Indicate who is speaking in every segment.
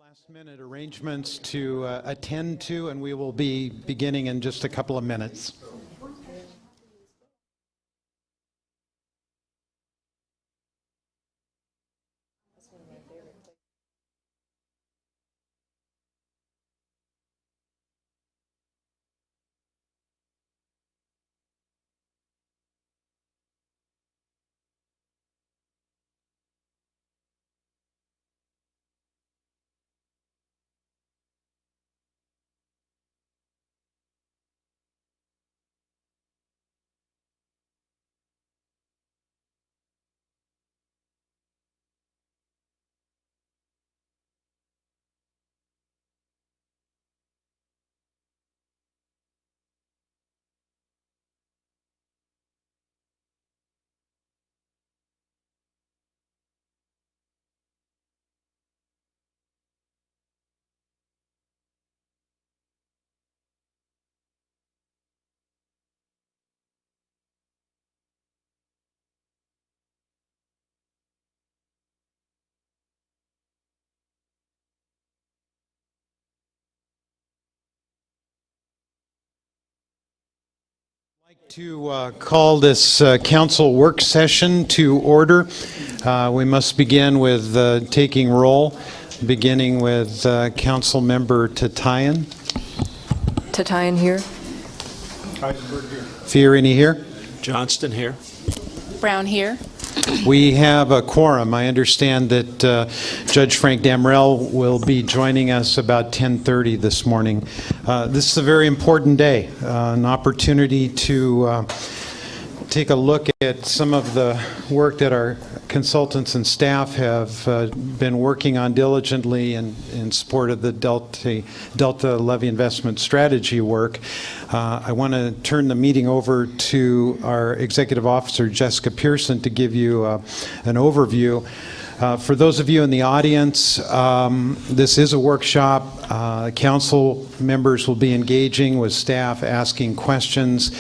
Speaker 1: Last-minute arrangements to attend to, and we will be beginning in just a couple of minutes. I'd like to call this council work session to order. We must begin with taking roll, beginning with Council Member Tatayan.
Speaker 2: Tatayan here.
Speaker 1: Fiorini here.
Speaker 3: Johnston here.
Speaker 4: Brown here.
Speaker 1: We have a quorum. I understand that Judge Frank Damrell will be joining us about 10:30 this morning. This is a very important day, an opportunity to take a look at some of the work that our consultants and staff have been working on diligently in support of the Delta Levee Investment Strategy work. I want to turn the meeting over to our Executive Officer, Jessica Pearson, to give you an overview. For those of you in the audience, this is a workshop. Council members will be engaging with staff, asking questions.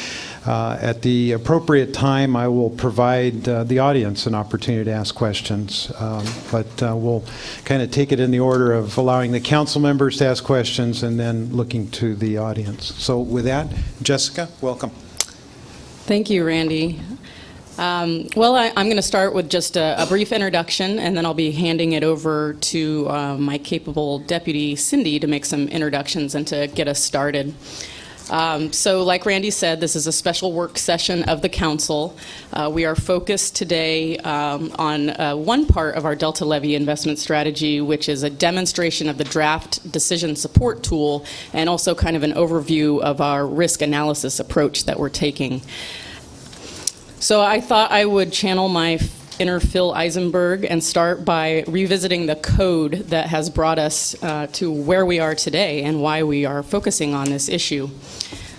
Speaker 1: At the appropriate time, I will provide the audience an opportunity to ask questions. But we'll kind of take it in the order of allowing the council members to ask questions and then looking to the audience. So with that, Jessica, welcome.
Speaker 4: Thank you, Randy. I'm going to start with just a brief introduction, and then I'll be handing it over to my capable deputy, Cindy, to make some introductions and to get us started. So like Randy said, this is a special work session of the council. We are focused today on one part of our Delta Levee investment strategy, which is a demonstration of the draft decision support tool and also kind of an overview of our risk analysis approach that we're taking. So I thought I would channel my inner Phil Eisenberg and start by revisiting the code that has brought us to where we are today and why we are focusing on this issue.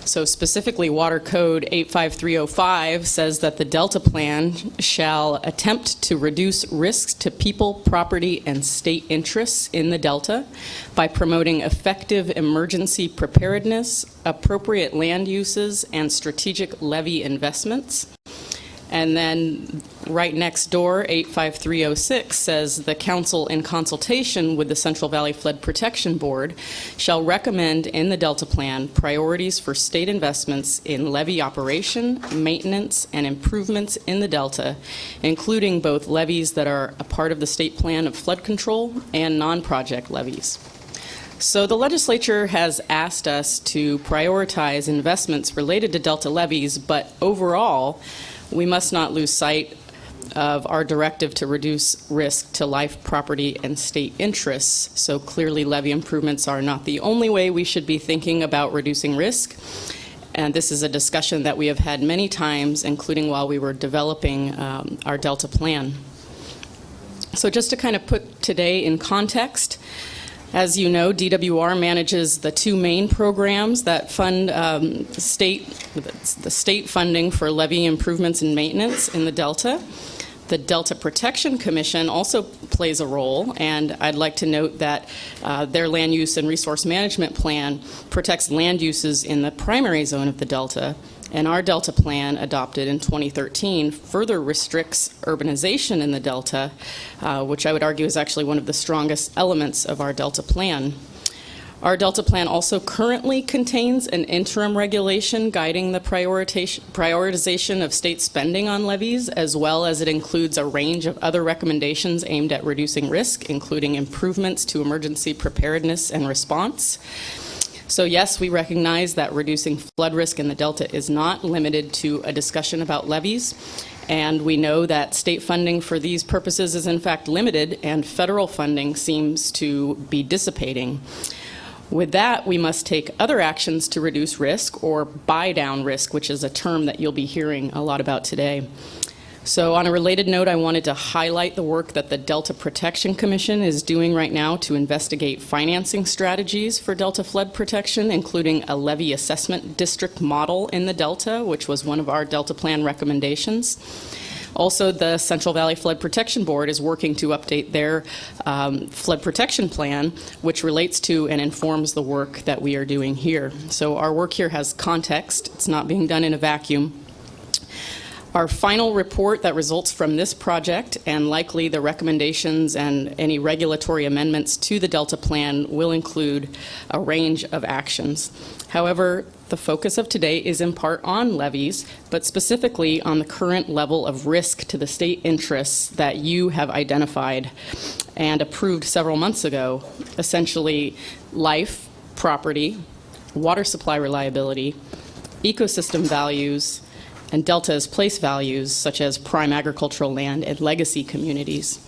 Speaker 4: So specifically, Water Code 85305 says that the Delta Plan shall attempt to reduce risks to people, property, and state interests in the Delta by promoting effective emergency preparedness, appropriate land uses, and strategic levee investments. And then right next door, 85306 says the council, in consultation with the Central Valley Flood Protection Board, shall recommend in the Delta Plan priorities for state investments in levee operation, maintenance, and improvements in the Delta, including both levees that are a part of the state plan of flood control and non-project levees. So the legislature has asked us to prioritize investments related to Delta levees, but overall, we must not lose sight of our directive to reduce risk to life, property, and state interests. So clearly, levee improvements are not the only way we should be thinking about reducing risk. And this is a discussion that we have had many times, including while we were developing our Delta Plan. So just to kind of put today in context, as you know, DWR manages the two main programs that fund the state funding for levee improvements and maintenance in the Delta. The Delta Protection Commission also plays a role, and I'd like to note that their land use and resource management plan protects land uses in the primary zone of the Delta, And our Delta Plan, adopted in 2013, further restricts urbanization in the Delta, which I would argue is actually one of the strongest elements of our Delta Plan. Our Delta Plan also currently contains an interim regulation guiding the prioritization of state spending on levees, as well as it includes a range of other recommendations aimed at reducing risk, including improvements to emergency preparedness and response. So yes, we recognize that reducing flood risk in the Delta is not limited to a discussion about levees, and we know that state funding for these purposes is in fact limited, and federal funding seems to be dissipating. With that, we must take other actions to reduce risk, or buy down risk, which is a term that you'll be hearing a lot about today. So on a related note, I wanted to highlight the work that the Delta Protection Commission is doing right now to investigate financing strategies for Delta flood protection, including a levee assessment district model in the Delta, which was one of our Delta Plan recommendations. Also, the Central Valley Flood Protection Board is working to update their flood protection plan, which relates to and informs the work that we are doing here. So our work here has context. It's not being done in a vacuum. Our final report that results from this project, and likely the recommendations and any regulatory amendments to the Delta Plan, will include a range of actions. However, the focus of today is in part on levees, but specifically on the current level of risk to the state interests that you have identified and approved several months ago, essentially life, property, water supply reliability, ecosystem values, and Delta's place values, such as prime agricultural land and legacy communities.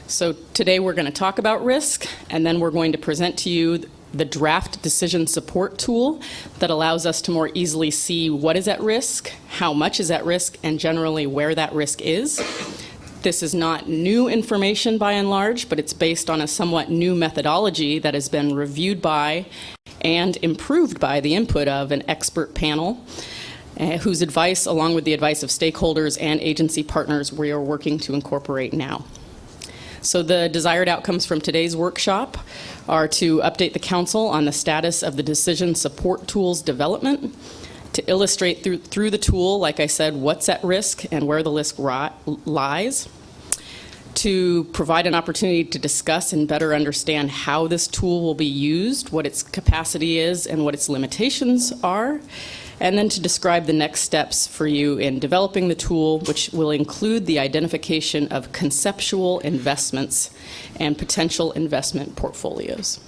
Speaker 4: So today we're going to talk about risk, and then we're going to present to you the draft decision support tool that allows us to more easily see what is at risk, how much is at risk, and generally where that risk is. This is not new information by and large, but it's based on a somewhat new methodology that has been reviewed by and improved by the input of an expert panel, whose advice, along with the advice of stakeholders and agency partners, we are working to incorporate now. So the desired outcomes from today's workshop are to update the Council on the status of the decision support tool's development, to illustrate through the tool, like I said, what's at risk and where the risk lies, to provide an opportunity to discuss and better understand how this tool will be used, what its capacity is, and what its limitations are, and then to describe the next steps for you in developing the tool, which will include the identification of conceptual investments and potential investment portfolios.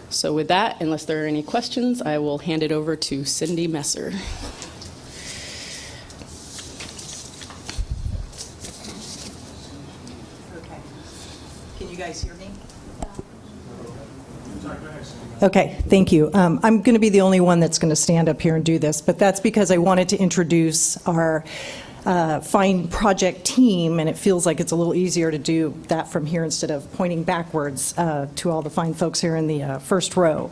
Speaker 4: So with that, unless there are any questions, I will hand it over to Cindy Messer.
Speaker 3: Okay. Can you guys hear me? Okay, thank you. I'm going to be the only one that's going to stand up here and do this, but that's because I wanted to introduce our fine project team, and it feels like it's a little easier to do that from here instead of pointing backwards to all the fine folks here in the first row.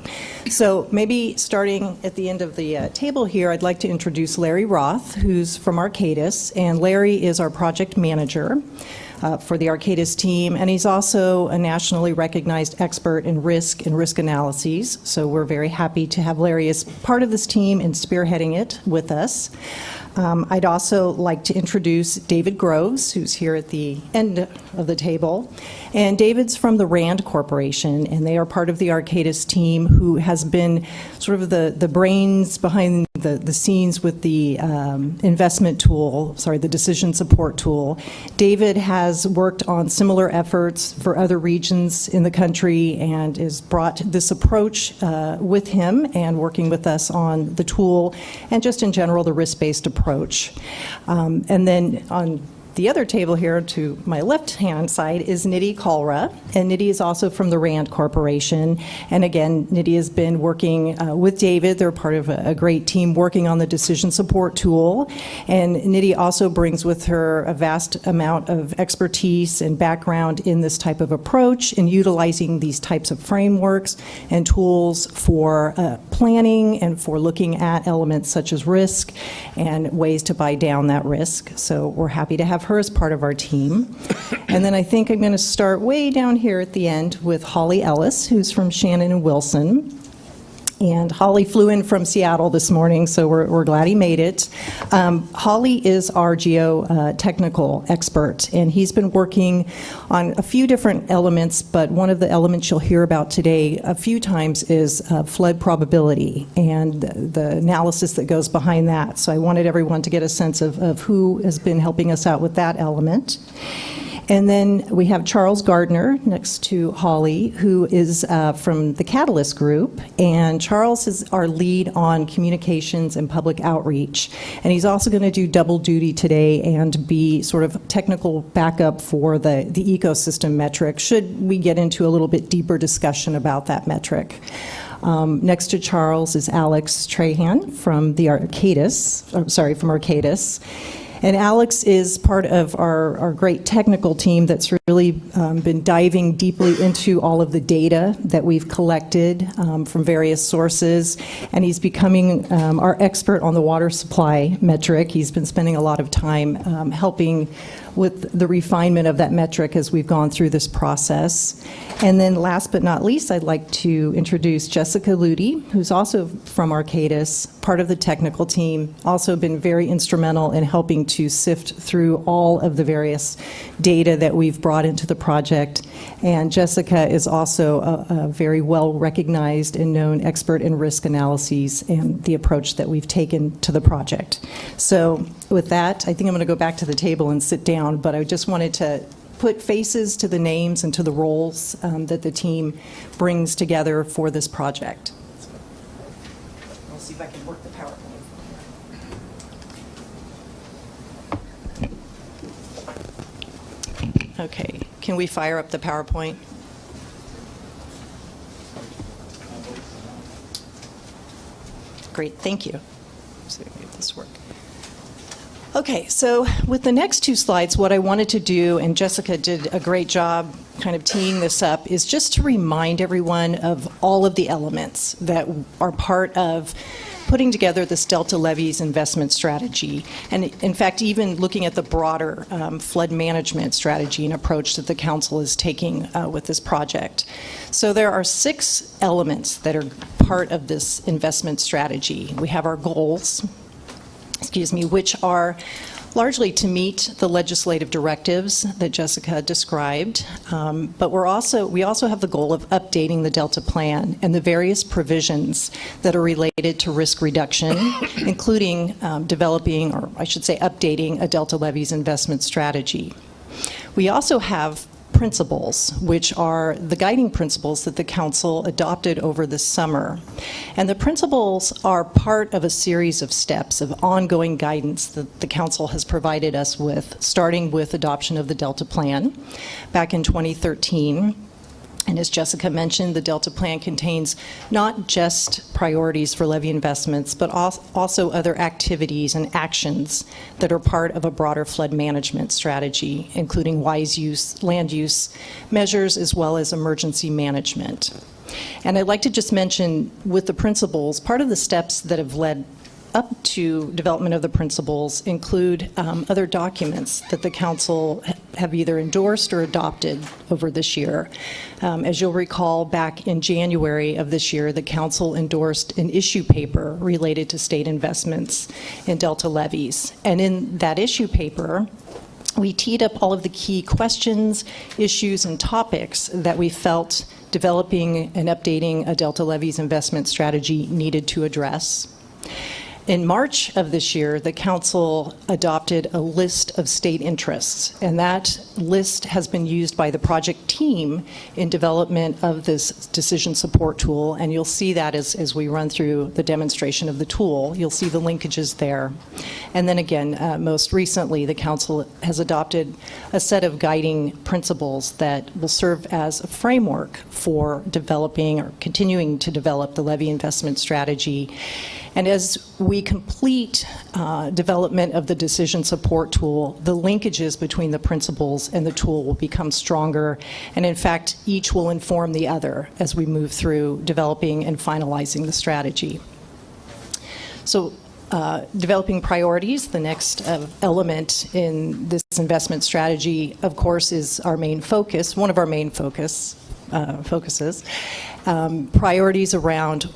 Speaker 3: So maybe starting at the end of the table here, I'd like to introduce Larry Roth, who's from Arcadis, and Larry is our project manager for the Arcadis team, and he's also a nationally recognized expert in risk and risk analyses. So we're very happy to have Larry as part of this team and spearheading it with us. I'd also like to introduce David Groves, who's here at the end of the table. And David's from the RAND Corporation, and they are part of the Arcadis team, who has been sort of the brains behind the scenes with the investment tool, the decision support tool. David has worked on similar efforts for other regions in the country and has brought this approach with him and working with us on the tool and just in general the risk-based approach. And then on the other table here to my left-hand side is Nidhi Kalra, and Nidhi is also from the RAND Corporation. And again, Nidhi has been working with David. They're part of a great team working on the decision support tool. And Nidhi also brings with her a vast amount of expertise and background in this type of approach in utilizing these types of frameworks and tools for planning and for looking at elements such as risk and ways to buy down that risk. So we're happy to have her as part of our team. And then I think I'm going to start way down here at the end with Holly Ellis, who's from Shannon and Wilson. And Holly flew in from Seattle this morning, so we're glad he made it. Holly is our geotechnical expert, and he's been working on a few different elements, but one of the elements you'll hear about today a few times is flood probability and the analysis that goes behind that. So I wanted everyone to get a sense of who has been helping us out with that element. And then we have Charles Gardner next to Holly, who is from the Catalyst Group. And Charles is our lead on communications and public outreach. And he's also going to do double duty today and be sort of technical backup for the ecosystem metric, should we get into a little bit deeper discussion about that metric. Next to Charles is Alex Trahan from from Arcadis. And Alex is part of our great technical team that's really been diving deeply into all of the data that we've collected from various sources. And he's becoming our expert on the water supply metric. He's been spending a lot of time helping with the refinement of that metric as we've gone through this process. And then last but not least, I'd like to introduce Jessica Ludi, who's also from Arcadis, part of the technical team, also been very instrumental in helping to sift through all of the various data that we've brought into the project. And Jessica is also a very well-recognized and known expert in risk analyses and the approach that we've taken to the project. So with that, I think I'm going to go back to the table and sit down, but I just wanted to put faces to the names and to the roles that the team brings together for this project. I'll see if I can work the PowerPoint. Okay, can we fire up the PowerPoint? Great, thank you. So make this work. Okay, so with the next two slides, what I wanted to do, and Jessica did a great job kind of teeing this up, is just to remind everyone of all of the elements that are part of putting together this Delta Levees investment strategy. And in fact, even looking at the broader flood management strategy and approach that the council is taking with this project. So there are 6 elements that are part of this investment strategy. We have our goals, which are largely to meet the legislative directives that Jessica described, but we also have the goal of updating the Delta Plan and the various provisions that are related to risk reduction, including developing, or I should say updating, a Delta Levees investment strategy. We also have principles, which are the guiding principles that the council adopted over the summer. And the principles are part of a series of steps of ongoing guidance that the council has provided us with, starting with adoption of the Delta Plan back in 2013. And as Jessica mentioned, the Delta Plan contains not just priorities for levee investments, but also other activities and actions that are part of a broader flood management strategy, including wise use, land use measures, as well as emergency management. And I'd like to just mention with the principles, part of the steps that have led up to development of the principles include other documents that the council have either endorsed or adopted over this year. As you'll recall, back in January of this year, the council endorsed an issue paper related to state investments in Delta levees. And in that issue paper, we teed up all of the key questions, issues, and topics that we felt developing and updating a Delta levees investment strategy needed to address. In March of this year, the council adopted a list of state interests, and that list has been used by the project team in development of this decision support tool, and you'll see that as we run through the demonstration of the tool. You'll see the linkages there. And then again, most recently, the council has adopted a set of guiding principles that will serve as a framework for developing or continuing to develop the levee investment strategy. And as we complete development of the decision support tool, the linkages between the principles and the tool will become stronger. And in fact, each will inform the other as we move through developing and finalizing the strategy. So developing priorities, the next element in this investment strategy, of course, is our main focus, one of our main focuses. Priorities around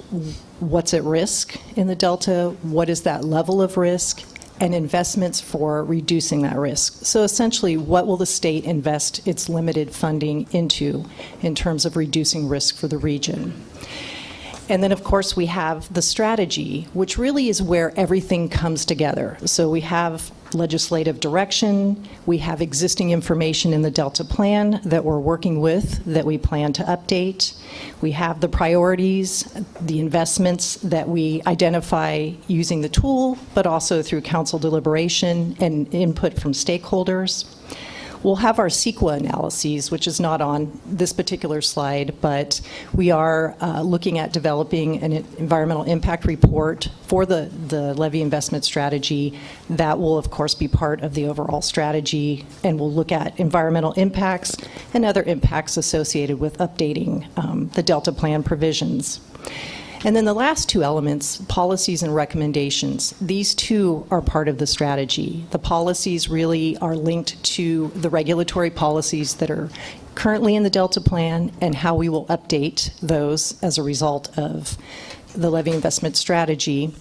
Speaker 3: what's at risk in the Delta, what is that level of risk, and investments for reducing that risk. So essentially, what will the state invest its limited funding into in terms of reducing risk for the region? And then, of course, we have the strategy, which really is where everything comes together. So we have legislative direction, we have existing information in the Delta Plan that we're working with, that we plan to update. We have the priorities, the investments that we identify using the tool, but also through council deliberation and input from stakeholders. We'll have our CEQA analyses, which is not on this particular slide, but we are looking at developing an environmental impact report for the levy investment strategy. That will, of course, be part of the overall strategy, and we'll look at environmental impacts and other impacts associated with updating the Delta Plan provisions. And then the last two elements, policies and recommendations, these two are part of the strategy. The policies really are linked to the regulatory policies that are currently in the Delta Plan and how we will update those as a result of the levy investment strategy.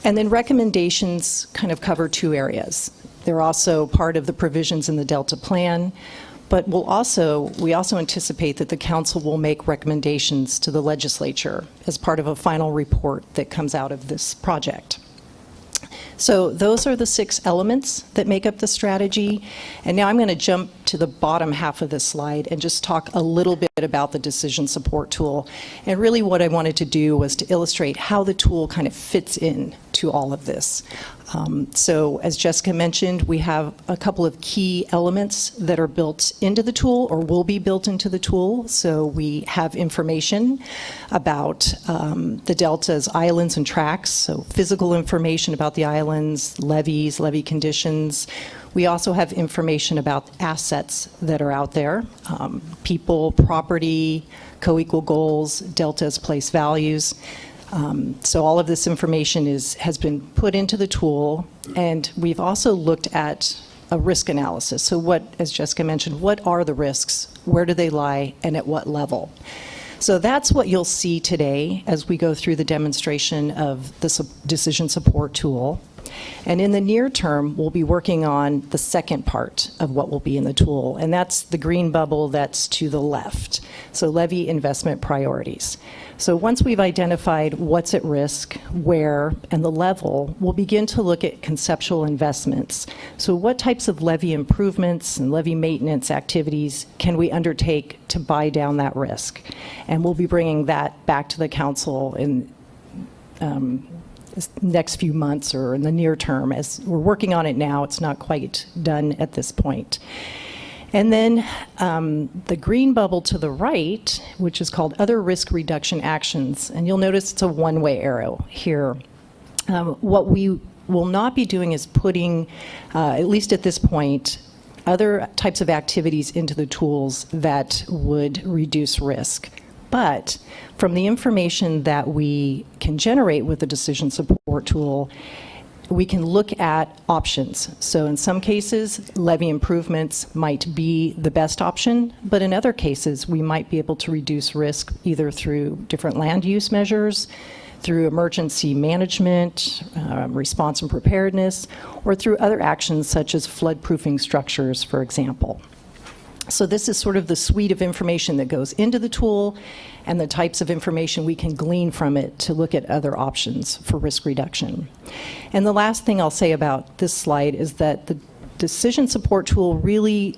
Speaker 3: And then recommendations kind of cover two areas. They're also part of the provisions in the Delta Plan. But we also anticipate that the council will make recommendations to the legislature as part of a final report that comes out of this project. So those are the 6 elements that make up the strategy. And now I'm going to jump to the bottom half of this slide and just talk a little bit about the decision support tool. And really what I wanted to do was to illustrate how the tool kind of fits in to all of this. So as Jessica mentioned, we have a couple of key elements that are built into the tool or will be built into the tool. So we have information about the Delta's islands and tracts, so physical information about the islands, levees, levee conditions. We also have information about assets that are out there, people, property, co-equal goals, Delta's place values. So all of this information has been put into the tool, and we've also looked at a risk analysis. So what, as Jessica mentioned, what are the risks, where do they lie, and at what level? So that's what you'll see today as we go through the demonstration of the decision support tool. And in the near term, we'll be working on the second part of what will be in the tool, and that's the green bubble that's to the left. So levy investment priorities. So once we've identified what's at risk, where, and the level, we'll begin to look at conceptual investments. So what types of levy improvements and levy maintenance activities can we undertake to buy down that risk? And we'll be bringing that back to the council in next few months or in the near term. As we're working on it now, it's not quite done at this point. And then the green bubble to the right, which is called Other Risk Reduction Actions, and you'll notice it's a one-way arrow here. What we will not be doing is putting, at least at this point, other types of activities into the tools that would reduce risk. But from the information that we can generate with the decision support tool, we can look at options. So in some cases, levy improvements might be the best option, but in other cases, we might be able to reduce risk either through different land use measures, through emergency management, response and preparedness, or through other actions such as flood-proofing structures, for example. So this is sort of the suite of information that goes into the tool and the types of information we can glean from it to look at other options for risk reduction. And the last thing I'll say about this slide is that the decision support tool really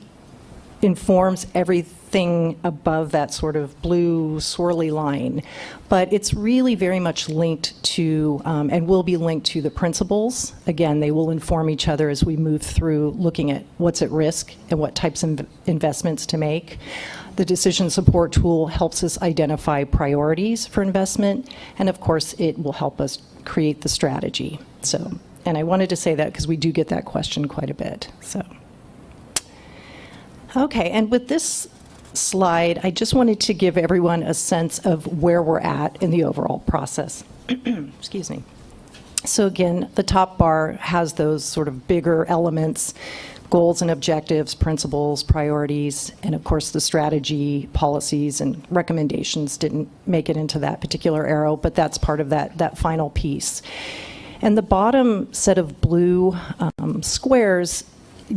Speaker 3: informs everything above that sort of blue swirly line. But it's really very much linked to, and will be linked to the principles. Again, they will inform each other as we move through looking at what's at risk and what types of investments to make. The decision support tool helps us identify priorities for investment, and of course, it will help us create the strategy. So, and I wanted to say that because we do get that question quite a bit. So. Okay, and with this slide, I just wanted to give everyone a sense of where we're at in the overall process. Excuse me. So again, the top bar has those sort of bigger elements, goals and objectives, principles, priorities, and of course the strategy, policies, and recommendations didn't make it into that particular arrow, but that's part of that final piece. And the bottom set of blue squares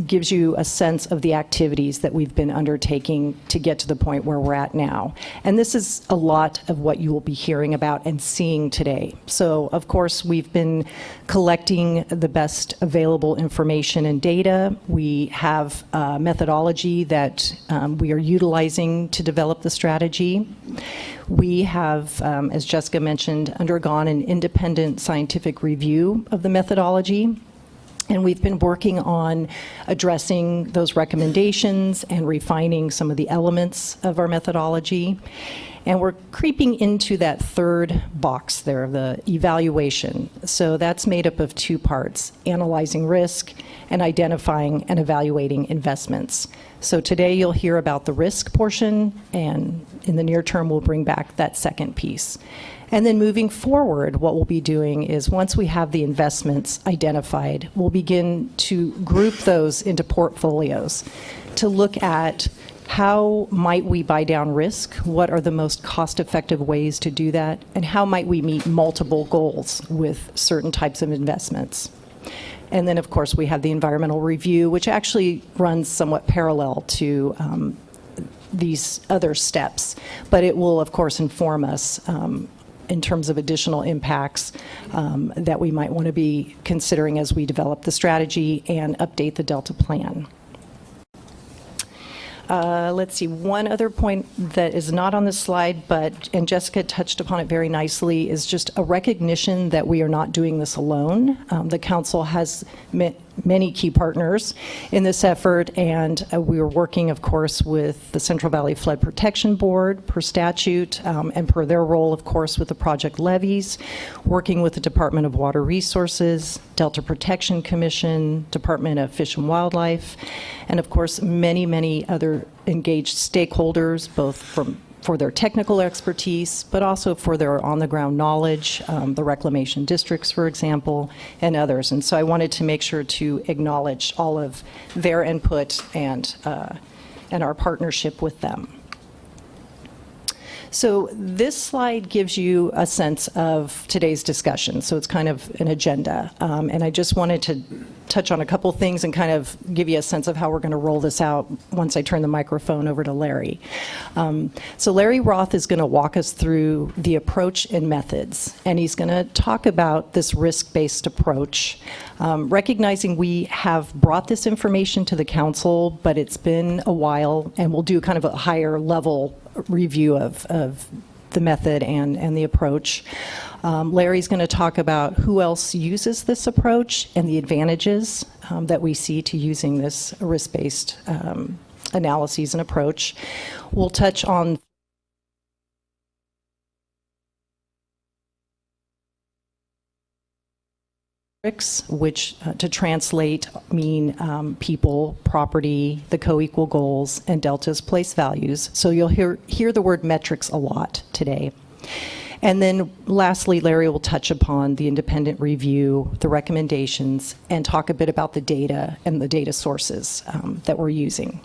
Speaker 3: gives you a sense of the activities that we've been undertaking to get to the point where we're at now. And this is a lot of what you will be hearing about and seeing today. So, of course, we've been collecting the best available information and data. We have a methodology that we are utilizing to develop the strategy. We have, as Jessica mentioned, undergone an independent scientific review of the methodology. And we've been working on addressing those recommendations and refining some of the elements of our methodology. And we're creeping into that third box there, the evaluation. So that's made up of two parts, analyzing risk and identifying and evaluating investments. So today you'll hear about the risk portion, and in the near term we'll bring back that second piece. And then moving forward, what we'll be doing is once we have the investments identified, we'll begin to group those into portfolios to look at how might we buy down risk, what are the most cost-effective ways to do that, and how might we meet multiple goals with certain types of investments. And then, of course, we have the environmental review, which actually runs somewhat parallel to these other steps, but it will, of course, inform us in terms of additional impacts that we might want to be considering as we develop the strategy and update the Delta plan. Let's see, one other point that is not on this slide, and Jessica touched upon it very nicely, is just a recognition that we are not doing this alone. The council has many key partners in this effort, and we are working, of course, with the Central Valley Flood Protection Board per statute, and per their role, of course, with the project Levees, working with the Department of Water Resources, Delta Protection Commission, Department of Fish and Wildlife, and of course many other engaged stakeholders, both for their technical expertise, but also for their on-the-ground knowledge, the reclamation districts, for example, and others. And so I wanted to make sure to acknowledge all of their input and our partnership with them. So this slide gives you a sense of today's discussion. So it's kind of an agenda. And I just wanted to touch on a couple things and kind of give you a sense of how we're going to roll this out once I turn the microphone over to Larry. So Larry Roth is going to walk us through the approach and methods. And he's going to talk about this risk-based approach, recognizing we have brought this information to the council, but it's been a while, and we'll do kind of a higher level review of the method and the approach. Larry's going to talk about who else uses this approach and the advantages that we see to using this risk-based analyses and approach. We'll touch on which to translate mean people, property, the co-equal goals, and Delta's place values. So you'll hear the word metrics a lot today. And then lastly, Larry will touch upon the independent review, the recommendations, and talk a bit about the data and the data sources that we're using.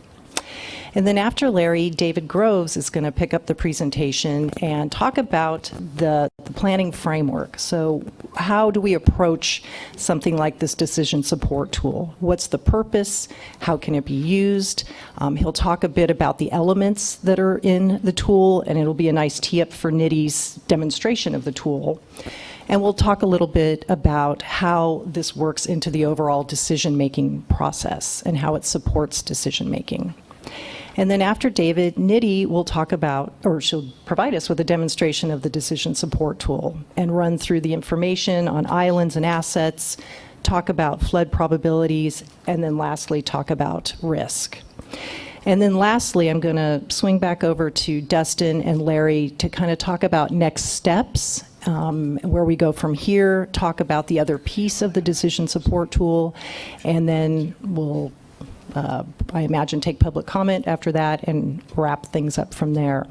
Speaker 3: And then after Larry, David Groves is going to pick up the presentation and talk about the planning framework. So how do we approach something like this decision support tool? What's the purpose? How can it be used? He'll talk a bit about the elements that are in the tool, and it'll be a nice tee-up for Nitty's demonstration of the tool. And we'll talk a little bit about how this works into the overall decision-making process and how it supports decision-making. And then after David, Nitty will talk about, or she'll provide us with a demonstration of the decision support tool and run through the information on islands and assets, talk about flood probabilities, and then lastly talk about risk. And then lastly, I'm going to swing back over to Dustin and Larry to kind of talk about next steps, where we go from here, talk about the other piece of the decision support tool, and then we'll I imagine take public comment after that and wrap things up from there.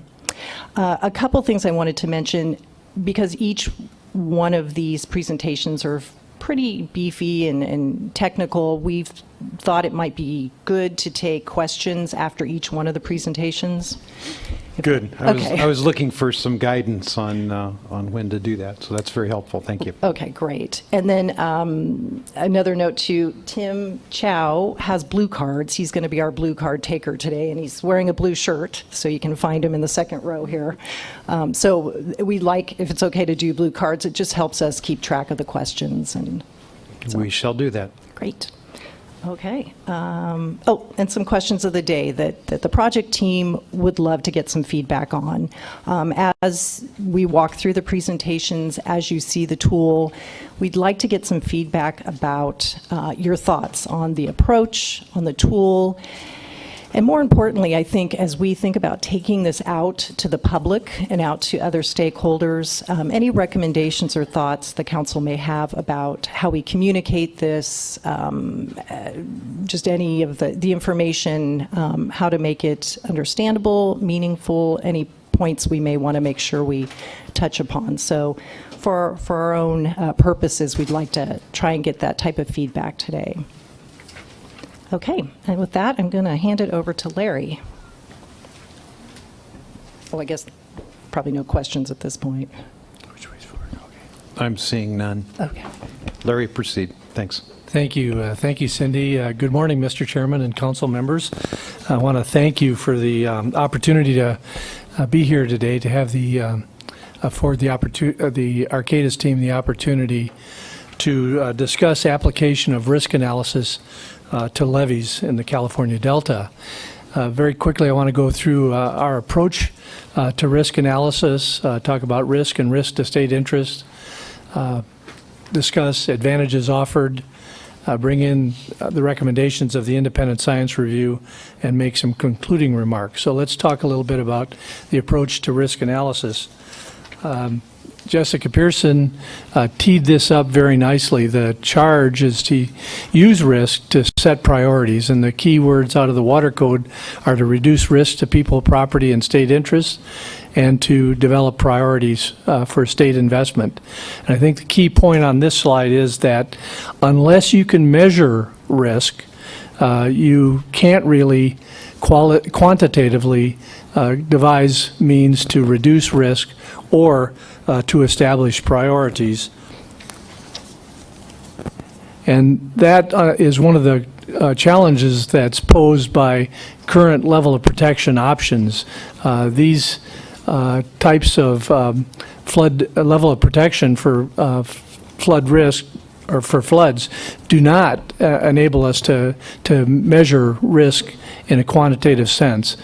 Speaker 3: A couple things I wanted to mention, because each one of these presentations are pretty beefy and technical. We've thought it might be good to take questions after each one of the presentations.
Speaker 1: Good.
Speaker 3: Okay.
Speaker 1: I was looking for some guidance on when to do that, so that's very helpful. Thank you.
Speaker 3: Okay, great. And then another note to Tim Chow has blue cards. He's going to be our blue card taker today, and he's wearing a blue shirt, so you can find him in the second row here. So we like, if it's okay to do blue cards, it just helps us keep track of the questions. And
Speaker 1: We shall do that.
Speaker 3: great. Okay. And some questions of the day that the project team would love to get some feedback on. As we walk through the presentations, as you see the tool, we'd like to get some feedback about your thoughts on the approach, on the tool, and more importantly, I think as we think about taking this out to the public and out to other stakeholders, any recommendations or thoughts the council may have about how we communicate this, just any of the information, how to make it understandable, meaningful, any points we may want to make sure we touch upon. So for our own purposes, we'd like to try and get that type of feedback today. Okay, and with that, I'm going to hand it over to Larry. Well, I guess probably no questions at this point.
Speaker 1: I'm seeing none.
Speaker 3: Okay.
Speaker 1: Larry, proceed. Thanks.
Speaker 5: Thank you. Thank you, Cindy. Good morning, Mr. Chairman and council members. I want to thank you for the opportunity to be here today, to have afford the Arcadis team the opportunity to discuss application of risk analysis to levees in the California Delta. Very quickly, I want to go through our approach to risk analysis, talk about risk and risk to state interest, discuss advantages offered, bring in the recommendations of the independent science review, and make some concluding remarks. So let's talk a little bit about the approach to risk analysis. Jessica Pearson teed this up very nicely. The charge is to use risk to set priorities, and the key words out of the Water Code are to reduce risk to people, property, and state interests, and to develop priorities for state investment. And I think the key point on this slide is that unless you can measure risk, you can't really quantitatively devise means to reduce risk or to establish priorities. And that is one of the challenges that's posed by current level of protection options. These types of flood level of protection for flood risk or for floods do not enable us to measure risk in a quantitative sense.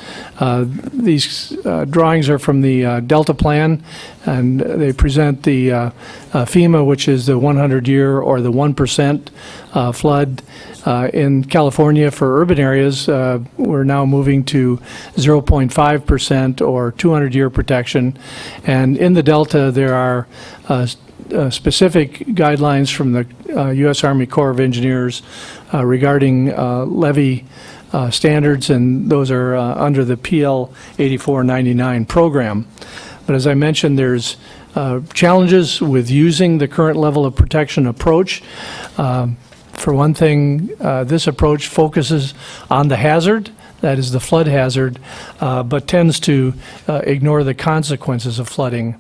Speaker 5: These drawings are from the Delta Plan, and they present the FEMA, which is the 100-year or the 1% flood. In California, for urban areas, we're now moving to 0.5% or 200-year protection. And in the Delta, there are specific guidelines from the U.S. Army Corps of Engineers regarding levee standards, and those are under the PL 8499 program. But as I mentioned, there's challenges with using the current level of protection approach. For one thing, this approach focuses on the hazard, that is the flood hazard, but tends to ignore the consequences of flooding.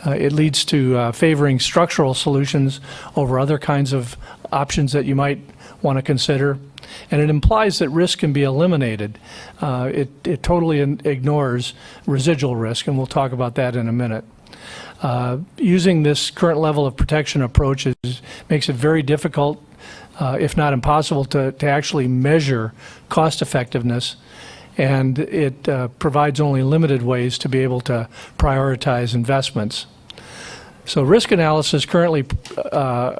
Speaker 5: It leads to favoring structural solutions over other kinds of options that you might want to consider. And it implies that risk can be eliminated. It totally ignores residual risk, and we'll talk about that in a minute. Using this current level of protection approach makes it very difficult, if not impossible, to actually measure cost effectiveness, and it provides only limited ways to be able to prioritize investments. So risk analysis currently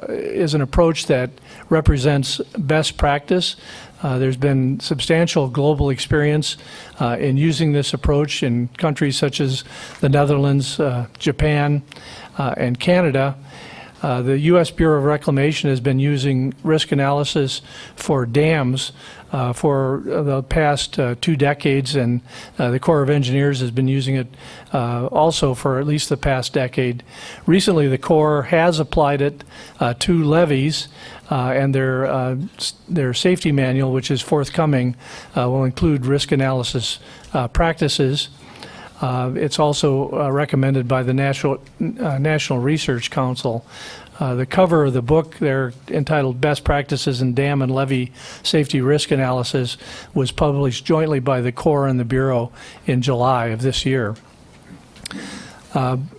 Speaker 5: is an approach that represents best practice. There's been substantial global experience in using this approach in countries such as the Netherlands, Japan, and Canada. The U.S. Bureau of Reclamation has been using risk analysis for dams for the past 2 decades, and the Corps of Engineers has been using it also for at least the past decade. Recently, the Corps has applied it to levees, and their safety manual, which is forthcoming, will include risk analysis practices. It's also recommended by the National Research Council. The cover of the book there, entitled Best Practices in Dam and Levee Safety Risk Analysis, was published jointly by the Corps and the Bureau in July of this year.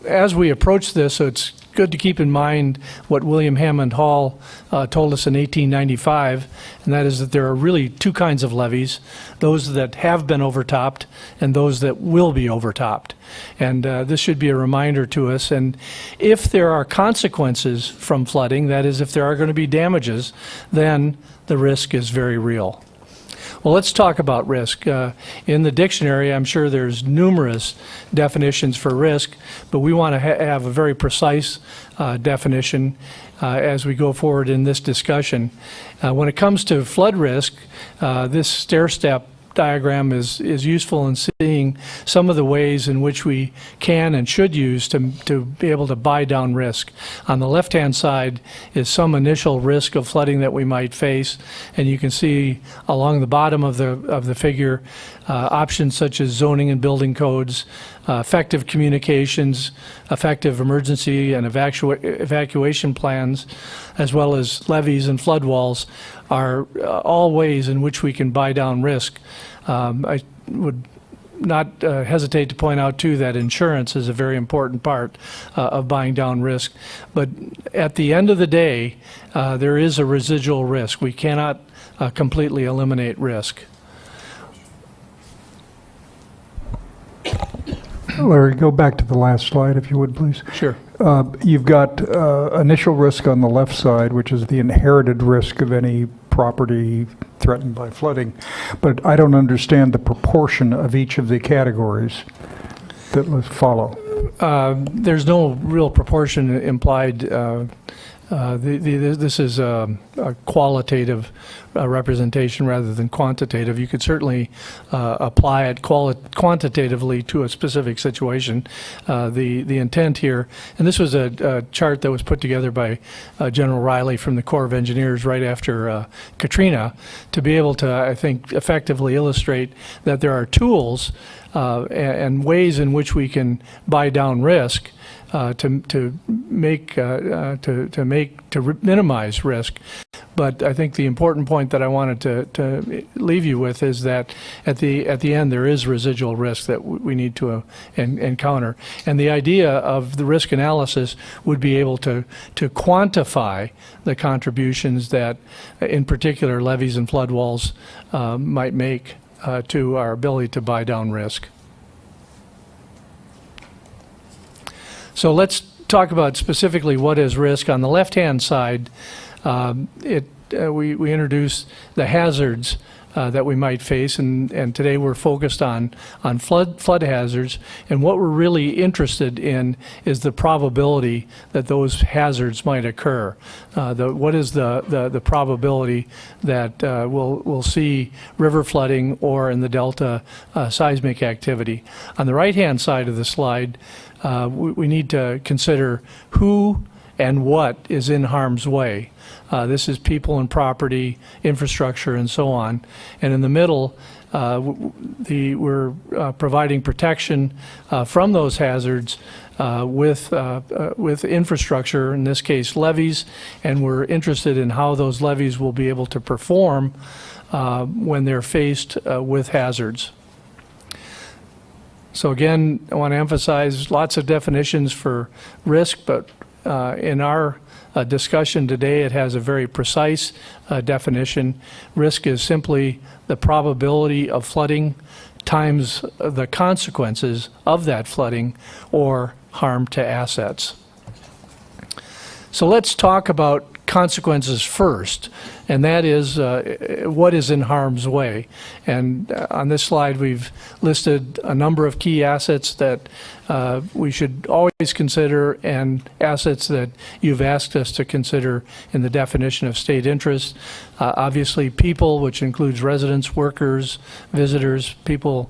Speaker 5: As we approach this, so it's good to keep in mind what William Hammond Hall told us in 1895, and that is that there are really 2 kinds of levees, those that have been overtopped and those that will be overtopped. And this should be a reminder to us. And if there are consequences from flooding, that is, if there are going to be damages, then the risk is very real. Well, let's talk about risk. In the dictionary, I'm sure there's numerous definitions for risk, but we want to have a very precise definition as we go forward in this discussion. When it comes to flood risk, this stair-step diagram is useful in seeing some of the ways in which we can and should use to be able to buy down risk. On the left-hand side is some initial risk of flooding that we might face, and you can see along the bottom of the figure options such as zoning and building codes, effective communications, effective emergency and evacuation plans, as well as levees and flood walls are all ways in which we can buy down risk. I would not hesitate to point out, too, that insurance is a very important part of buying down risk. But at the end of the day, there is a residual risk. We cannot completely eliminate risk.
Speaker 6: Larry, go back to the last slide, if you would, please.
Speaker 5: Sure.
Speaker 6: You've got initial risk on the left side, which is the inherited risk of any property threatened by flooding. But I don't understand the proportion of each of the categories that follow.
Speaker 5: There's no real proportion implied. This is a qualitative representation rather than quantitative. You could certainly apply it quantitatively to a specific situation. The intent here, and this was a chart that was put together by General Riley from the Corps of Engineers right after Katrina, to be able to, I think, effectively illustrate that there are tools and ways in which we can buy down risk to minimize risk. But I think the important point that I wanted to leave you with is that at the end there is residual risk that we need to encounter. And the idea of the risk analysis would be able to quantify the contributions that, in particular, levees and flood walls might make to our ability to buy down risk. So let's talk about specifically what is risk. On the left-hand side, we introduce the hazards that we might face, and today we're focused on flood hazards. And what we're really interested in is the probability that those hazards might occur. What is the probability that we'll see river flooding or in the delta seismic activity? On the right-hand side of the slide, we need to consider who and what is in harm's way. This is people and property, infrastructure, and so on. And in the middle, we're providing protection from those hazards with infrastructure, in this case levees, and we're interested in how those levees will be able to perform when they're faced with hazards. So again, I want to emphasize lots of definitions for risk, but in our discussion today, it has a very precise definition. Risk is simply the probability of flooding times the consequences of that flooding or harm to assets. So let's talk about consequences first, and that is what is in harm's way. And on this slide, we've listed a number of key assets that we should always consider, and assets that you've asked us to consider in the definition of state interest. Obviously, people, which includes residents, workers, visitors, people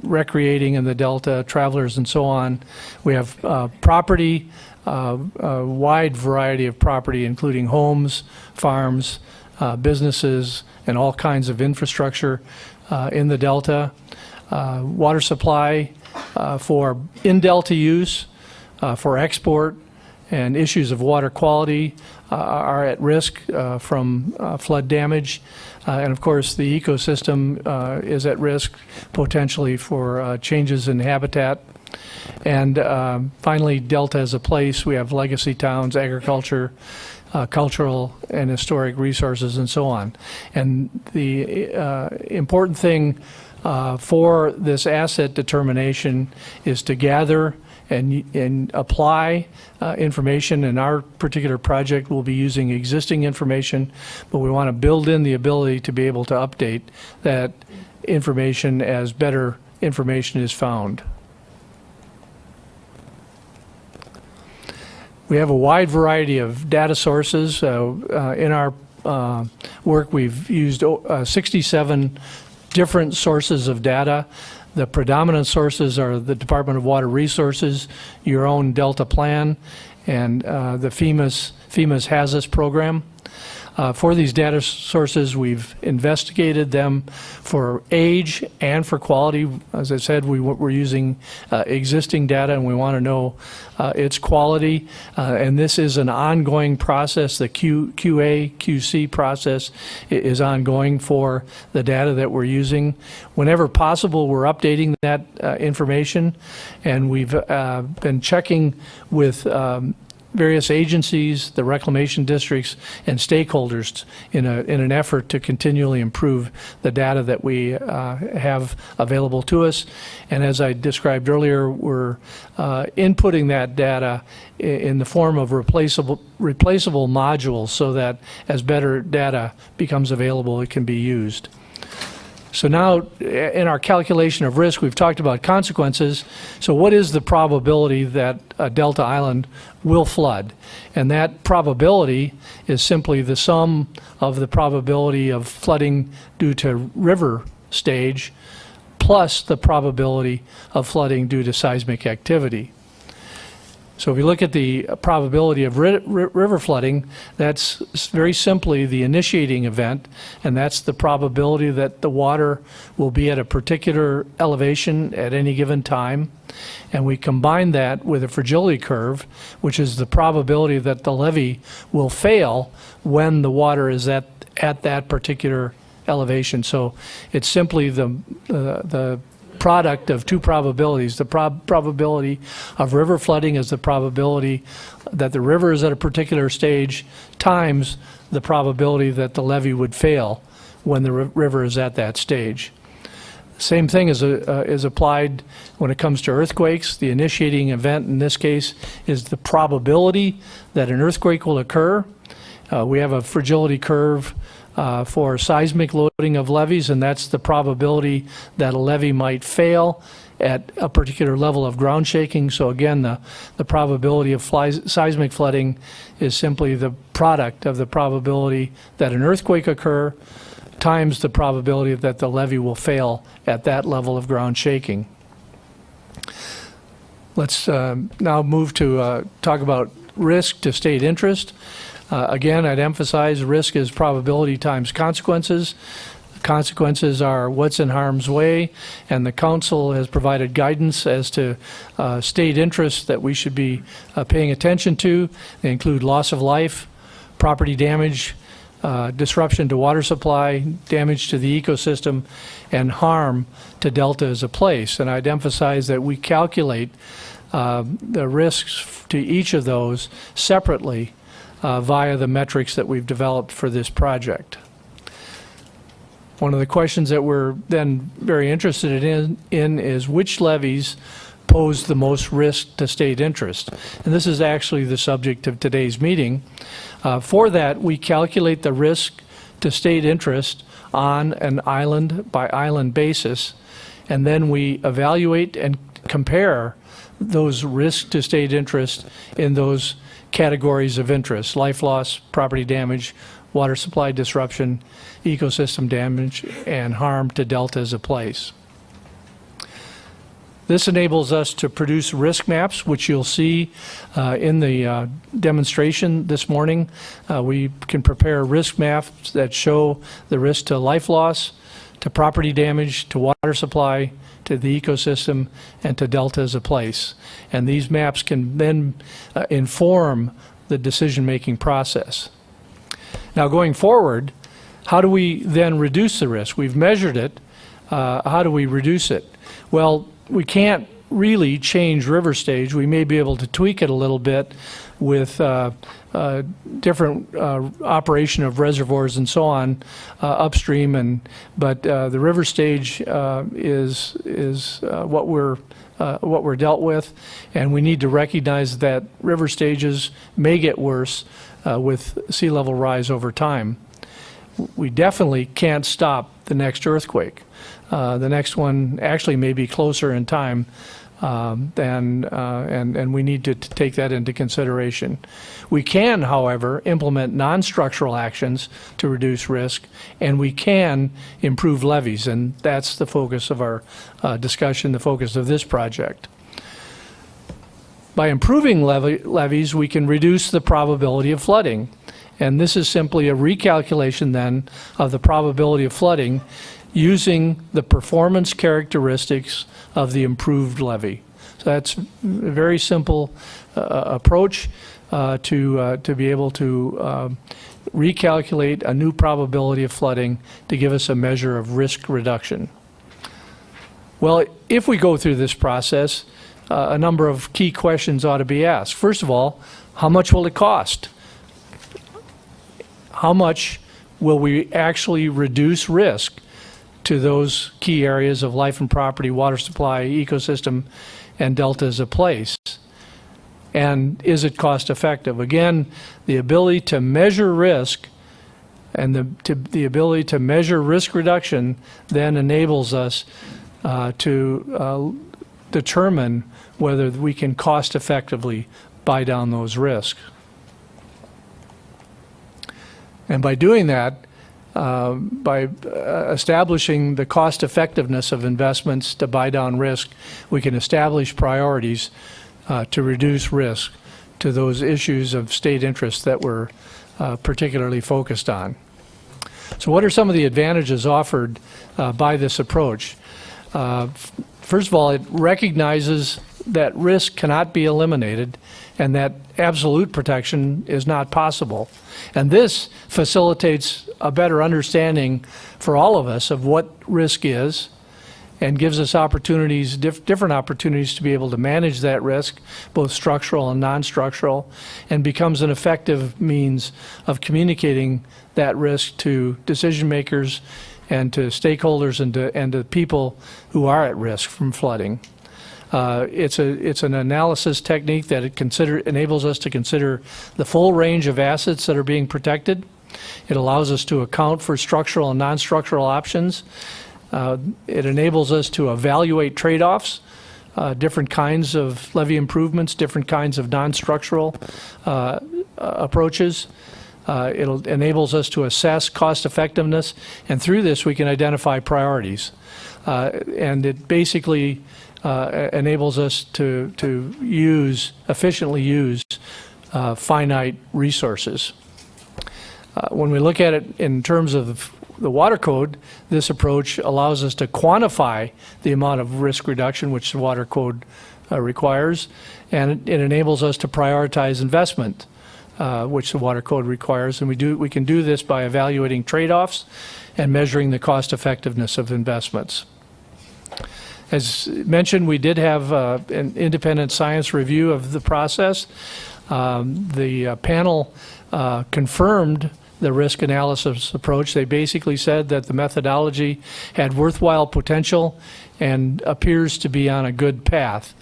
Speaker 5: recreating in the Delta, travelers, and so on. We have property, a wide variety of property, including homes, farms, businesses, and all kinds of infrastructure in the Delta. Water supply for in-Delta use, for export, and issues of water quality are at risk from flood damage. And of course, the ecosystem is at risk potentially for changes in habitat. And finally, Delta as a place, we have legacy towns, agriculture, cultural and historic resources, and so on. And the important thing for this asset determination is to gather and apply information. In our particular project, we'll be using existing information, but we want to build in the ability to be able to update that information as better information is found. We have a wide variety of data sources. In our work, we've used 67 different sources of data. The predominant sources are the Department of Water Resources, your own Delta plan, and the FEMA's HAZUS program. For these data sources, we've investigated them for age and for quality. As I said, we're using existing data, and we want to know its quality. And this is an ongoing process. The QA, QC process is ongoing for the data that we're using. Whenever possible, we're updating that information, and we've been checking with various agencies, the reclamation districts, and stakeholders in an effort to continually improve the data that we have available to us. And as I described earlier, we're inputting that data in the form of replaceable modules so that as better data becomes available, it can be used. So now, in our calculation of risk, we've talked about consequences. So what is the probability that a Delta island will flood? And that probability is simply the sum of the probability of flooding due to river stage plus the probability of flooding due to seismic activity. So if you look at the probability of river flooding, that's very simply the initiating event, and that's the probability that the water will be at a particular elevation at any given time. And we combine that with a fragility curve, which is the probability that the levee will fail when the water is at that particular elevation. So it's simply the product of two probabilities. The probability of river flooding is the probability that the river is at a particular stage times the probability that the levee would fail when the river is at that stage. Same thing is applied when it comes to earthquakes. The initiating event in this case is the probability that an earthquake will occur. We have a fragility curve for seismic loading of levees, and that's the probability that a levee might fail at a particular level of ground shaking. So again, the probability of seismic flooding is simply the product of the probability that an earthquake occur times the probability that the levee will fail at that level of ground shaking. Let's now move to talk about risk to state interest. Again, I'd emphasize risk is probability times consequences. Consequences are what's in harm's way, and the Council has provided guidance as to state interests that we should be paying attention to. They include loss of life, property damage, disruption to water supply, damage to the ecosystem, and harm to Delta as a place. And I'd emphasize that we calculate the risks to each of those separately via the metrics that we've developed for this project. One of the questions that we're then very interested in is which levees pose the most risk to state interest. And this is actually the subject of today's meeting. For that, we calculate the risk to state interest on an island-by-island basis, and then we evaluate and compare those risks to state interest in those categories of interest: life loss, property damage, water supply disruption, ecosystem damage, and harm to deltas of place. This enables us to produce risk maps, which you'll see in the demonstration this morning. We can prepare risk maps that show the risk to life loss, to property damage, to water supply, to the ecosystem, and to deltas of place. And these maps can then inform the decision-making process. Now, going forward, how do we then reduce the risk? We've measured it. How do we reduce it? Well, we can't really change river stage. We may be able to tweak it a little bit with different operation of reservoirs and so on upstream, but the river stage is what we're dealt with, and we need to recognize that river stages may get worse with sea level rise over time. We definitely can't stop the next earthquake. The next one actually may be closer in time, and we need to take that into consideration. We can, however, implement non-structural actions to reduce risk, and we can improve levees, and that's the focus of our discussion, the focus of this project. By improving levees, we can reduce the probability of flooding, and this is simply a recalculation then of the probability of flooding using the performance characteristics of the improved levee. So that's a very simple approach to be able to recalculate a new probability of flooding to give us a measure of risk reduction. Well, if we go through this process, a number of key questions ought to be asked. First of all, how much will it cost? How much will we actually reduce risk to those key areas of life and property, water supply, ecosystem, and deltas of place? And is it cost effective? Again, the ability to measure risk and the ability to measure risk reduction then enables us to determine whether we can cost effectively buy down those risks. And by doing that, by establishing the cost effectiveness of investments to buy down risk, we can establish priorities to reduce risk to those issues of state interest that we're particularly focused on. So what are some of the advantages offered by this approach? First of all, it recognizes that risk cannot be eliminated and that absolute protection is not possible. And this facilitates a better understanding for all of us of what risk is and gives us opportunities, different opportunities to be able to manage that risk, both structural and non-structural, and becomes an effective means of communicating that risk to decision makers and to stakeholders and to people who are at risk from flooding. It's an analysis technique that enables us to consider the full range of assets that are being protected. It allows us to account for structural and non-structural options. It enables us to evaluate trade-offs, different kinds of levee improvements, different kinds of non-structural approaches. It enables us to assess cost effectiveness, and through this we can identify priorities. And it basically enables us to efficiently use finite resources. When we look at it in terms of the water code, this approach allows us to quantify the amount of risk reduction which the water code requires, and it enables us to prioritize investment, which the water code requires, and we can do this by evaluating trade-offs and measuring the cost effectiveness of investments. As mentioned, we did have an independent science review of the process. The panel confirmed the risk analysis approach. They basically said that the methodology had worthwhile potential and appears to be on a good path.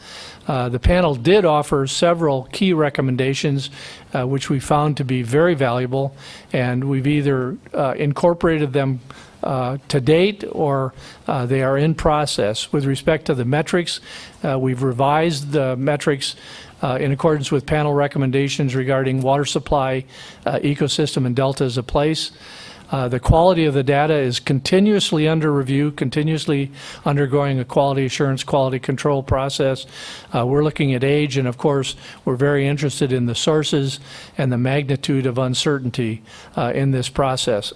Speaker 5: The panel did offer several key recommendations, which we found to be very valuable, and we've either incorporated them to date or they are in process. With respect to the metrics, we've revised the metrics in accordance with panel recommendations regarding water supply, ecosystem, and deltas of place. The quality of the data is continuously under review, continuously undergoing a quality assurance, quality control process. We're looking at age, and of course, we're very interested in the sources and the magnitude of uncertainty in this process.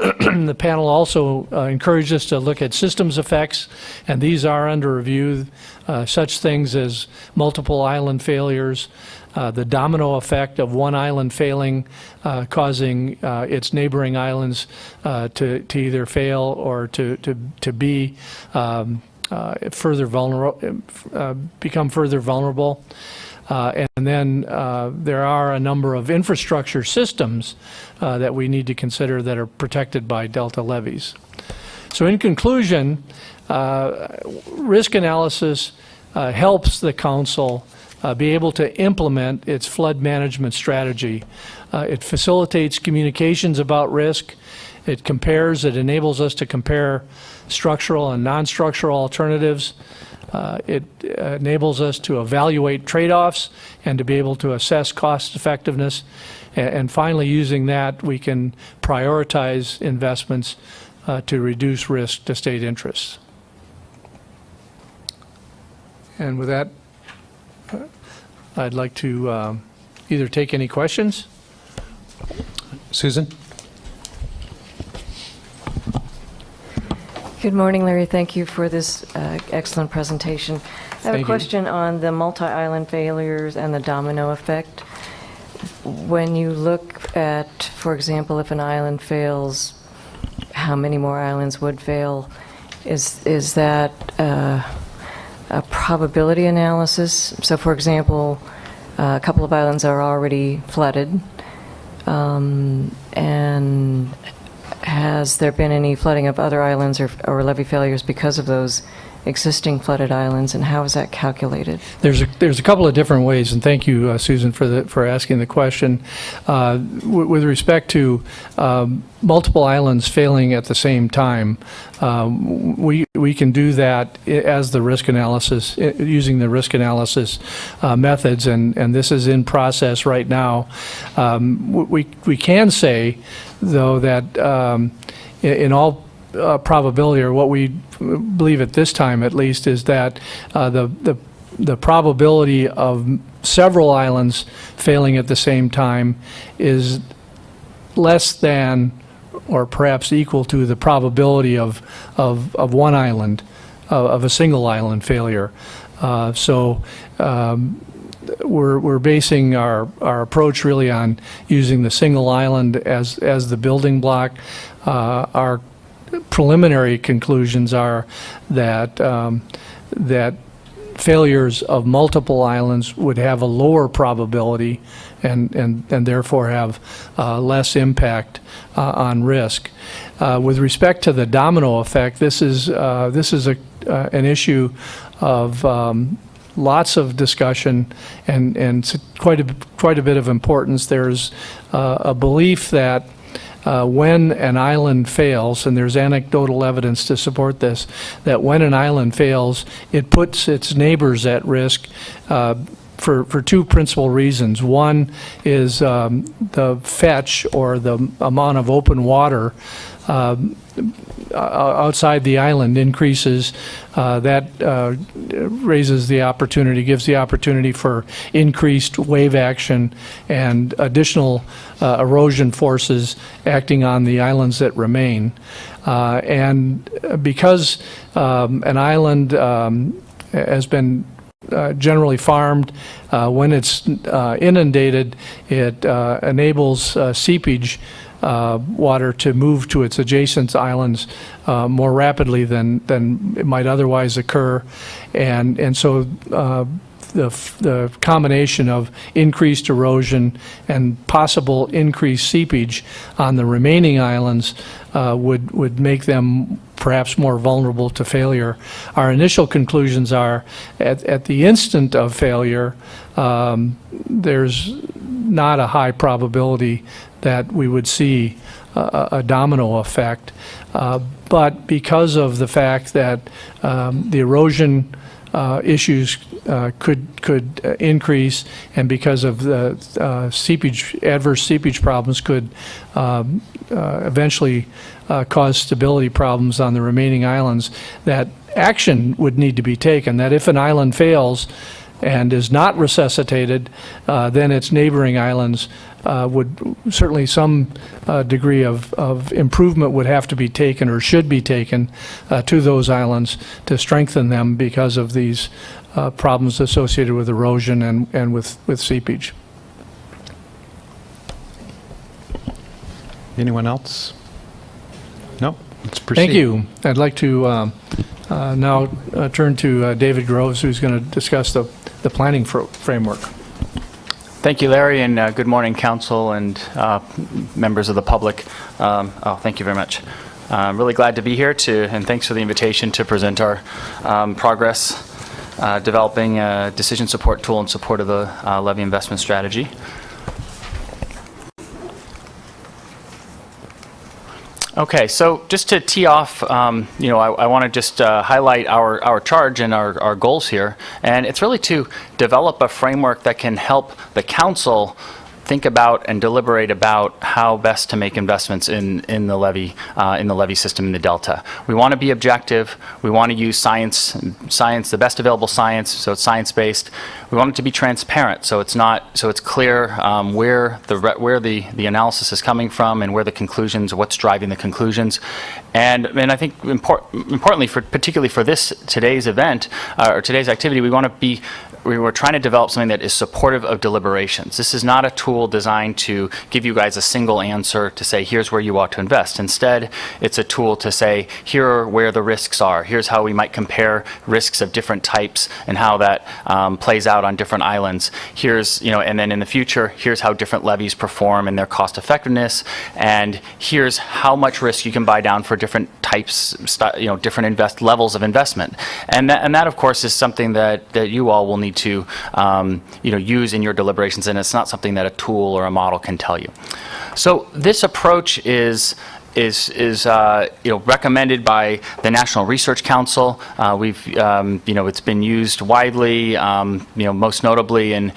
Speaker 5: The panel also encouraged us to look at systems effects, and these are under review, such things as multiple island failures, the domino effect of one island failing, causing its neighboring islands to either fail or to be further vulnerable, become further vulnerable. And then there are a number of infrastructure systems that we need to consider that are protected by delta levees. So in conclusion, risk analysis helps the council be able to implement its flood management strategy. It facilitates communications about risk. It enables us to compare structural and non-structural alternatives. It enables us to evaluate trade-offs and to be able to assess cost effectiveness. And finally, using that, we can prioritize investments to reduce risk to state interests. And with that, I'd like to either take any questions.
Speaker 1: Susan?
Speaker 2: Good morning, Larry. Thank you for this excellent presentation. I have
Speaker 5: Thank
Speaker 2: a
Speaker 5: you.
Speaker 2: question on the multi-island failures and the domino effect. When you look at, for example, if an island fails, how many more islands would fail? Is that a probability analysis? So, for example, a couple of islands are already flooded, and has there been any flooding of other islands or levee failures because of those existing flooded islands, and how is that calculated?
Speaker 5: There's a couple of different ways, and thank you, Susan, for asking the question. With respect to multiple islands failing at the same time, we can do that as the risk analysis, using the risk analysis methods, and this is in process right now. We can say, though, that in all probability, or what we believe at this time at least, is that the probability of several islands failing at the same time is less than or perhaps equal to the probability of one island, of a single island failure. So we're basing our approach really on using the single island as the building block. Our preliminary conclusions are that that failures of multiple islands would have a lower probability and therefore have less impact on risk. With respect to the domino effect, this is an issue of lots of discussion and quite a bit of importance. There's a belief that when an island fails, and there's anecdotal evidence to support this, that when an island fails, it puts its neighbors at risk for two principal reasons. One is the fetch, or the amount of open water outside the island increases. That raises the opportunity, gives the opportunity for increased wave action and additional erosion forces acting on the islands that remain. And because an island has been generally farmed, when it's inundated, it enables seepage water to move to its adjacent islands more rapidly than it might otherwise occur, and so the combination of increased erosion and possible increased seepage on the remaining islands would make them perhaps more vulnerable to failure. Our initial conclusions are at the instant of failure, there's not a high probability that we would see a domino effect. But because of the fact that the erosion issues could increase, and because of the adverse seepage problems could eventually cause stability problems on the remaining islands, that action would need to be taken, that if an island fails and is not resuscitated, then its neighboring islands would certainly some degree of improvement would have to be taken or should be taken to those islands to strengthen them because of these problems associated with erosion and with seepage.
Speaker 1: Anyone else? No? Let's proceed.
Speaker 5: Thank you. I'd like to now turn to David Groves, who's going to discuss the planning framework.
Speaker 7: Thank you, Larry, and good morning, Council and members of the public. Thank you very much. I'm really glad to be here, and thanks for the invitation to present our progress developing a decision support tool in support of the levy investment strategy. Okay, so just to tee off, I want to just highlight our charge and our goals here, and it's really to develop a framework that can help the council think about and deliberate about how best to make investments in the levee system in the Delta. We want to be objective. We want to use science, the best available science, so it's science-based. We want it to be transparent, so it's clear where the analysis is coming from and where the conclusions, what's driving the conclusions. And I think importantly, particularly for today's event or today's activity, we're trying to develop something that is supportive of deliberations. This is not a tool designed to give you guys a single answer to say, here's where you ought to invest. Instead, it's a tool to say, here are where the risks are. Here's how we might compare risks of different types and how that plays out on different islands. And then in the future, here's how different levies perform and their cost effectiveness. And here's how much risk you can buy down for different types, different levels of investment. And that, of course, is something that you all will need to use in your deliberations, and it's not something that a tool or a model can tell you. So this approach is recommended by the National Research Council. It's been used widely, most notably in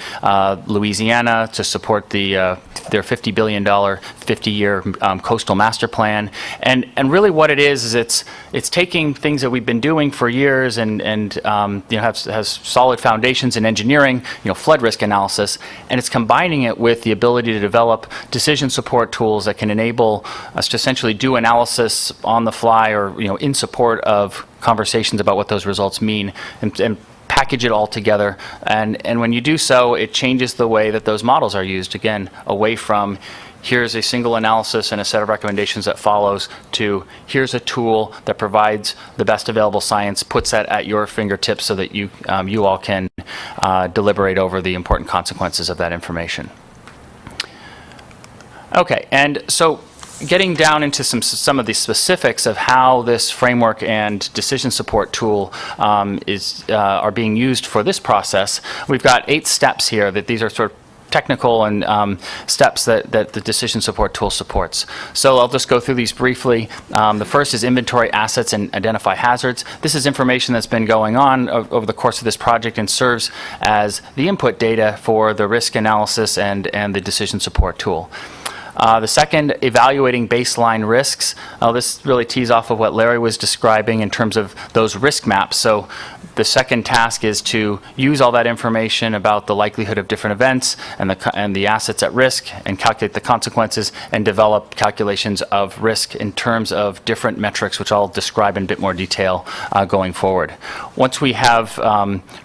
Speaker 7: Louisiana to support their $50 billion 50-year coastal master plan. And really what it is it's taking things that we've been doing for years and has solid foundations in engineering, flood risk analysis, and it's combining it with the ability to develop decision support tools that can enable us to essentially do analysis on the fly or in support of conversations about what those results mean and package it all together. And when you do so, it changes the way that those models are used, again, away from here's a single analysis and a set of recommendations that follows to here's a tool that provides the best available science, puts that at your fingertips so that you all can deliberate over the important consequences of that information. Okay, and so getting down into some of the specifics of how this framework and decision support tool are being used for this process, we've got 8 steps here that these are sort of technical and steps that the decision support tool supports. So I'll just go through these briefly. The first is inventory assets and identify hazards. This is information that's been going on over the course of this project and serves as the input data for the risk analysis and the decision support tool. The second, evaluating baseline risks. This really tees off of what Larry was describing in terms of those risk maps. So the second task is to use all that information about the likelihood of different events and the assets at risk and calculate the consequences and develop calculations of risk in terms of different metrics, which I'll describe in a bit more detail going forward. Once we have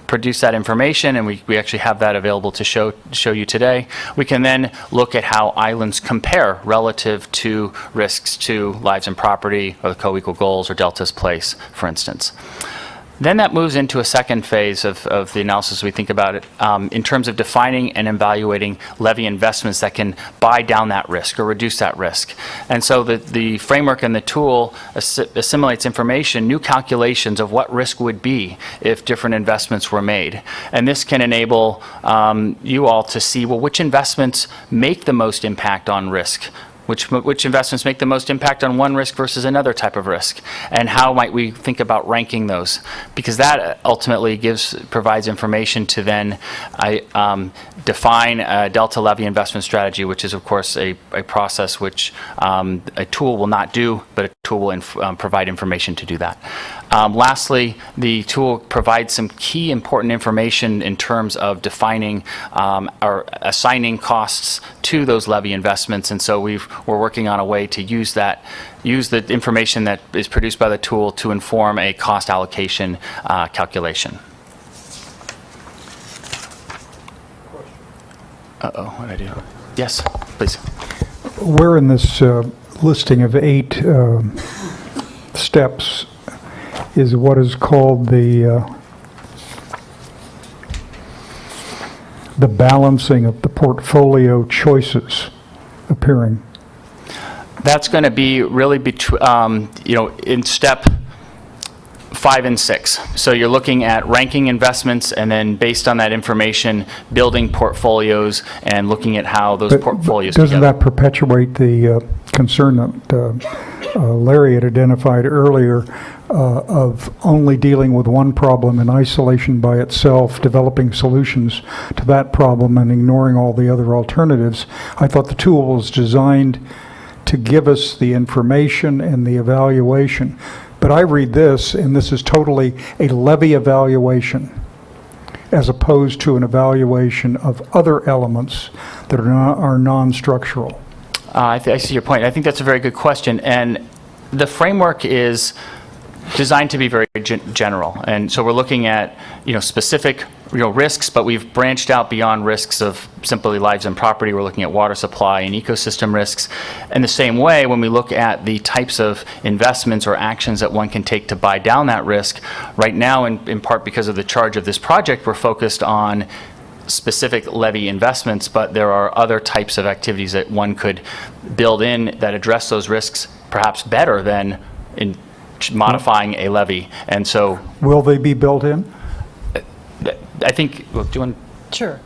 Speaker 7: produced that information and we actually have that available to show you today, we can then look at how islands compare relative to risks to lives and property or the co-equal goals or delta's place, for instance. Then that moves into a second phase of the analysis. We think about it in terms of defining and evaluating levy investments that can buy down that risk or reduce that risk. And so the framework and the tool assimilates information, new calculations of what risk would be if different investments were made. And this can enable you all to see, well, which investments make the most impact on risk? Which investments make the most impact on one risk versus another type of risk? And how might we think about ranking those? Because that ultimately provides information to then define a delta levy investment strategy, which is, of course, a process which a tool will not do, but a tool will provide information to do that. Lastly, the tool provides some key important information in terms of defining or assigning costs to those levy investments. And so we're working on a way to use the information that is produced by the tool to inform a cost allocation calculation. Uh-oh, what did I do? Yes, please.
Speaker 6: Where in this listing of 8 steps is what is called the balancing of the portfolio choices appearing?
Speaker 7: That's going to be really in step 5 and 6. So you're looking at ranking investments and then based on that information, building portfolios and looking at how those portfolios
Speaker 6: doesn't
Speaker 7: together.
Speaker 6: that perpetuate the concern that Larry had identified earlier of only dealing with one problem in isolation by itself, developing solutions to that problem and ignoring all the other alternatives? I thought the tool was designed to give us the information and the evaluation. But I read this, and this is totally a levy evaluation as opposed to an evaluation of other elements that are non-structural.
Speaker 7: I see your point. I think that's a very good question. And the framework is designed to be very general. And so we're looking at, specific risks, but we've branched out beyond risks of simply lives and property. We're looking at water supply and ecosystem risks. In the same way, when we look at the types of investments or actions that one can take to buy down that risk, right now, in part because of the charge of this project, we're focused on specific levy investments, but there are other types of activities that one could build in that address those risks perhaps better than in modifying a levy. And so
Speaker 6: Will they be built in?
Speaker 7: I think, well, do you want?
Speaker 3: Sure.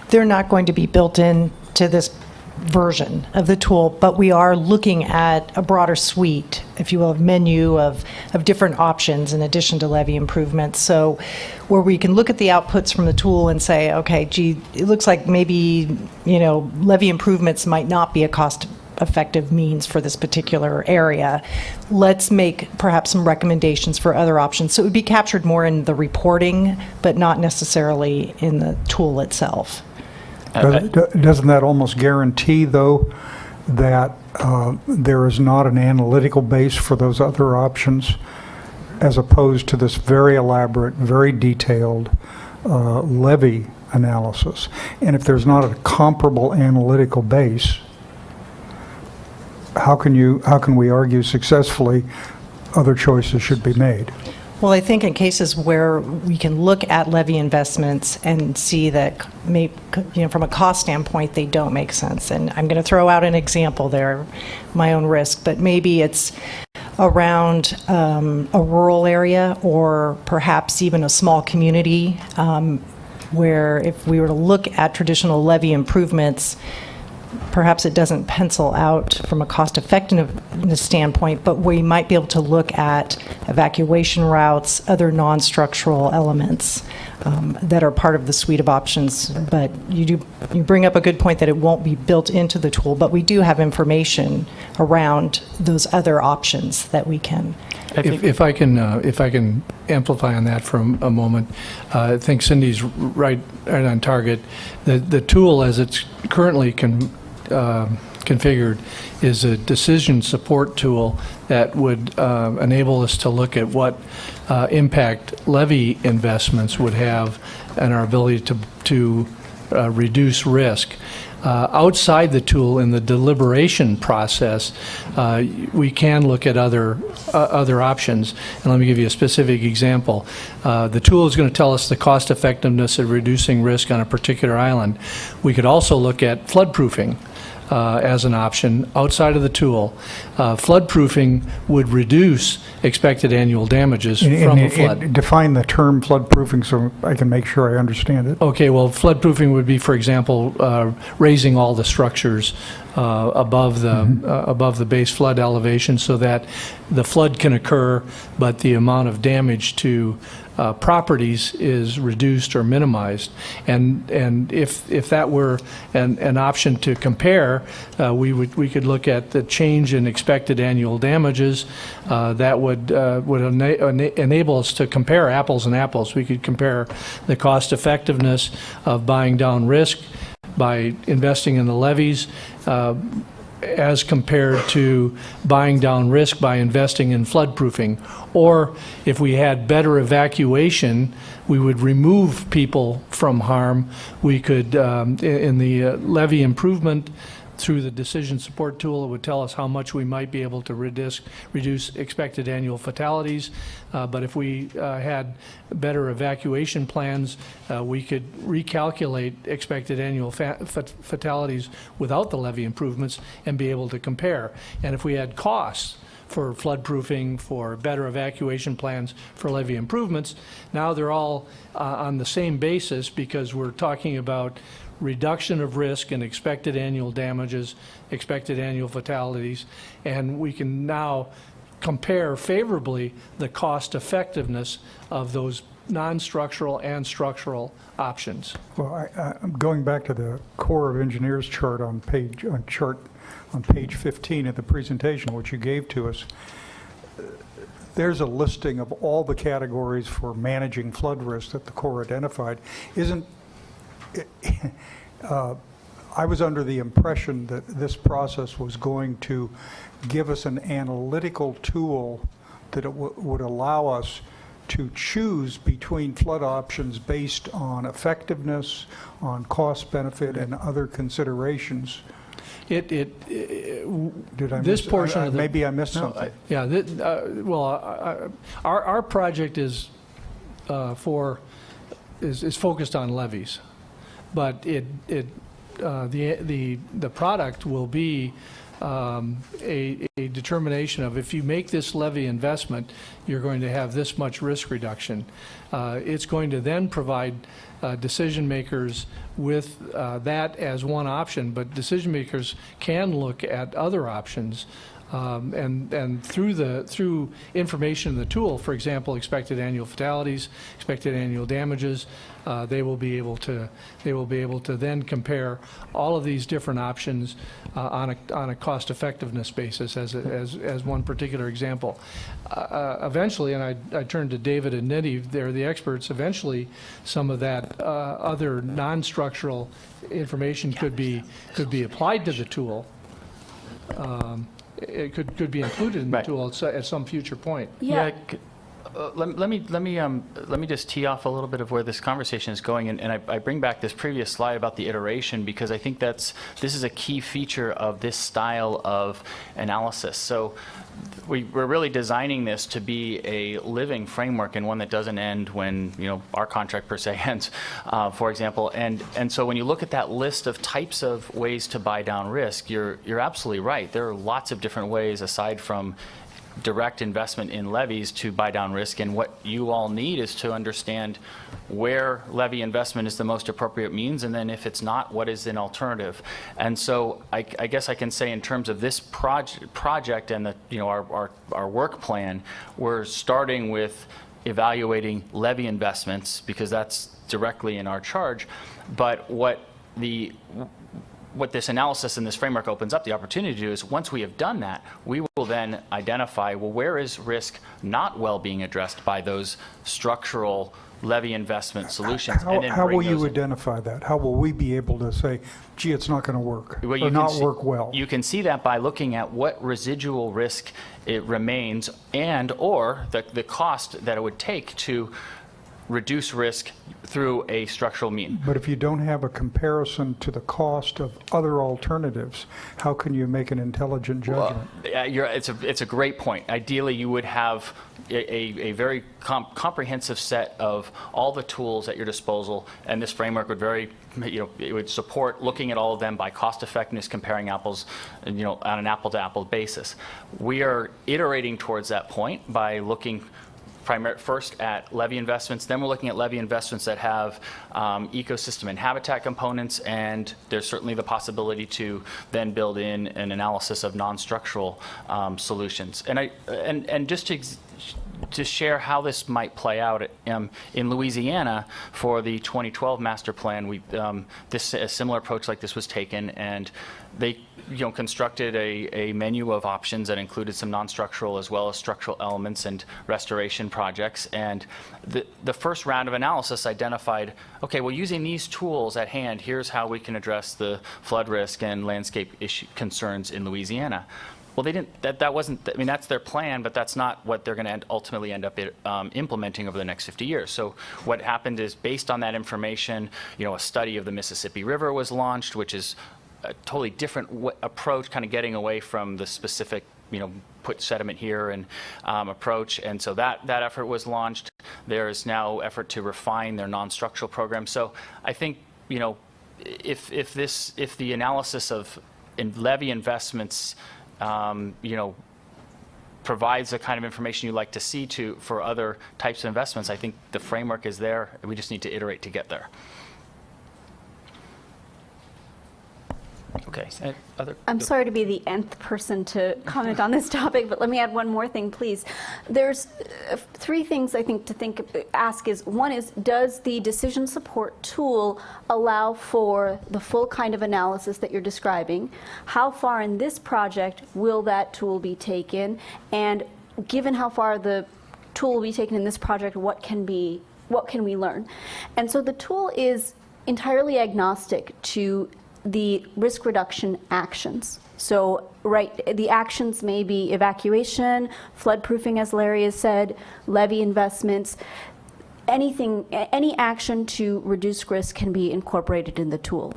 Speaker 3: They're not going to be built in to this version of the tool, but we are looking at a broader suite, if you will, of menu of different options in addition to levy improvements. So where we can look at the outputs from the tool and say, okay, gee, it looks like maybe, levy improvements might not be a cost-effective means for this particular area. Let's make perhaps some recommendations for other options. So it would be captured more in the reporting, but not necessarily in the tool itself.
Speaker 6: Doesn't that almost guarantee, though, that there is not an analytical base for those other options, as opposed to this very elaborate, very detailed levy analysis? And if there's not a comparable analytical base, how can we argue successfully other choices should be made?
Speaker 3: Well, I think in cases where we can look at levy investments and see that, from a cost standpoint, they don't make sense. And I'm going to throw out an example there, my own risk, but maybe it's around a rural area or perhaps even a small community where if we were to look at traditional levy improvements, perhaps it doesn't pencil out from a cost-effectiveness standpoint, but we might be able to look at evacuation routes, other non-structural elements that are part of the suite of options. But you bring up a good point that it won't be built into the tool, but we do have information around those other options that we can.
Speaker 5: If I can amplify on that for a moment, I think Cindy's right on target. The tool, as it's currently configured, is a decision support tool that would enable us to look at what impact levy investments would have and our ability to reduce risk. Outside the tool, in the deliberation process, we can look at other options. And let me give you a specific example. The tool is going to tell us the cost effectiveness of reducing risk on a particular island. We could also look at floodproofing as an option outside of the tool. Floodproofing would reduce expected annual damages from a flood.
Speaker 6: Define the term floodproofing so I can make sure I understand it.
Speaker 5: Okay, well, floodproofing would be, for example, raising all the structures above the base flood elevation so that the flood can occur, but the amount of damage to properties is reduced or minimized. And if that were an option to compare, we could look at the change in expected annual damages. That would enable us to compare apples and apples. We could compare the cost effectiveness of buying down risk by investing in the levees as compared to buying down risk by investing in floodproofing. Or if we had better evacuation, we would remove people from harm. We could, in the levee improvement, through the decision support tool, it would tell us how much we might be able to reduce expected annual fatalities. But if we had better evacuation plans, we could recalculate expected annual fatalities without the levee improvements and be able to compare. And if we had costs for floodproofing, for better evacuation plans, for levee improvements, now they're all on the same basis because we're talking about reduction of risk and expected annual damages, expected annual fatalities, and we can now compare favorably the cost effectiveness of those non-structural and structural options.
Speaker 6: Well, I'm going back to the Corps of Engineers chart on page 15 of the presentation, which you gave to us. There's a listing of all the categories for managing flood risk that the Corps identified. I was under the impression that this process was going to give us an analytical tool that it would allow us to choose between flood options based on effectiveness, on cost benefit, and other considerations.
Speaker 5: Did
Speaker 6: I
Speaker 5: this
Speaker 6: miss,
Speaker 5: portion of the,
Speaker 6: maybe I missed something.
Speaker 5: Yeah, our project is focused on levees, but the product will be a determination of if you make this levee investment, you're going to have this much risk reduction. It's going to then provide decision makers with that as one option, but decision makers can look at other options. And through information in the tool, for example, expected annual fatalities, expected annual damages, they will be able to then compare all of these different options on a cost effectiveness basis as one particular example. Eventually, and I turn to David and Nidhi, they're the experts. Eventually, some of that other non-structural information could be applied to the tool. It could be included in the tool at some future point.
Speaker 7: Yeah. Let me just tee off a little bit of where this conversation is going, and I bring back this previous slide about the iteration because I think this is a key feature of this style of analysis. So we're really designing this to be a living framework and one that doesn't end when our contract per se ends, for example. And so when you look at that list of types of ways to buy down risk, you're absolutely right. There are lots of different ways aside from direct investment in levees to buy down risk, and what you all need is to understand where levee investment is the most appropriate means, and then if it's not, what is an alternative. And so I guess I can say in terms of this project and our work plan, we're starting with evaluating levee investments because that's directly in our charge. But what this analysis and this framework opens up the opportunity to do is once we have done that, we will then identify, well, where is risk not well being addressed by those structural levee investment solutions?
Speaker 6: How will you identify that? How will we be able to say, gee, it's not going to work or not work well?
Speaker 7: You can see that by looking at what residual risk it remains and or the cost that it would take to reduce risk through a structural mean.
Speaker 6: But if you don't have a comparison to the cost of other alternatives, how can you make an intelligent judgment?
Speaker 7: It's a great point. Ideally, you would have a very comprehensive set of all the tools at your disposal, and this framework would it would support looking at all of them by cost effectiveness, comparing apples, on an apple-to-apple basis. We are iterating towards that point by looking first at levee investments, then we're looking at levee investments that have ecosystem and habitat components, and there's certainly the possibility to then build in an analysis of non-structural solutions. And just to share how this might play out in Louisiana for the 2012 master plan, a similar approach like this was taken, and they constructed a menu of options that included some non-structural as well as structural elements and restoration projects. And the first round of analysis identified, okay, well, using these tools at hand, here's how we can address the flood risk and landscape concerns in Louisiana. Well, they didn't. That wasn't. I mean, that's their plan, but that's not what they're going to ultimately end up implementing over the next 50 years. So what happened is, based on that information, a study of the Mississippi River was launched, which is a totally different approach, kind of getting away from the specific, put sediment here and approach. And so that effort was launched. There is now effort to refine their non-structural program. So I think, if the analysis of levee investments provides the kind of information you'd like to see for other types of investments, I think the framework is there. We just need to iterate to get there. Okay.
Speaker 8: I'm sorry to be the nth person to comment on this topic, but let me add one more thing, please. There's three things I think to ask is, one is, does the decision support tool allow for the full kind of analysis that you're describing? How far in this project will that tool be taken? And given how far the tool will be taken in this project, what can we learn? And so the tool is entirely agnostic to the risk reduction actions. So, the actions may be evacuation, floodproofing, as Larry has said, levee investments, any action to reduce risk can be incorporated in the tool.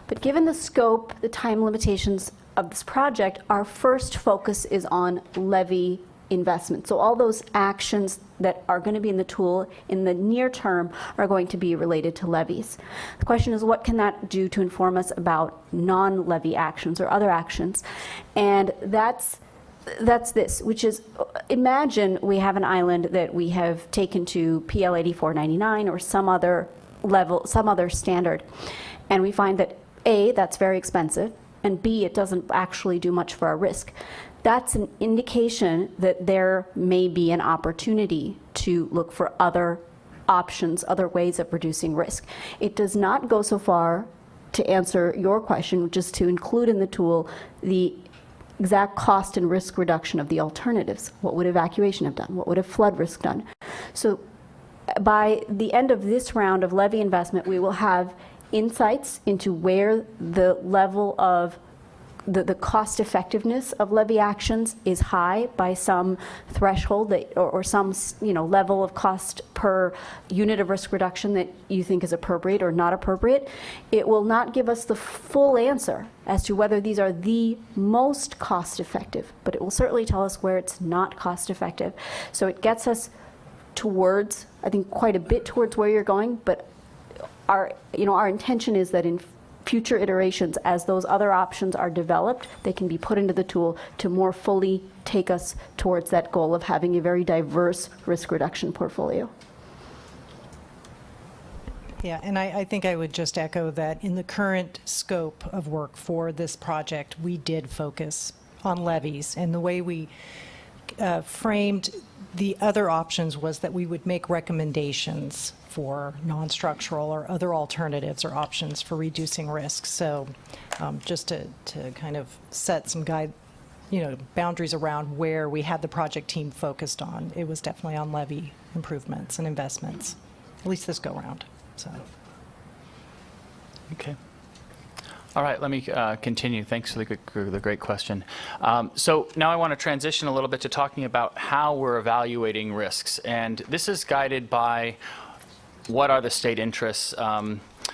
Speaker 8: But given the scope, the time limitations of this project, our first focus is on levee investment. So all those actions that are going to be in the tool in the near term are going to be related to levees. The question is, what can that do to inform us about non-levee actions or other actions? And that's this, which is, imagine we have an island that we have taken to PL 8499 or some other level, some other standard, and we find that A, that's very expensive, and B, it doesn't actually do much for our risk. That's an indication that there may be an opportunity to look for other options, other ways of reducing risk. It does not go so far to answer your question, which is to include in the tool the exact cost and risk reduction of the alternatives. What would evacuation have done? What would have flood risk done? So by the end of this round of levee investment, we will have insights into where the level of the cost effectiveness of levee actions is high by some threshold that, or some level of cost per unit of risk reduction that you think is appropriate or not appropriate. It will not give us the full answer as to whether these are the most cost effective, but it will certainly tell us where it's not cost effective. So it gets us towards, I think, quite a bit towards where you're going, but our intention is that in future iterations, as those other options are developed, they can be put into the tool to more fully take us towards that goal of having a very diverse risk reduction portfolio.
Speaker 3: Yeah, and I think I would just echo that in the current scope of work for this project, we did focus on levees, and the way we framed the other options was that we would make recommendations for non-structural or other alternatives or options for reducing risk. So just to kind of set some boundaries around where we had the project team focused on, it was definitely on levee improvements and investments, at least this go round. So.
Speaker 7: Okay. All right, let me continue. Thanks for the great question. So now I want to transition a little bit to talking about how we're evaluating risks. And this is guided by what are the state interests?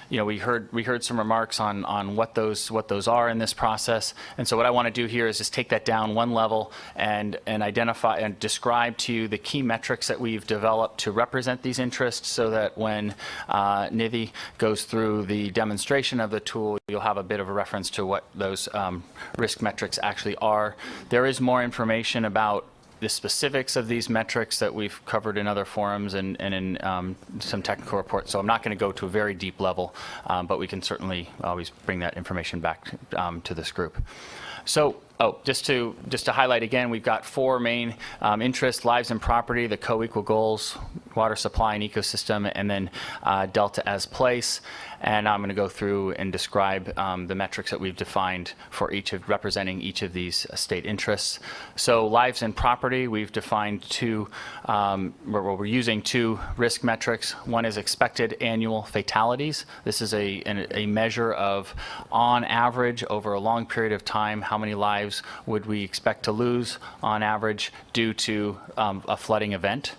Speaker 7: We heard some remarks on what those are in this process, and so what I want to do here is just take that down one level and identify and describe to you the key metrics that we've developed to represent these interests, so that when Nivi goes through the demonstration of the tool, you'll have a bit of a reference to what those risk metrics actually are. There is more information about the specifics of these metrics that we've covered in other forums and in some technical reports. So I'm not going to go to a very deep level, but we can certainly always bring that information back to this group. So, just to highlight again, we've got four main interests: lives and property, the co-equal goals, water supply and ecosystem, and then delta as place. And I'm going to go through and describe the metrics that we've defined for representing each of these state interests. So lives and property, we've defined we're using two risk metrics. One is expected annual fatalities. This is a measure of, on average, over a long period of time, how many lives would we expect to lose on average due to a flooding event.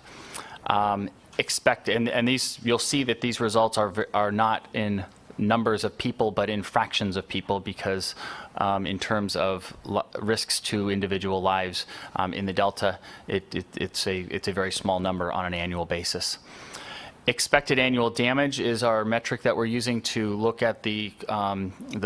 Speaker 7: And these, you'll see that these results are not in numbers of people, but in fractions of people, because in terms of risks to individual lives in the Delta, it's a very small number on an annual basis. Expected annual damage is our metric that we're using to look at the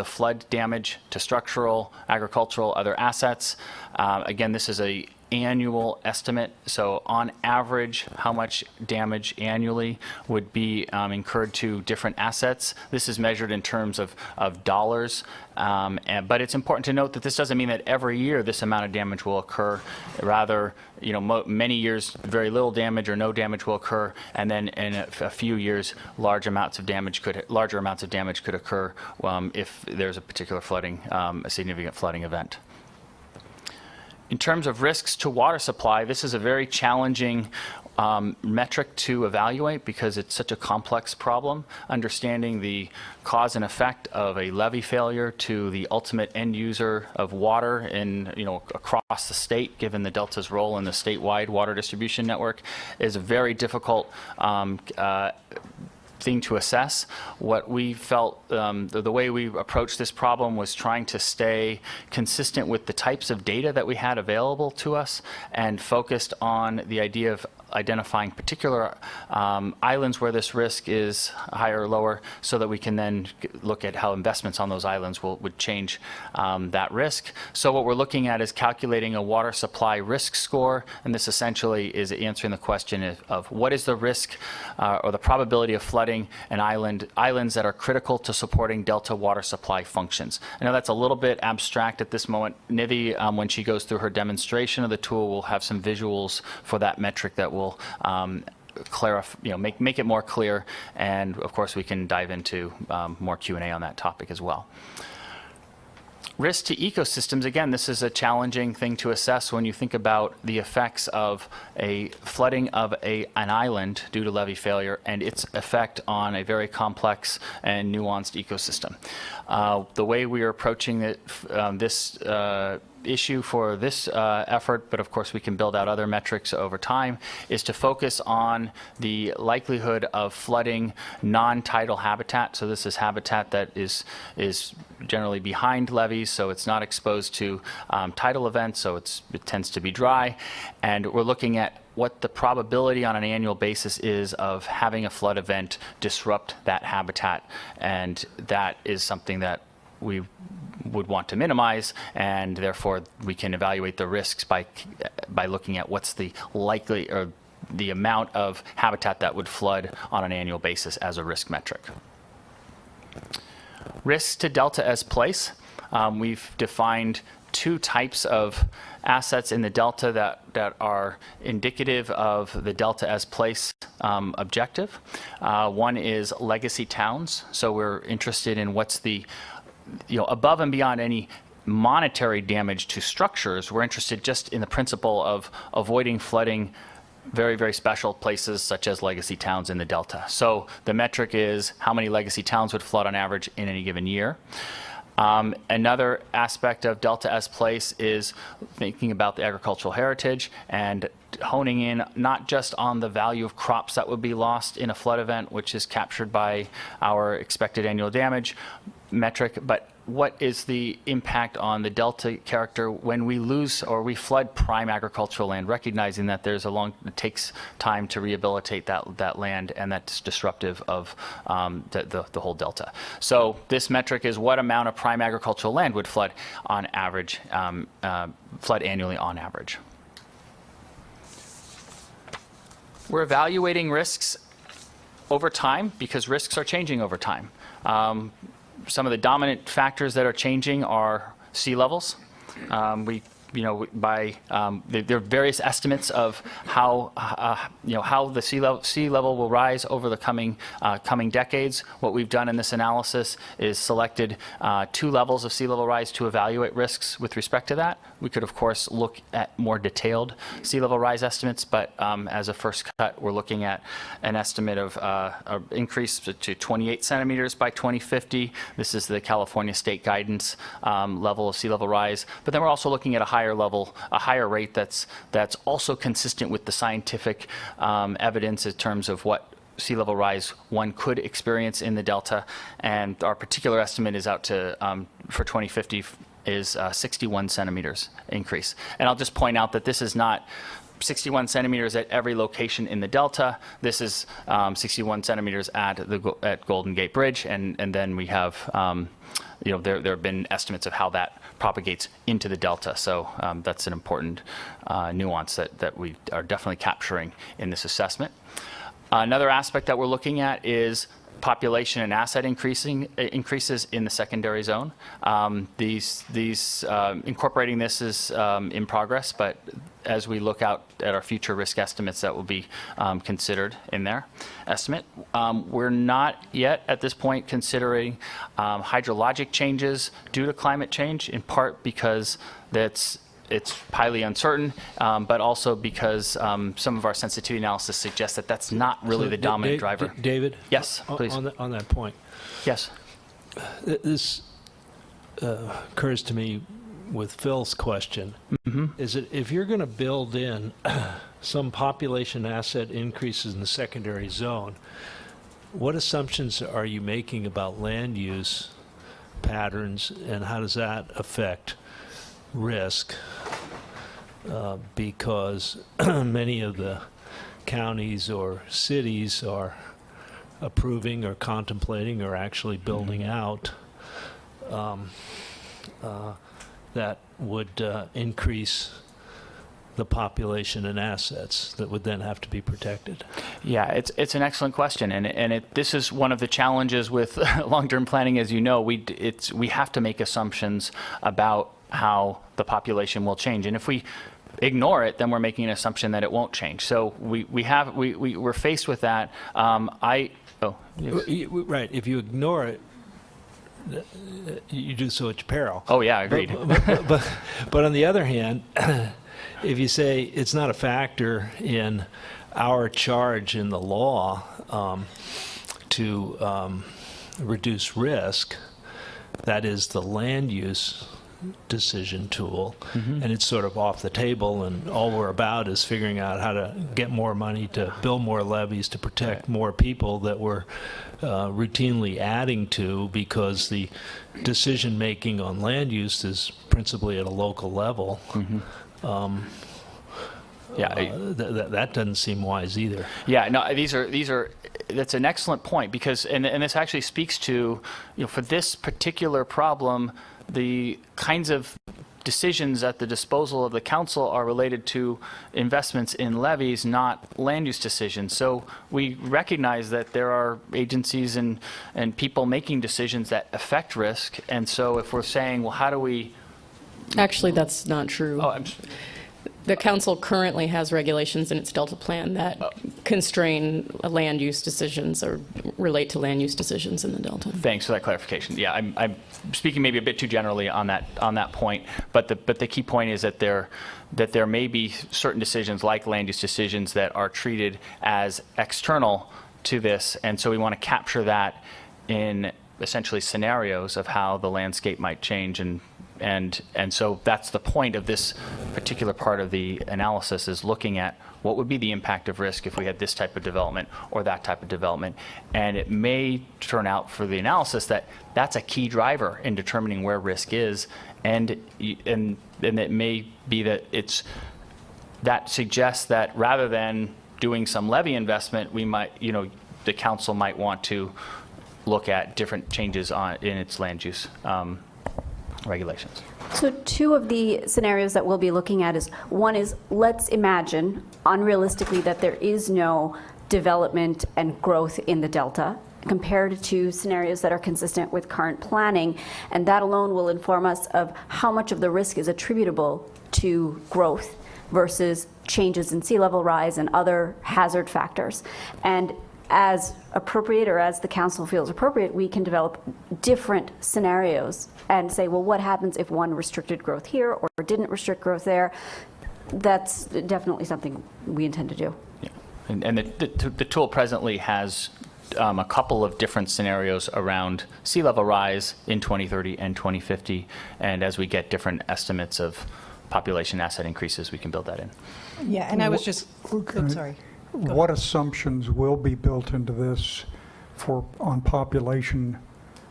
Speaker 7: flood damage to structural, agricultural, other assets. Again, this is an annual estimate. So on average, how much damage annually would be incurred to different assets. This is measured in terms of dollars. But it's important to note that this doesn't mean that every year this amount of damage will occur. Rather, many years very little damage or no damage will occur, and then in a few years larger amounts of damage could occur if there's a particular a significant flooding event. In terms of risks to water supply, this is a very challenging metric to evaluate because it's such a complex problem. Understanding the cause and effect of a levee failure to the ultimate end user of water across the state, given the Delta's role in the statewide water distribution network, is a very difficult thing to assess. What we felt, the way we approached this problem was trying to stay consistent with the types of data that we had available to us, and focused on the idea of identifying particular islands where this risk is higher or lower, so that we can then look at how investments on those islands would change that risk. So what we're looking at is calculating a water supply risk score, and this essentially is answering the question of what is the risk or the probability of flooding an islands that are critical to supporting Delta water supply functions. I know that's a little bit abstract at this moment. Nivi, when she goes through her demonstration of the tool, will have some visuals for that metric that will clarify, make it more clear, and of course we can dive into more Q&A on that topic as well. Risk to ecosystems, again, this is a challenging thing to assess when you think about the effects of a flooding of an island due to levee failure and its effect on a very complex and nuanced ecosystem. The way we are approaching this issue for this effort, but of course we can build out other metrics over time, is to focus on the likelihood of flooding non-tidal habitat. So this is habitat that is generally behind levees, so it's not exposed to tidal events, so it tends to be dry. And we're looking at what the probability on an annual basis is of having a flood event disrupt that habitat, and that is something that we would want to minimize, and therefore we can evaluate the risks by looking at what's the likely or the amount of habitat that would flood on an annual basis as a risk metric. Risks to Delta as place. We've defined two types of assets in the Delta that are indicative of the Delta as place objective. One is legacy towns. So we're interested in what's the above and beyond any monetary damage to structures, we're interested just in the principle of avoiding flooding very, very special places such as legacy towns in the Delta. So the metric is how many legacy towns would flood on average in any given year. Another aspect of Delta S Place is thinking about the agricultural heritage and honing in not just on the value of crops that would be lost in a flood event, which is captured by our expected annual damage metric, but what is the impact on the delta character when we lose or we flood prime agricultural land, recognizing that it takes time to rehabilitate that land, and that's disruptive of the whole delta. So this metric is what amount of prime agricultural land would flood on average, flood annually on average. We're evaluating risks over time because risks are changing over time. Some of the dominant factors that are changing are sea levels. There are various estimates of how the sea level will rise over the coming decades. What we've done in this analysis is selected 2 levels of sea level rise to evaluate risks with respect to that. We could, of course, look at more detailed sea level rise estimates, but as a first cut, we're looking at an estimate of an increase to 28 centimeters by 2050. This is the California state guidance level of sea level rise. But then we're also looking at a higher level, a higher rate that's also consistent with the scientific evidence in terms of what sea level rise one could experience in the Delta. And our particular estimate is out to, for 2050, is 61 centimeters increase. And I'll just point out that this is not 61 centimeters at every location in the Delta. This is 61 centimeters at Golden Gate Bridge, and then we have there have been estimates of how that propagates into the Delta. So that's an important nuance that we are definitely capturing in this assessment. Another aspect that we're looking at is population and asset increases in the secondary zone. Incorporating this is in progress, but as we look out at our future risk estimates, that will be considered in their estimate. We're not yet at this point considering hydrologic changes due to climate change, in part because it's highly uncertain, but also because some of our sensitivity analysis suggests that that's not really the dominant driver.
Speaker 9: David?
Speaker 7: Yes, please.
Speaker 9: On that point.
Speaker 7: Yes.
Speaker 9: This occurs to me with Phil's question. Is it if you're going to build in some population asset increases in the secondary zone, what assumptions are you making about land use patterns, and how does that affect risk? Because many of the counties or cities are approving or contemplating or actually building out that would increase the population and assets that would then have to be protected.
Speaker 7: Yeah, it's an excellent question, and this is one of the challenges with long-term planning. As you know, we have to make assumptions about how the population will change, and if we ignore it, then we're making an assumption that it won't change. So we're faced with that. Right,
Speaker 9: if you ignore it, you do so at your peril.
Speaker 7: Oh yeah, agreed.
Speaker 9: But on the other hand, if you say it's not a factor in our charge in the law to reduce risk, that is the land use decision tool, and it's sort of off the table, and all we're about is figuring out how to get more money to build more levees to protect more people that we're routinely adding to, because the decision making on land use is principally at a local level. That doesn't seem wise either.
Speaker 7: Yeah, no, that's an excellent point, because and this actually speaks to, for this particular problem, the kinds of decisions at the disposal of the council are related to investments in levees, not land use decisions. So we recognize that there are agencies and people making decisions that affect risk. And so if we're saying, well, how do we...
Speaker 4: Actually, that's not true.
Speaker 7: Oh,
Speaker 4: The council currently has regulations in its Delta plan that constrain land use decisions or relate to land use decisions in the Delta.
Speaker 7: Thanks for that clarification. Yeah, I'm speaking maybe a bit too generally on that point, but the key point is that there may be certain decisions, like land use decisions, that are treated as external to this, and so we want to capture that in essentially scenarios of how the landscape might change, and so that's the point of this particular part of the analysis, is looking at what would be the impact of risk if we had this type of development or that type of development. And it may turn out for the analysis that that's a key driver in determining where risk is, and it may be that that suggests that rather than doing some levy investment, we might, the council might want to look at different changes in its land use regulations.
Speaker 8: So two of the scenarios that we'll be looking at is, one is, let's imagine unrealistically that there is no development and growth in the Delta, compared to scenarios that are consistent with current planning, and that alone will inform us of how much of the risk is attributable to growth versus changes in sea level rise and other hazard factors. And as appropriate, or as the council feels appropriate, we can develop different scenarios and say, well, what happens if one restricted growth here or didn't restrict growth there? That's definitely something we intend to do.
Speaker 7: Yeah. And the tool presently has a couple of different scenarios around sea level rise in 2030 and 2050, and as we get different estimates of population asset increases, we can build that in.
Speaker 3: Yeah, and I was just, sorry.
Speaker 6: What assumptions will be built into this on population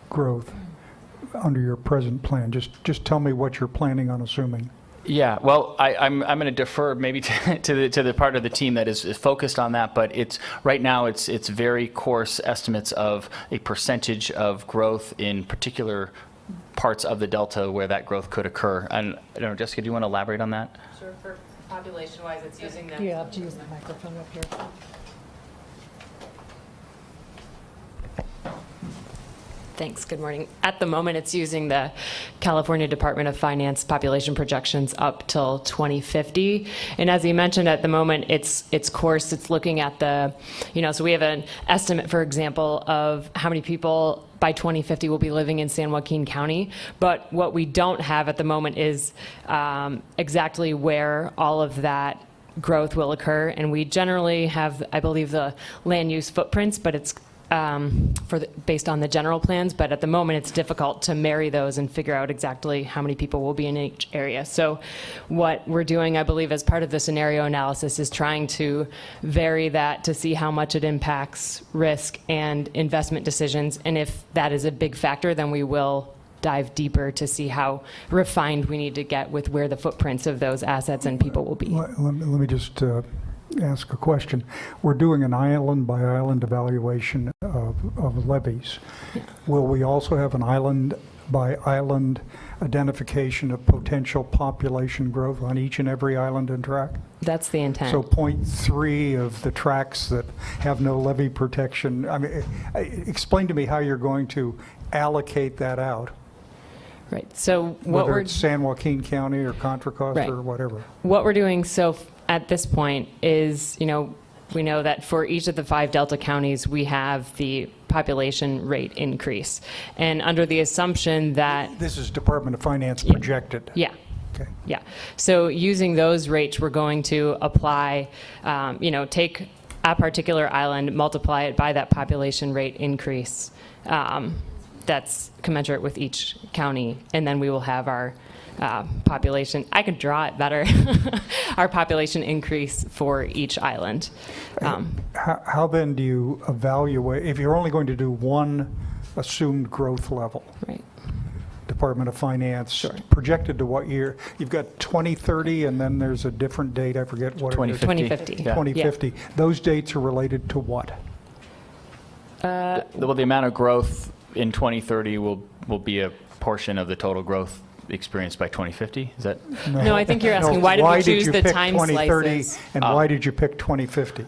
Speaker 6: growth under your present plan? Just tell me what you're planning on assuming.
Speaker 7: Yeah, well, I'm going to defer maybe to the part of the team that is focused on that, but right now it's very coarse estimates of a percentage of growth in particular parts of the Delta where that growth could occur. And I don't know, Jessica, do you want to elaborate on that?
Speaker 10: Sure. For population-wise, it's using the...
Speaker 3: You have to use the microphone up here.
Speaker 10: Thanks. Good morning. At the moment, it's using the California Department of Finance population projections up till 2050. And as you mentioned, at the moment, it's coarse. It's looking at so we have an estimate, for example, of how many people by 2050 will be living in San Joaquin County. But what we don't have at the moment is exactly where all of that growth will occur. And we generally have, I believe, the land use footprints, but it's based on the general plans, but at the moment it's difficult to marry those and figure out exactly how many people will be in each area. So what we're doing, I believe, as part of the scenario analysis is trying to vary that to see how much it impacts risk and investment decisions. And if that is a big factor, then we will dive deeper to see how refined we need to get with where the footprints of those assets and people will be.
Speaker 6: Let me just ask a question. We're doing an island-by-island evaluation of levees.
Speaker 10: Yeah.
Speaker 6: Will we also have an island-by-island identification of potential population growth on each and every island and track?
Speaker 10: That's the intent.
Speaker 6: So 0.3 of the tracks that have no levee protection, I mean, explain to me how you're going to allocate that out.
Speaker 10: Right. So
Speaker 6: Whether it's San Joaquin County or Contra Costa or whatever.
Speaker 10: What we're doing at this point is, we know that for each of the 5 Delta counties, we have the population rate increase. And under the assumption that...
Speaker 6: This is Department of Finance projected.
Speaker 10: Yeah.
Speaker 6: Okay.
Speaker 10: Yeah. So using those rates, we're going to apply, take a particular island, multiply it by that population rate increase. That's commensurate with each county, and then we will have our population. I could draw it better. Our population increase for each island.
Speaker 6: How then do you evaluate, if you're only going to do one assumed growth level?
Speaker 10: Right.
Speaker 6: Department of Finance,
Speaker 10: Sure.
Speaker 6: projected to what year? You've got 2030, and then there's a different date, I forget what it is.
Speaker 10: 2050.
Speaker 7: Yeah.
Speaker 6: 2050. Those dates are related to what?
Speaker 7: Well, the amount of growth in 2030 will be a portion of the total growth experienced by 2050? Is that?
Speaker 10: No, I think you're asking why did we choose the time
Speaker 6: Why did you pick 2030,
Speaker 10: slices?
Speaker 6: and why did you pick 2050?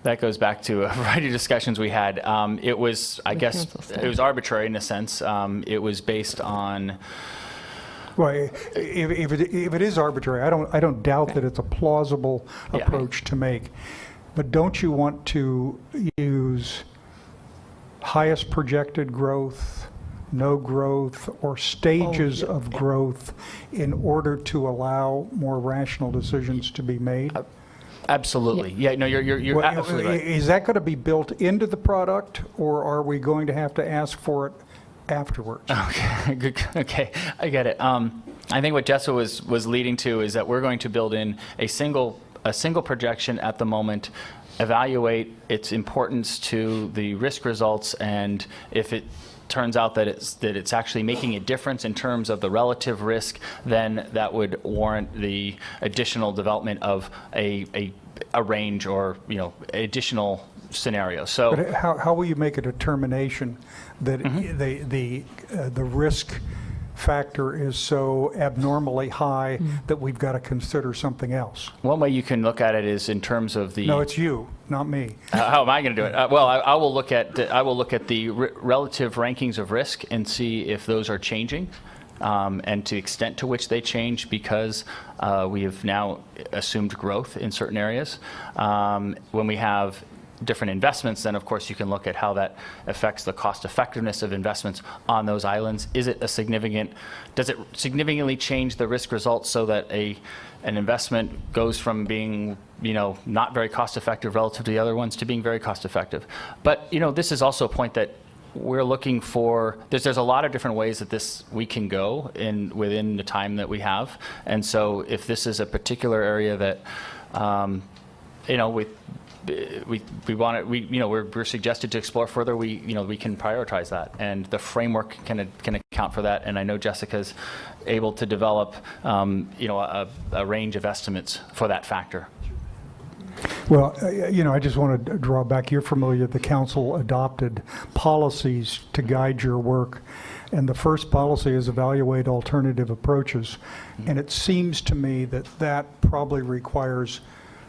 Speaker 7: That goes back to a variety of discussions we had. It was, I guess, it was arbitrary in a sense. It was based on...
Speaker 6: Well, if it is arbitrary, I don't doubt that it's a plausible approach to make. But don't you want to use highest projected growth, no growth, or stages of growth in order to allow more rational decisions to be made?
Speaker 7: Absolutely. Yeah, no, you're
Speaker 6: Well,
Speaker 7: absolutely right.
Speaker 6: Is that going to be built into the product, or are we going to have to ask for it afterwards?
Speaker 7: Okay, good. Okay, I get it. I think what Jessa was leading to is that we're going to build in a single projection at the moment, evaluate its importance to the risk results, and if it turns out that it's actually making a difference in terms of the relative risk, then that would warrant the additional development of a range or additional scenarios. So,
Speaker 6: But how will you make a determination that the risk factor is so abnormally high that we've got to consider something else?
Speaker 7: one way you can look at it is in terms of the.
Speaker 6: No, it's you, not me.
Speaker 7: How am I going to do it? Well, I will look at the relative rankings of risk and see if those are changing, and to the extent to which they change because we have now assumed growth in certain areas. When we have different investments, then of course you can look at how that affects the cost effectiveness of investments on those islands. Does it significantly change the risk results so that an investment goes from being not very cost effective relative to the other ones to being very cost effective? But this is also a point that we're looking for. There's a lot of different ways that we can go within the time that we have, and so if this is a particular area that we're suggested to explore further, we can prioritize that, and the framework can account for that. And I know Jessica's able to develop a range of estimates for that factor.
Speaker 6: Well, I just want to draw back. You're familiar, the council adopted policies to guide your work. And the first policy is evaluate alternative approaches. And it seems to me that probably requires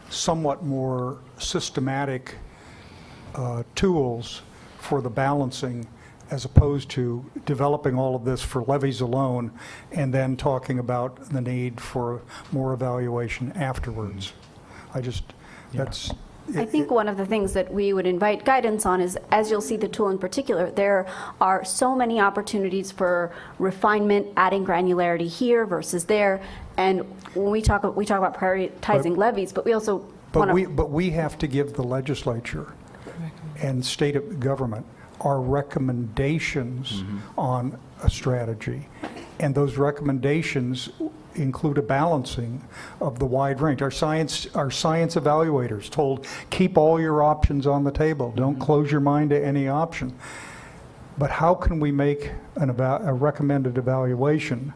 Speaker 6: somewhat more systematic tools for the balancing, as opposed to developing all of this for levies alone and then talking about the need for more evaluation afterwards.
Speaker 8: I think one of the things that we would invite guidance on is, as you'll see the tool in particular, there are so many opportunities for refinement, adding granularity here versus there. And when we talk about prioritizing levies, but we also
Speaker 6: But we have to give the legislature and state government our recommendations on a strategy. And those recommendations include a balancing of the wide range. Our science evaluators told, keep all your options on the table. Don't close your mind to any option. But how can we make a recommended evaluation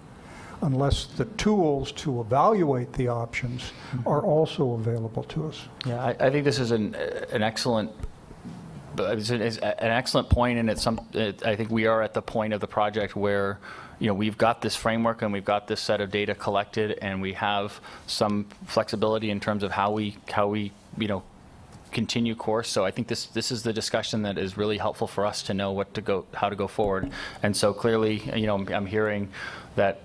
Speaker 6: unless the tools to evaluate the options are also available to us?
Speaker 7: Yeah, I think this is an excellent. It's an excellent point, and I think we are at the point of the project where we've got this framework and we've got this set of data collected, and we have some flexibility in terms of how we continue course. So I think this is the discussion that is really helpful for us to know how to go forward. And so clearly, I'm hearing that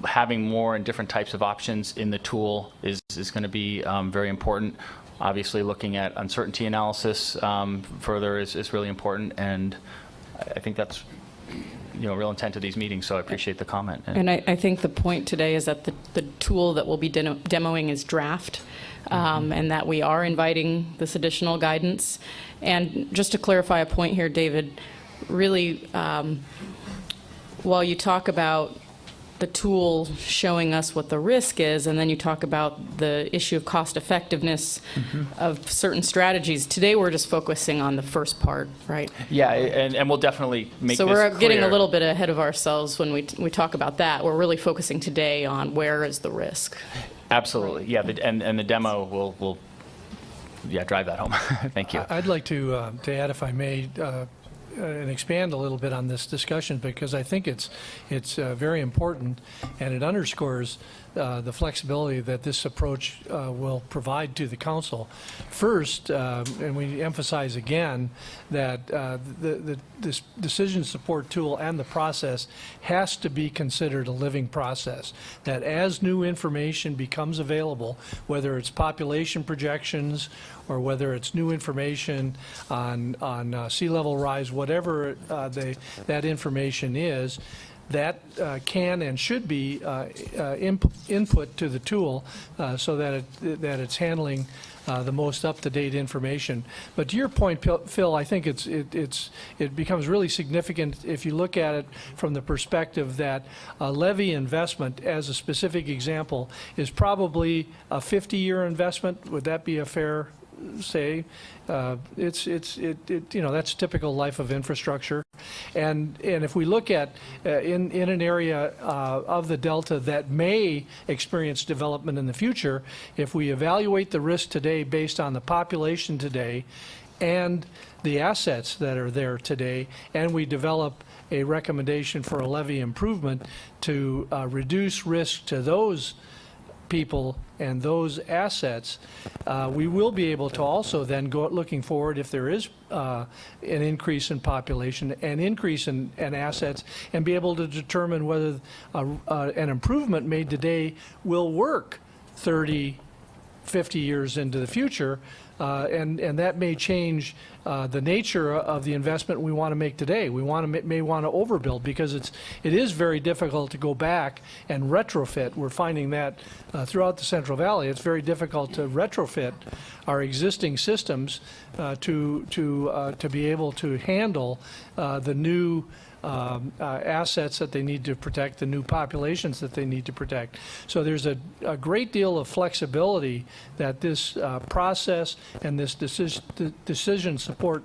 Speaker 7: having more and different types of options in the tool is going to be very important. Obviously, looking at uncertainty analysis further is really important, and I think that's real intent of these meetings, so I appreciate the comment.
Speaker 4: And I think the point today is that the tool that we'll be demoing is draft, and that we are inviting this additional guidance. And just to clarify a point here, David, really, while you talk about the tool showing us what the risk is, and then you talk about the issue of cost effectiveness of certain strategies. Today we're just focusing on the first part, right?
Speaker 7: Yeah, and we'll definitely make
Speaker 4: so
Speaker 7: this
Speaker 4: we're
Speaker 7: clear.
Speaker 4: getting a little bit ahead of ourselves when we talk about that. We're really focusing today on where is the risk.
Speaker 7: Absolutely, yeah, and the demo will drive that home. Thank you.
Speaker 5: I'd like to add, if I may, and expand a little bit on this discussion, because I think it's very important, and it underscores the flexibility that this approach will provide to the council. First, and we emphasize again that this decision support tool and the process has to be considered a living process, that as new information becomes available, whether it's population projections or whether it's new information on sea level rise, whatever that information is, that can and should be input to the tool so that it's handling the most up-to-date information. But to your point, Phil, I think it becomes really significant if you look at it from the perspective that a levee investment, as a specific example, is probably a 50-year investment. Would that be a fair say? That's typical life of infrastructure. And if we look at in an area of the Delta that may experience development in the future, if we evaluate the risk today based on the population today and the assets that are there today, and we develop a recommendation for a levee improvement to reduce risk to those people and those assets, we will be able to also then go looking forward if there is an increase in population, an increase in assets, and be able to determine whether an improvement made today will work 30, 50 years into the future, and that may change the nature of the investment we want to make today. We may want to overbuild because it is very difficult to go back and retrofit. We're finding that throughout the Central Valley, it's very difficult to retrofit our existing systems to be able to handle the new assets that they need to protect, the new populations that they need to protect. So there's a great deal of flexibility that this process and this decision support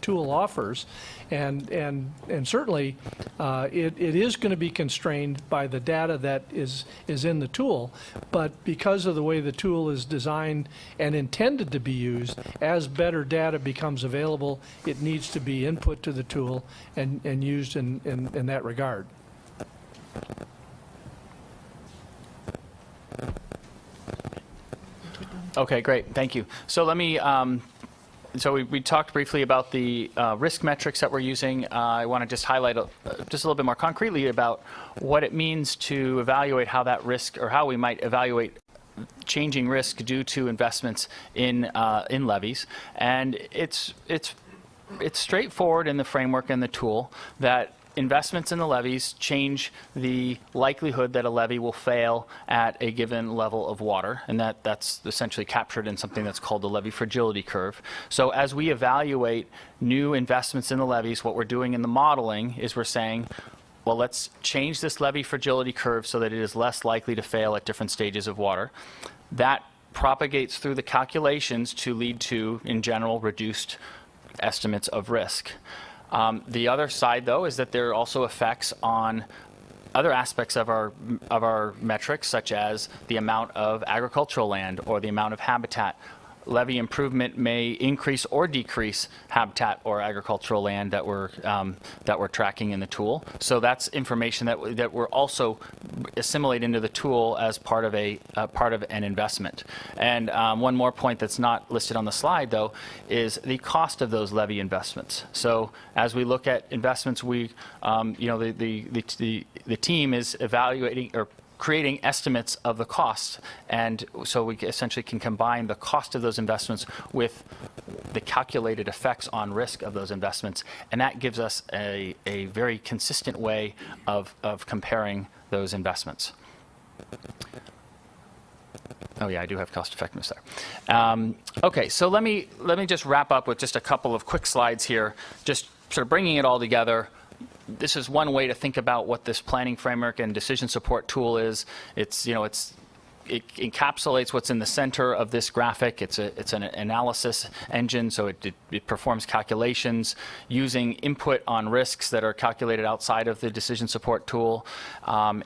Speaker 5: tool offers, and certainly it is going to be constrained by the data that is in the tool, but because of the way the tool is designed and intended to be used, as better data becomes available, it needs to be input to the tool and used in that regard.
Speaker 7: Okay, great. Thank you. So let me, so we talked briefly about the risk metrics that we're using. I want to just highlight just a little bit more concretely about what it means to evaluate how that risk, or how we might evaluate changing risk due to investments in levees. And it's straightforward in the framework and the tool that investments in the levees change the likelihood that a levee will fail at a given level of water, and that's essentially captured in something that's called the levee fragility curve. So as we evaluate new investments in the levees, what we're doing in the modeling is we're saying, well, let's change this levee fragility curve so that it is less likely to fail at different stages of water. That propagates through the calculations to lead to, in general, reduced estimates of risk. The other side, though, is that there are also effects on other aspects of our metrics, such as the amount of agricultural land or the amount of habitat. Levee improvement may increase or decrease habitat or agricultural land that we're tracking in the tool. So that's information that we're also assimilating into the tool as part of an investment. And one more point that's not listed on the slide, though, is the cost of those levee investments. So as we look at investments, the team is evaluating or creating estimates of the costs, and so we essentially can combine the cost of those investments with the calculated effects on risk of those investments, and that gives us a very consistent way of comparing those investments. Oh yeah, I do have cost effectiveness there. Okay, so let me just wrap up with just a couple of quick slides here, just sort of bringing it all together. This is one way to think about what this planning framework and decision support tool is. It encapsulates what's in the center of this graphic. It's an analysis engine, so it performs calculations using input on risks that are calculated outside of the decision support tool, so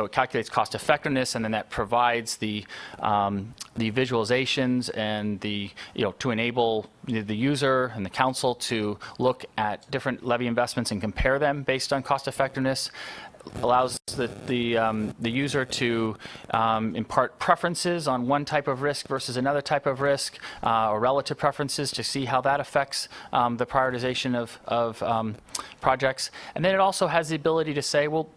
Speaker 7: it calculates cost effectiveness, and then that provides the visualizations and to enable the user and the council to look at different levee investments and compare them based on cost effectiveness. Allows the user to impart preferences on one type of risk versus another type of risk, or relative preferences to see how that affects the prioritization of projects. And then it also has the ability to say, well,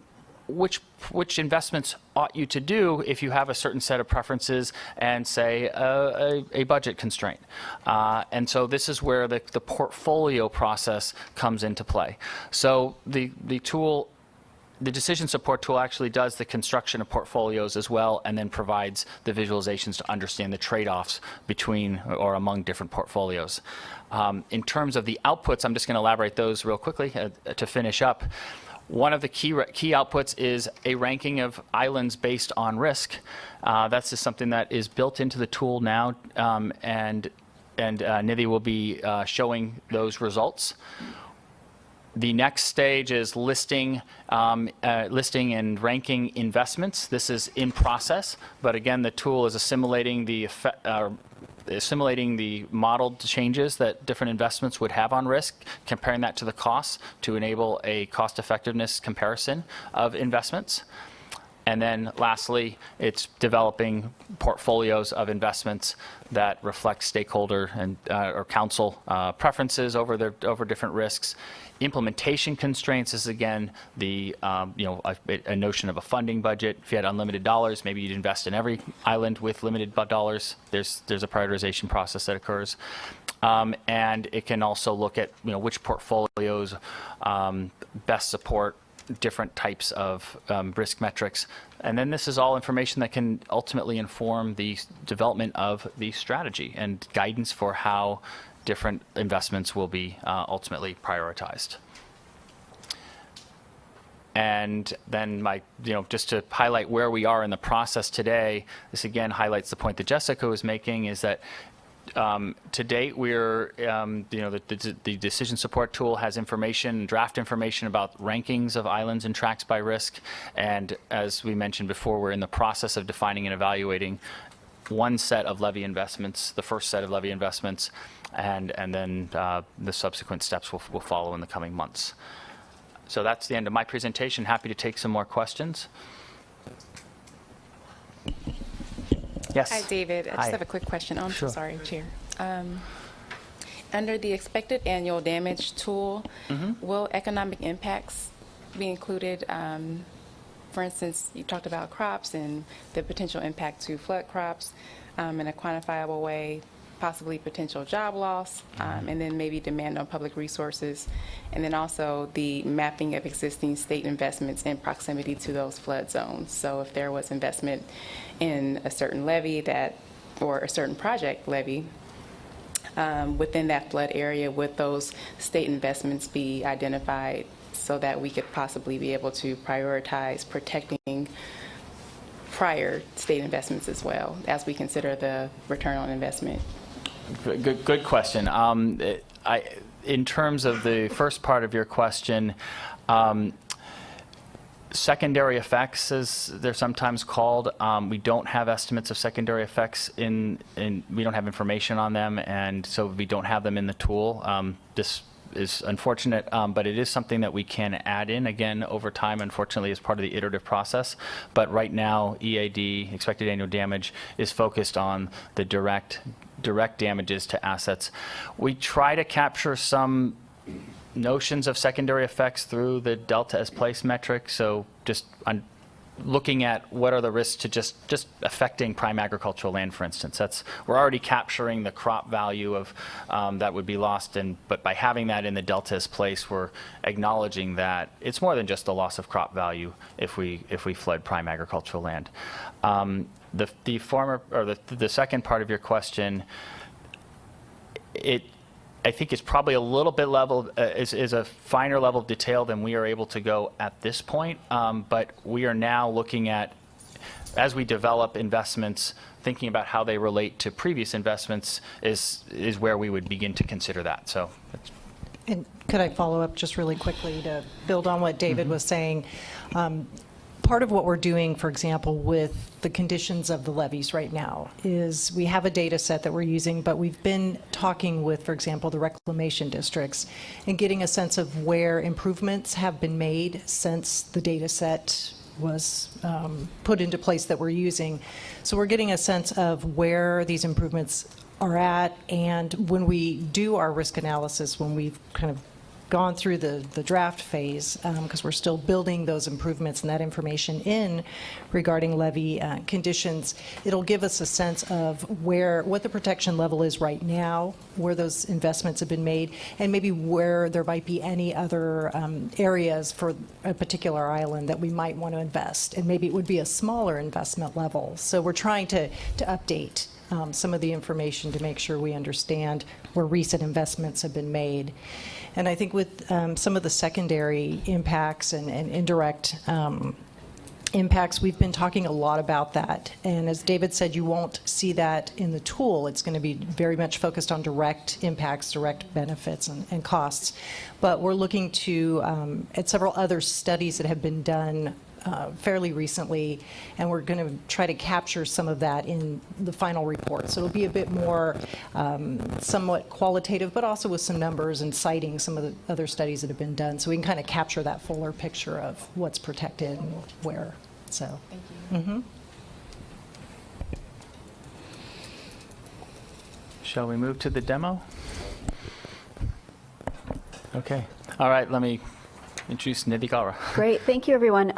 Speaker 7: which investments ought you to do if you have a certain set of preferences and, say, a budget constraint. And so this is where the portfolio process comes into play. So the tool the decision support tool actually does the construction of portfolios as well, and then provides the visualizations to understand the trade-offs between or among different portfolios. In terms of the outputs, I'm just going to elaborate those real quickly to finish up. One of the key outputs is a ranking of islands based on risk. That's just something that is built into the tool now, and Nidhi will be showing those results. The next stage is listing and ranking investments. This is in process, but again, the tool is assimilating the modeled changes that different investments would have on risk, comparing that to the costs to enable a cost-effectiveness comparison of investments. And then lastly, it's developing portfolios of investments that reflect stakeholder and or council preferences over different risks. Implementation constraints is again the a notion of a funding budget. If you had unlimited dollars, maybe you'd invest in every island with limited dollars. There's a prioritization process that occurs. And it can also look at which portfolios best support different types of risk metrics. And then this is all information that can ultimately inform the development of the strategy and guidance for how different investments will be ultimately prioritized. And then just to highlight where we are in the process today, this again highlights the point that Jessica was making, is that to date, we're the decision support tool has draft information about rankings of islands and tracts by risk, and as we mentioned before, we're in the process of defining and evaluating one set of levy investments, the first set of levy investments, and then the subsequent steps will follow in the coming months. So that's the end of my presentation. Happy to take some more questions. Yes.
Speaker 11: Hi, David. I
Speaker 7: Hi.
Speaker 11: just have a quick question. Oh, I'm so sorry, Chair. Under the expected annual damage tool, will economic impacts be included? For instance, you talked about crops and the potential impact to flood crops in a quantifiable way, possibly potential job loss, and then maybe demand on public resources, and then also the mapping of existing state investments in proximity to those flood zones. So if there was investment in a certain levy or a certain project levy within that flood area, would those state investments be identified so that we could possibly be able to prioritize protecting prior state investments as well, as we consider the return on investment?
Speaker 7: Good question. In terms of the first part of your question, secondary effects, as they're sometimes called, we don't have estimates of secondary effects we don't have information on them, and so we don't have them in the tool. This is unfortunate, but it is something that we can add in again over time, unfortunately, as part of the iterative process. But right now, EAD, expected annual damage, is focused on the direct damages to assets. We try to capture some notions of secondary effects through the delta as place metric, so just looking at what are the risks to just affecting prime agricultural land, for instance. We're already capturing the crop value of that would be lost, but by having that in the delta as place, we're acknowledging that it's more than just the loss of crop value if we flood prime agricultural land. The second part of your question, I think it's probably a little bit is a finer level of detail than we are able to go at this point. But we are now looking at, as we develop investments, thinking about how they relate to previous investments is where we would begin to consider that. So.
Speaker 3: And could I follow up just really quickly to build on what David was saying? Part of what we're doing, for example, with the conditions of the levees right now is we have a data set that we're using, but we've been talking with, for example, the reclamation districts and getting a sense of where improvements have been made since the data set was put into place that we're using. So we're getting a sense of where these improvements are at, and when we do our risk analysis, when we've kind of gone through the draft phase, because we're still building those improvements and that information in regarding levee conditions, it'll give us a sense of what the protection level is right now, where those investments have been made, and maybe where there might be any other areas for a particular island that we might want to invest. And maybe it would be a smaller investment level. So we're trying to update some of the information to make sure we understand where recent investments have been made. And I think with some of the secondary impacts and indirect impacts, we've been talking a lot about that. And as David said, you won't see that in the tool. It's going to be very much focused on direct impacts, direct benefits, and costs. But we're looking to at several other studies that have been done fairly recently, and we're going to try to capture some of that in the final report. So it'll be a bit more somewhat qualitative, but also with some numbers and citing some of the other studies that have been done, so we can kind of capture that fuller picture of what's protected and where. So. Thank you.
Speaker 7: Shall we move to the demo? Okay. All right, let me introduce Nidhi Kalra.
Speaker 8: Great, thank you, everyone.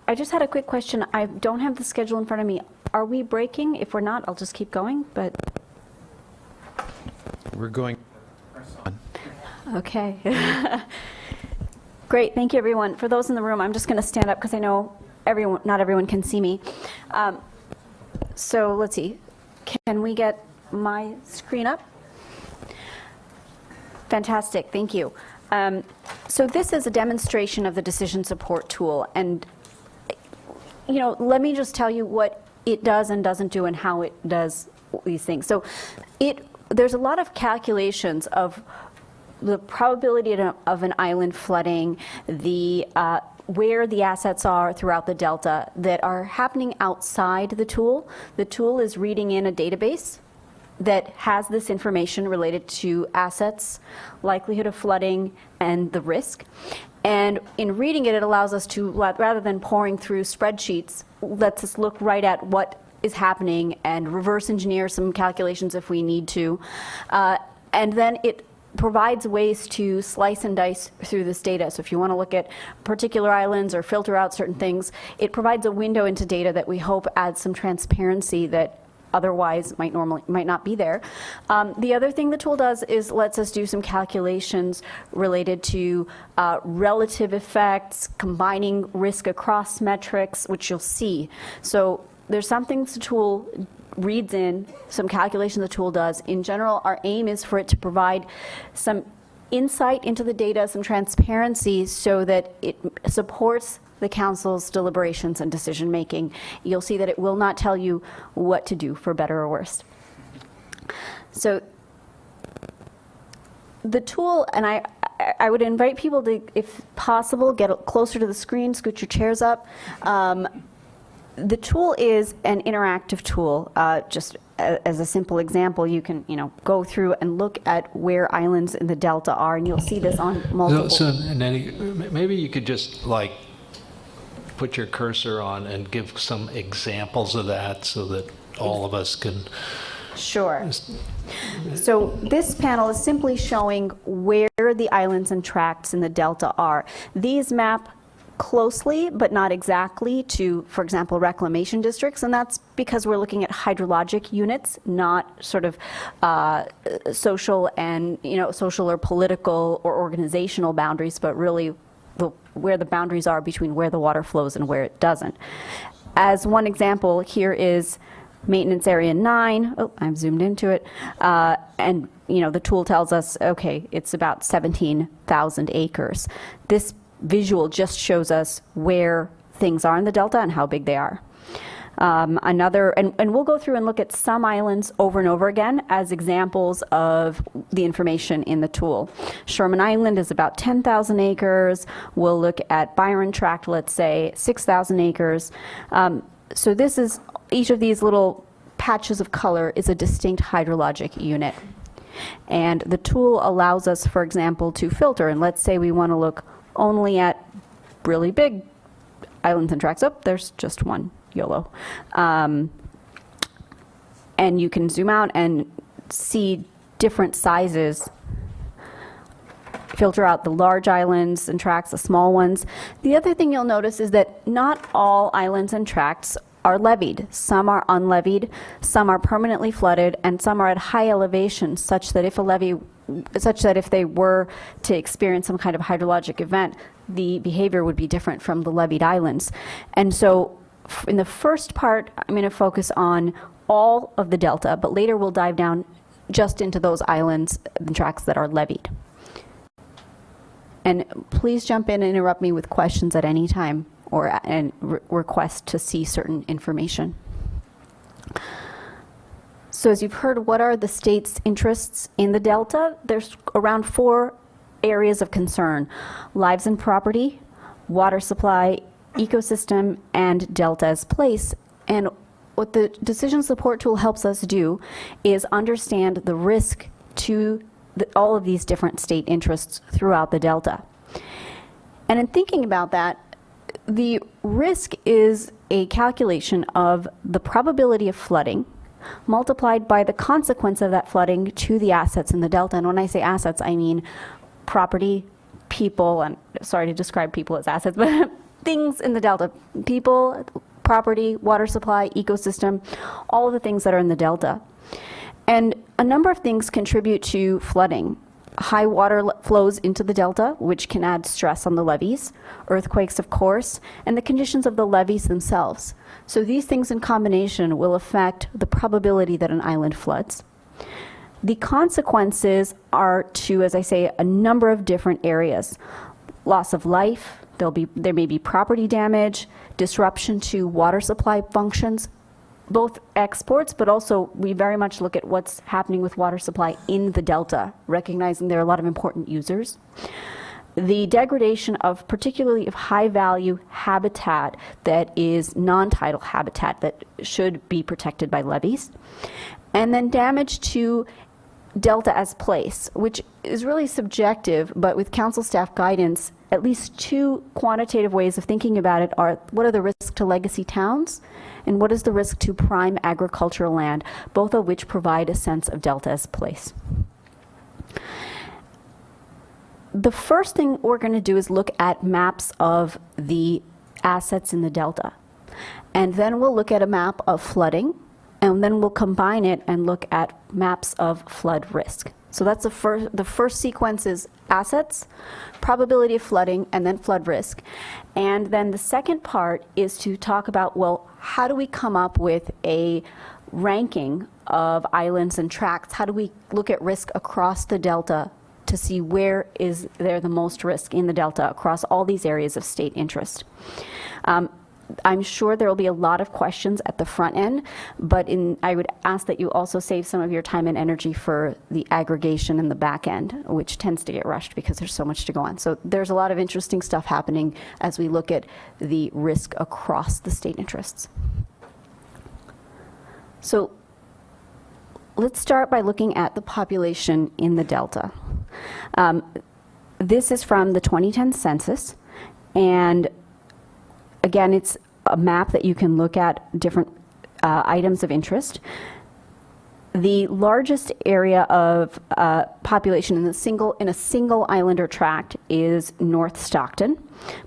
Speaker 8: I just had a quick question. I don't have the schedule in front of me. Are we breaking? If we're not, I'll just keep going, but...
Speaker 1: We're going.
Speaker 8: Okay. Great, thank you, everyone. For those in the room, I'm just going to stand up because I know not everyone can see me. So let's see. Can we get my screen up? Fantastic, thank you. So this is a demonstration of the decision support tool, and let me just tell you what it does and doesn't do and how it does these things. So there's a lot of calculations of the probability of an island flooding, where the assets are throughout the delta that are happening outside the tool. The tool is reading in a database that has this information related to assets, likelihood of flooding, and the risk. And in reading it, it allows us to, rather than pouring through spreadsheets, lets us look right at what is happening and reverse engineer some calculations if we need to. And then it provides ways to slice and dice through this data. So if you want to look at particular islands or filter out certain things, it provides a window into data that we hope adds some transparency that otherwise might not be there. The other thing the tool does is lets us do some calculations related to relative effects, combining risk across metrics, which you'll see. So there's some things the tool reads in, some calculation the tool does. In general, our aim is for it to provide some insight into the data, some transparency, so that it supports the council's deliberations and decision making. You'll see that it will not tell you what to do, for better or worse. So the tool, and I would invite people to, if possible, get closer to the screen, scoot your chairs up. The tool is an interactive tool. Just as a simple example, you can go through and look at where islands in the delta are, and you'll see this on multiple.
Speaker 9: So Nettie, maybe you could just put your cursor on and give some examples of that so that all of us can.
Speaker 8: Sure. So this panel is simply showing where the islands and tracts in the delta are. These map closely, but not exactly, to, for example, reclamation districts, and that's because we're looking at hydrologic units, not sort of social and social or political or organizational boundaries, but really where the boundaries are between where the water flows and where it doesn't. As one example, here is maintenance area 9. Oh, I'm zoomed into it. And the tool tells us, okay, it's about 17,000 acres. This visual just shows us where things are in the delta and how big they are. And we'll go through and look at some islands over and over again as examples of the information in the tool. Sherman Island is about 10,000 acres. We'll look at Byron Tract, let's say 6,000 acres. So this is, each of these little patches of color is a distinct hydrologic unit. And the tool allows us, for example, to filter. And let's say we want to look only at really big islands and tracts. Oh, there's just one. YOLO. And you can zoom out and see different sizes filter out the large islands and tracts, the small ones. The other thing you'll notice is that not all islands and tracts are leveed. Some are unleveed, some are permanently flooded, and some are at high elevation, such that if they were to experience some kind of hydrologic event, the behavior would be different from the leveed islands. And so in the first part, I'm going to focus on all of the delta, but later we'll dive down just into those islands and tracts that are leveed. And please jump in and interrupt me with questions at any time or request to see certain information. So as you've heard, what are the state's interests in the delta? There's around 4 areas of concern: lives and property, water supply, ecosystem, and delta as place. And what the decision support tool helps us do is understand the risk to all of these different state interests throughout the delta. And in thinking about that, the risk is a calculation of the probability of flooding multiplied by the consequence of that flooding to the assets in the delta. And when I say assets, I mean property, people, and sorry to describe people as assets, but things in the delta: people, property, water supply, ecosystem, all of the things that are in the delta. And a number of things contribute to flooding. High water flows into the delta, which can add stress on the levees, earthquakes, of course, and the conditions of the levees themselves. So these things in combination will affect the probability that an island floods. The consequences are to, as I say, a number of different areas: loss of life, there may be property damage, disruption to water supply functions, both exports, but also we very much look at what's happening with water supply in the delta, recognizing there are a lot of important users. The degradation of particularly of high value habitat that is non-tidal habitat that should be protected by levees. And then damage to delta as place, which is really subjective, but with council staff guidance, at least 2 quantitative ways of thinking about it are: what are the risks to legacy towns, and what is the risk to prime agricultural land, both of which provide a sense of delta as place. The first thing we're going to do is look at maps of the assets in the delta. And then we'll look at a map of flooding, and then we'll combine it and look at maps of flood risk. So that's the first sequence is assets, probability of flooding, and then flood risk. And then the second part is to talk about, well, how do we come up with a ranking of islands and tracts? How do we look at risk across the delta to see where is there the most risk in the delta across all these areas of state interest? I'm sure there will be a lot of questions at the front end, but I would ask that you also save some of your time and energy for the aggregation in the back end, which tends to get rushed because there's so much to go on. So there's a lot of interesting stuff happening as we look at the risk across the state interests. So let's start by looking at the population in the delta. This is from the 2010 census, and again, it's a map that you can look at different items of interest. The largest area of population in a single island or tract is North Stockton,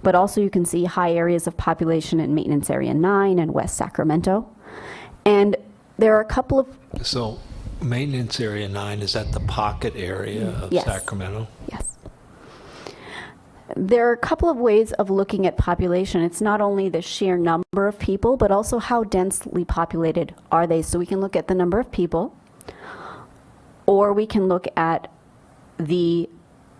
Speaker 8: but also you can see high areas of population in Maintenance Area 9 and West Sacramento. And there are a couple of...
Speaker 9: So Maintenance Area 9, is that the pocket area of
Speaker 8: Yes.
Speaker 9: Sacramento?
Speaker 8: Yes. There are a couple of ways of looking at population. It's not only the sheer number of people, but also how densely populated are they. So we can look at the number of people, or we can look at the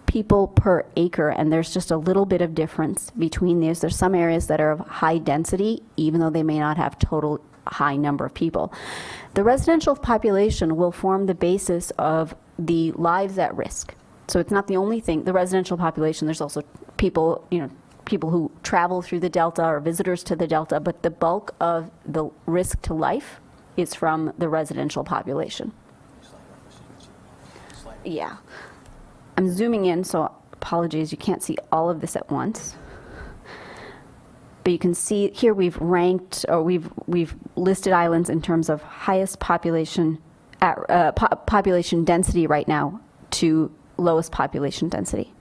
Speaker 8: people per acre, and there's just a little bit of difference between these. There's some areas that are of high density, even though they may not have total high number of people. The residential population will form the basis of the lives at risk. So it's not the only thing, the residential population, there's also people, people who travel through the delta or visitors to the delta, but the bulk of the risk to life is from the residential population. Yeah. I'm zooming in, so apologies, you can't see all of this at once. But you can see here we've ranked, or we've listed islands in terms of highest population, population density right now to lowest population density.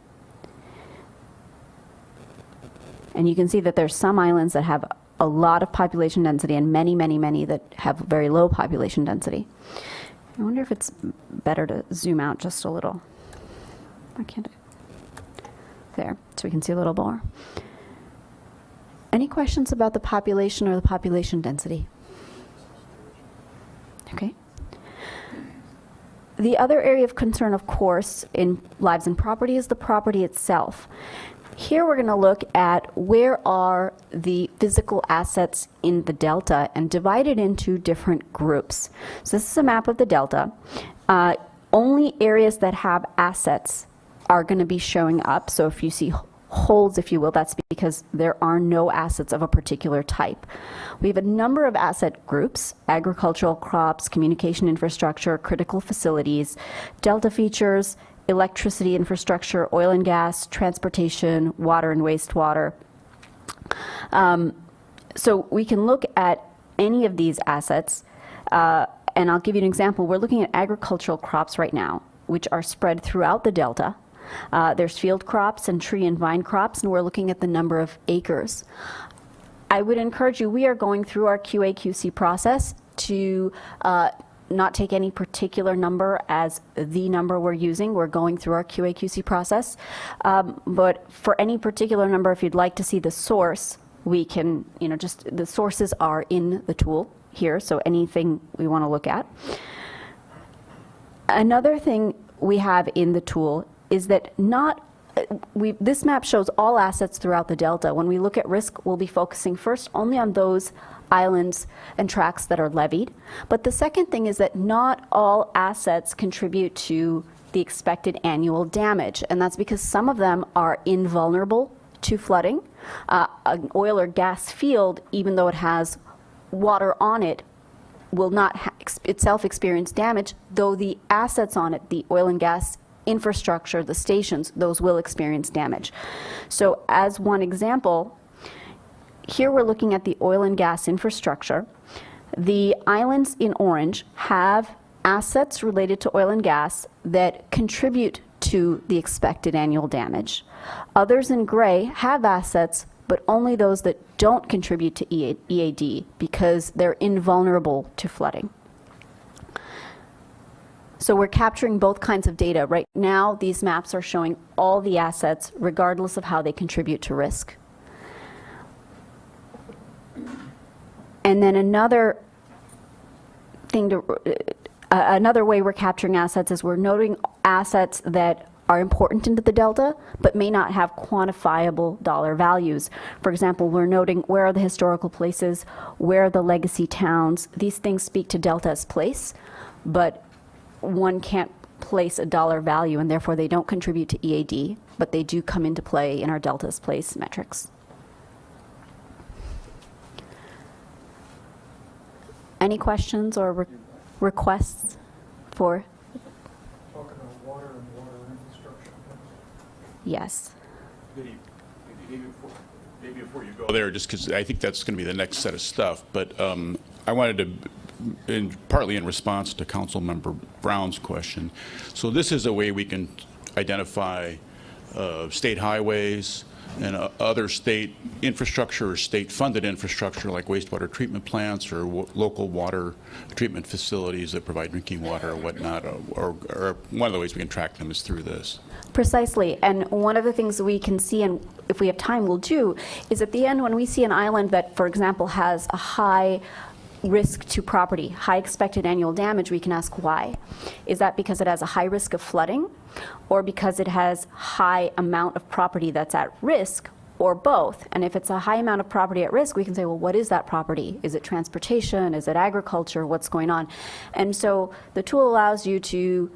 Speaker 8: And you can see that there's some islands that have a lot of population density and many, many, many that have very low population density. I wonder if it's better to zoom out just a little. Why can't I? There, so we can see a little more. Any questions about the population or the population density? Okay. The other area of concern, of course, in lives and property is the property itself. Here we're going to look at where are the physical assets in the delta and divide it into different groups. So this is a map of the delta. Only areas that have assets are going to be showing up. So if you see holds, if you will, that's because there are no assets of a particular type. We have a number of asset groups: agricultural crops, communication infrastructure, critical facilities, delta features, electricity infrastructure, oil and gas, transportation, water and wastewater. So we can look at any of these assets, and I'll give you an example. We're looking at agricultural crops right now, which are spread throughout the delta. There's field crops and tree and vine crops, and we're looking at the number of acres. I would encourage you, we are going through our QA/QC process to not take any particular number as the number we're using. We're going through our QA/QC process. But for any particular number, if you'd like to see the source, we can, just the sources are in the tool here, so anything we want to look at. Another thing we have in the tool is that this map shows all assets throughout the delta. When we look at risk, we'll be focusing first only on those islands and tracts that are levied. But the second thing is that not all assets contribute to the expected annual damage, and that's because some of them are invulnerable to flooding. An oil or gas field, even though it has water on it, will not itself experience damage, though the assets on it, the oil and gas infrastructure, the stations, those will experience damage. So as one example, here we're looking at the oil and gas infrastructure. The islands in orange have assets related to oil and gas that contribute to the expected annual damage. Others in gray have assets, but only those that don't contribute to EAD because they're invulnerable to flooding. So we're capturing both kinds of data. Right now, these maps are showing all the assets, regardless of how they contribute to risk. And then another way we're capturing assets is we're noting assets that are important into the delta, but may not have quantifiable dollar values. For example, we're noting where are the historical places, where are the legacy towns. These things speak to delta as place, but one can't place a dollar value, and therefore they don't contribute to EAD, but they do come into play in our delta as place metrics. Any questions or requests for?
Speaker 6: Talking about water and water infrastructure.
Speaker 8: Yes.
Speaker 12: Maybe before you go there, just because I think that's going to be the next set of stuff, but I wanted to, partly in response to Councilmember Brown's question, so this is a way we can identify state highways and other state infrastructure or state-funded infrastructure like wastewater treatment plants or local water treatment facilities that provide drinking water or whatnot, or one of the ways we can track them is through this.
Speaker 8: Precisely, and one of the things we can see, and if we have time we'll do, is at the end when we see an island that, for example, has a high risk to property, high expected annual damage, we can ask why. Is that because it has a high risk of flooding, or because it has high amount of property that's at risk, or both? And if it's a high amount of property at risk, we can say, well, what is that property? Is it transportation? Is it agriculture? What's going on? And so the tool allows you to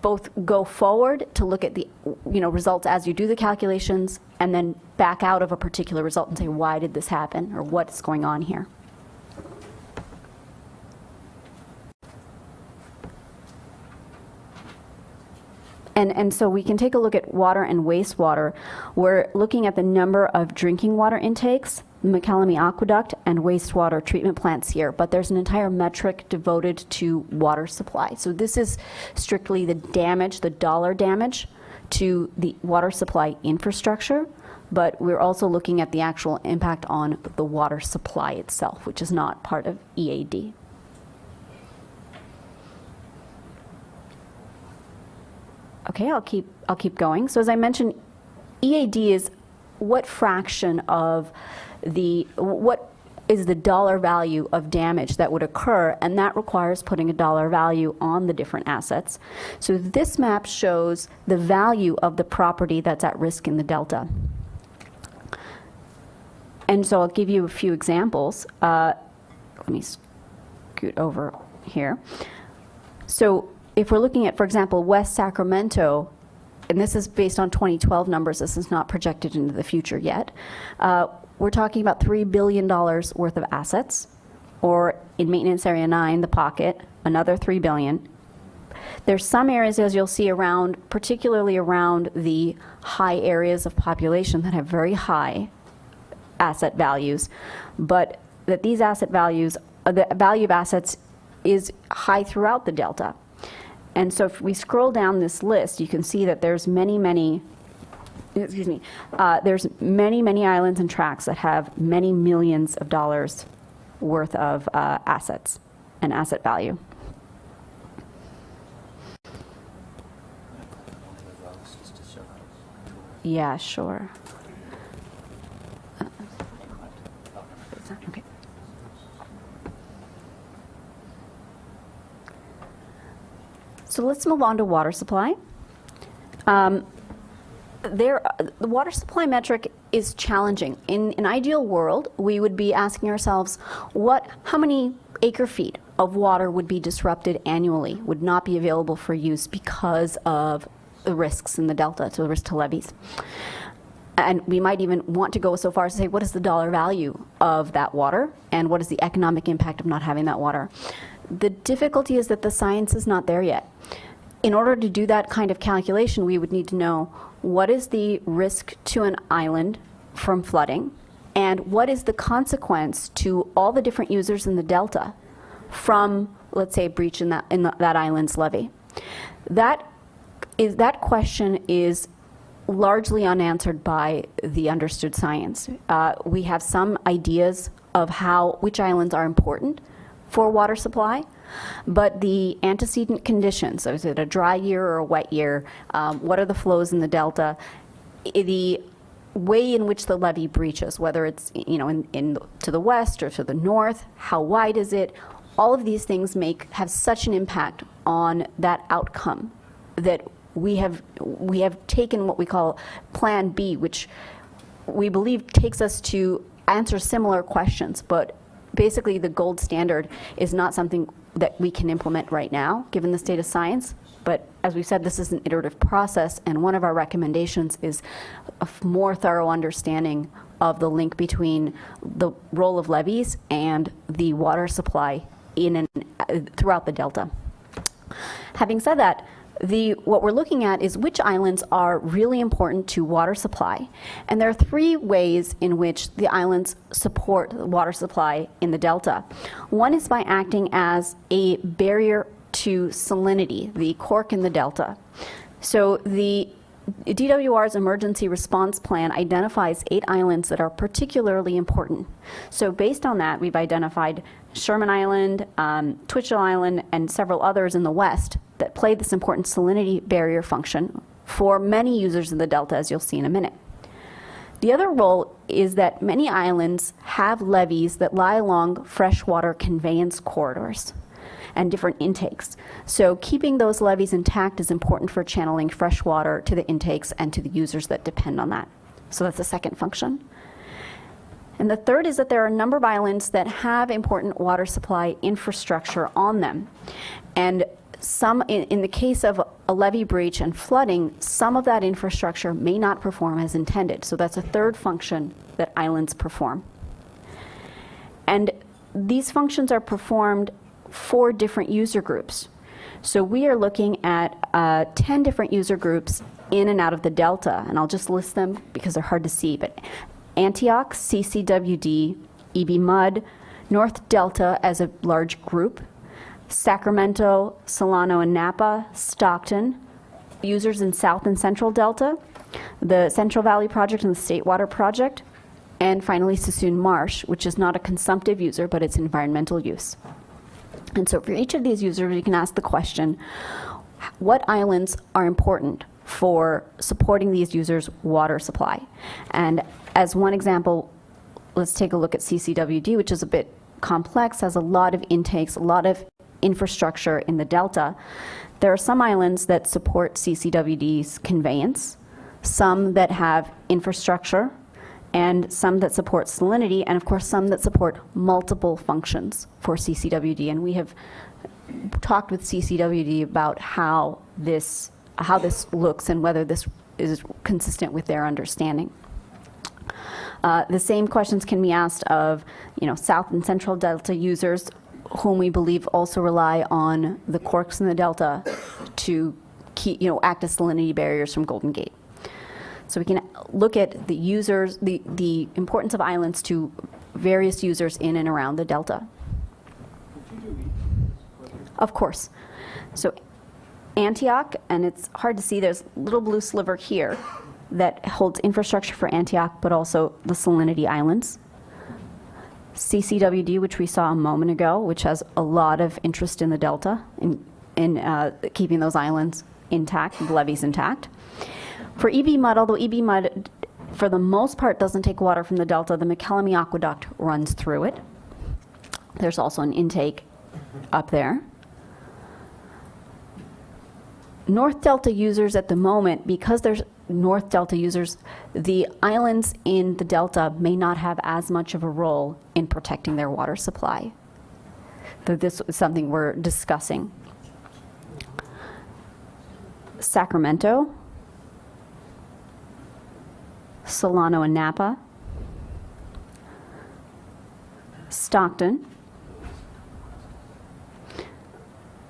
Speaker 8: both go forward to look at the results as you do the calculations, and then back out of a particular result and say, why did this happen, or what's going on here? And so we can take a look at water and wastewater. We're looking at the number of drinking water intakes, McCallamy Aqueduct, and wastewater treatment plants here, but there's an entire metric devoted to water supply. So this is strictly the damage, the dollar damage to the water supply infrastructure. but we're also looking at the actual impact on the water supply itself, which is not part of EAD. Okay, I'll keep going. So as I mentioned, EAD is what fraction of what is the dollar value of damage that would occur, and that requires putting a dollar value on the different assets. So this map shows the value of the property that's at risk in the delta. And so I'll give you a few examples. Let me scoot over here. So if we're looking at, for example, West Sacramento, and this is based on 2012 numbers, this is not projected into the future yet, we're talking about $3 billion worth of assets, or in Maintenance Area 9, the pocket, another $3 billion. There's some areas, as you'll see, around, particularly around the high areas of population that have very high asset values, but that these asset values, the value of assets is high throughout the delta. And so if we scroll down this list, you can see that there's many islands and tracts that have many millions of dollars worth of assets and asset value. Yeah, sure. Okay. So let's move on to water supply. The water supply metric is challenging. In an ideal world, we would be asking ourselves, how many acre feet of water would be disrupted annually, would not be available for use because of the risks in the delta, so the risk to levees. And we might even want to go so far as to say, what is the dollar value of that water, and what is the economic impact of not having that water? The difficulty is that the science is not there yet. In order to do that kind of calculation, we would need to know what is the risk to an island from flooding, and what is the consequence to all the different users in the delta from, let's say, a breach in that island's levee. That question is largely unanswered by the understood science. We have some ideas of which islands are important for water supply, but the antecedent conditions, so is it a dry year or a wet year, what are the flows in the delta, the way in which the levee breaches, whether it's to the west or to the north, how wide is it, all of these things have such an impact on that outcome that we have taken what we call Plan B, which we believe takes us to answer similar questions, but basically the gold standard is not something that we can implement right now, given the state of science. But as we said, this is an iterative process, and one of our recommendations is a more thorough understanding of the link between the role of levees and the water supply throughout the delta. Having said that, what we're looking at is which islands are really important to water supply. And there are three ways in which the islands support water supply in the delta. One is by acting as a barrier to salinity, the cork in the delta. So the DWR's emergency response plan identifies 8 islands that are particularly important. So based on that, we've identified Sherman Island, Twitchell Island, and several others in the west that play this important salinity barrier function for many users in the delta, as you'll see in a minute. The other role is that many islands have levees that lie along freshwater conveyance corridors and different intakes. So keeping those levees intact is important for channeling fresh water to the intakes and to the users that depend on that. So that's the second function. And the third is that there are a number of islands that have important water supply infrastructure on them. And in the case of a levee breach and flooding, some of that infrastructure may not perform as intended. So that's a third function that islands perform. And these functions are performed for different user groups. So we are looking at 10 different user groups in and out of the delta, and I'll just list them because they're hard to see, but Antioch, CCWD, EB Mud, North Delta as a large group, Sacramento, Solano and Napa, Stockton, users in South and Central Delta, the Central Valley Project and the State Water Project, and finally Sassoon Marsh, which is not a consumptive user, but it's environmental use. And so for each of these users, you can ask the question, what islands are important for supporting these users' water supply? And as one example, let's take a look at CCWD, which is a bit complex, has a lot of intakes, a lot of infrastructure in the delta. There are some islands that support CCWD's conveyance, some that have infrastructure, and some that support salinity, and of course some that support multiple functions for CCWD. And we have talked with CCWD about how this looks and whether this is consistent with their understanding. The same questions can be asked of, South and Central Delta users, whom we believe also rely on the corks in the delta to keep, act as salinity barriers from Golden Gate. So we can look at the users, the importance of islands to various users in and around the delta. Of course. So Antioch, and it's hard to see, there's a little blue sliver here that holds infrastructure for Antioch, but also the Salinity Islands. CCWD, which we saw a moment ago, which has a lot of interest in the delta, in keeping those islands intact, the levees intact. For EB Mud, although EB Mud for the most part doesn't take water from the delta, the McKellamie Aqueduct runs through it. There's also an intake up there. North Delta users at the moment, because there's North Delta users, the islands in the delta may not have as much of a role in protecting their water supply. This is something we're discussing. Sacramento, Solano and Napa, Stockton,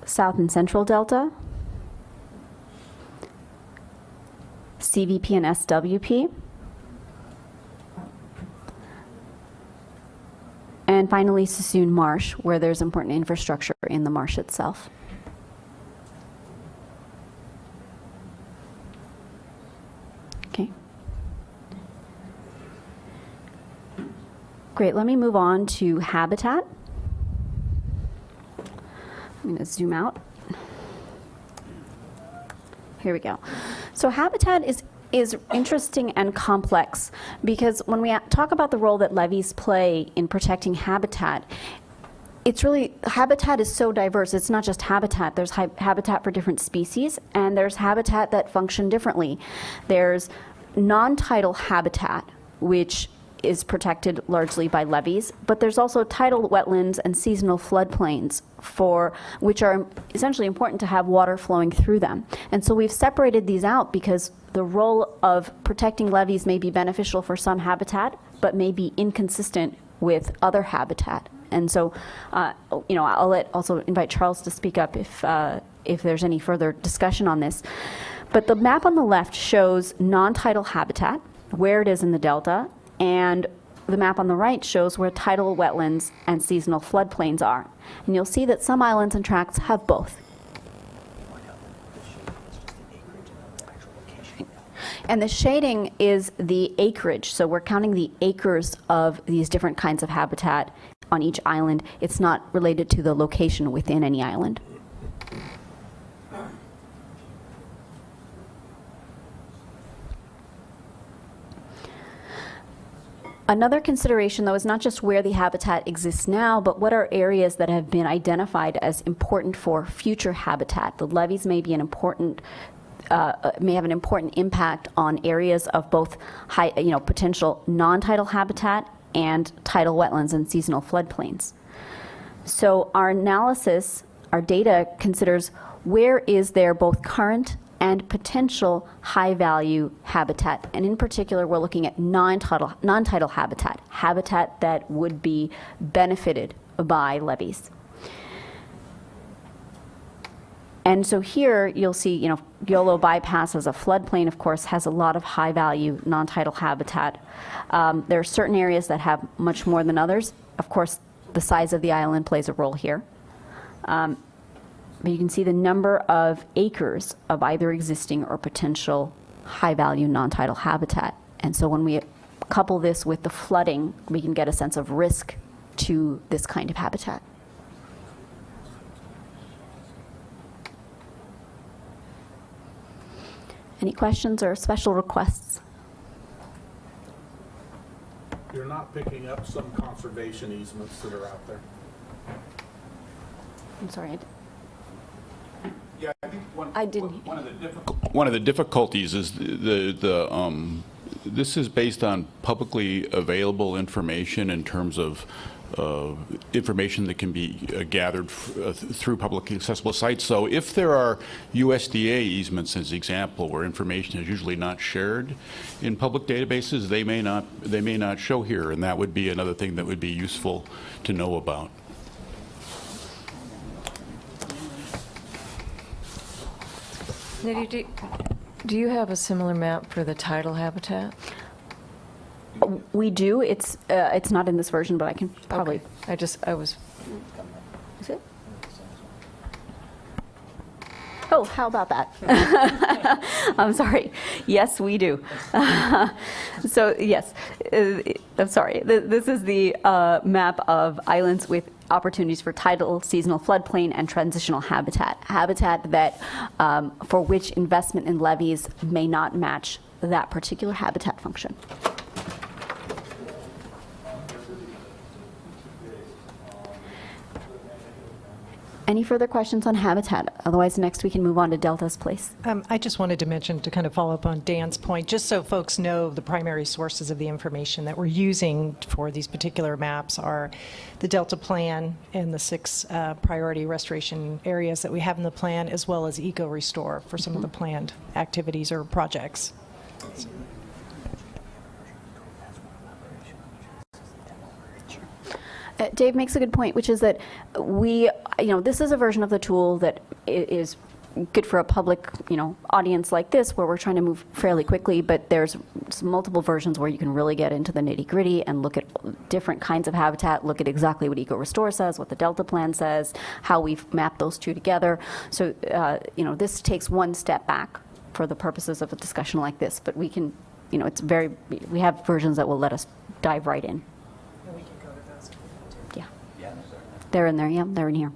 Speaker 8: South and Central Delta, CVP and SWP, and finally Sassoon Marsh, where there's important infrastructure in the marsh itself. Okay. Great, let me move on to habitat. I'm going to zoom out. Here we go. So habitat is interesting and complex because when we talk about the role that levees play in protecting habitat, it's really, habitat is so diverse. It's not just habitat. There's habitat for different species, and there's habitat that function differently. There's non-tidal habitat, which is protected largely by levees, but there's also tidal wetlands and seasonal floodplains which are essentially important to have water flowing through them. And so we've separated these out because the role of protecting levees may be beneficial for some habitat, but may be inconsistent with other habitat. And so, I'll also invite Charles to speak up if there's any further discussion on this. But the map on the left shows non-tidal habitat, where it is in the delta, and the map on the right shows where tidal wetlands and seasonal floodplains are. And you'll see that some islands and tracts have both. And the shading is the acreage, so we're counting the acres of these different kinds of habitat on each island. It's not related to the location within any island. Another consideration, though, is not just where the habitat exists now, but what are areas that have been identified as important for future habitat. The levees may be an important, may have an important impact on areas of both potential non-tidal habitat and tidal wetlands and seasonal floodplains. So our analysis, our data considers where is there both current and potential high-value habitat. And in particular, we're looking at non-tidal habitat that would be benefited by levees. And so here you'll see, Yolo Bypass as a floodplain, of course, has a lot of high-value non-tidal habitat. There are certain areas that have much more than others. Of course, the size of the island plays a role here. But you can see the number of acres of either existing or potential high-value non-tidal habitat. And so when we couple this with the flooding, we can get a sense of risk to this kind of habitat. Any questions or special requests?
Speaker 13: You're not picking up some conservation easements that are out there?
Speaker 8: I'm sorry.
Speaker 12: Yeah, I think
Speaker 8: I didn't.
Speaker 12: one of the difficulties is this is based on publicly available information in terms of information that can be gathered through publicly accessible sites. So if there are USDA easements, as example, where information is usually not shared in public databases, they may not show here, and that would be another thing that would be useful to know about.
Speaker 2: Nidhi, do you have a similar map for the tidal habitat?
Speaker 8: We do. It's not in this version, but I can probably.
Speaker 2: Okay. I was.
Speaker 8: Is it? Oh, how about that? I'm sorry. Yes, we do. So yes, I'm sorry. This is the map of islands with opportunities for tidal, seasonal floodplain, and transitional habitat. Habitat that, for which investment in levees may not match that particular habitat function. Any further questions on habitat? Otherwise, next we can move on to Delta's place.
Speaker 3: I just wanted to mention, to kind of follow up on Dan's point, just so folks know the primary sources of the information that we're using for these particular maps are the Delta Plan and the 6 priority restoration areas that we have in the plan, as well as Eco Restore for some of the planned activities or projects.
Speaker 8: Dave makes a good point, which is that this is a version of the tool that is good for a public, audience like this, where we're trying to move fairly quickly, but there's multiple versions where you can really get into the nitty-gritty and look at different kinds of habitat, look at exactly what Eco Restore says, what the Delta Plan says, how we've mapped those two together. So, this takes one step back for the purposes of a discussion like this, but we can, we have versions that will let us dive right in. They're in there, yeah, they're in here.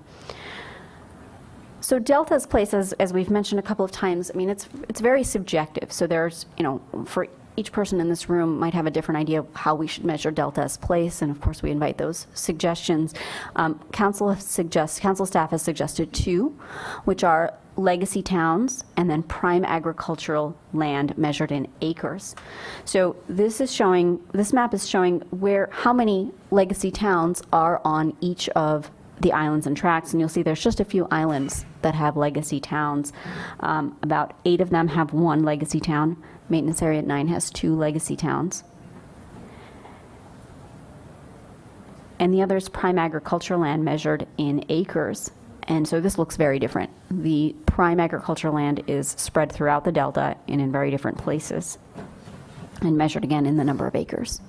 Speaker 8: So Delta's place, as we've mentioned a couple of times, I mean, it's very subjective. So there's, for each person in this room might have a different idea of how we should measure Delta's place, and of course we invite those suggestions. Council staff has suggested 2, which are legacy towns and then prime agricultural land measured in acres. So this map is showing how many legacy towns are on each of the islands and tracts, and you'll see there's just a few islands that have legacy towns. About 8 of them have 1 legacy town. Maintenance Area 9 has 2 legacy towns. And the other is prime agricultural land measured in acres. And so this looks very different. The prime agricultural land is spread throughout the Delta and in very different places, and measured again in the number of acres.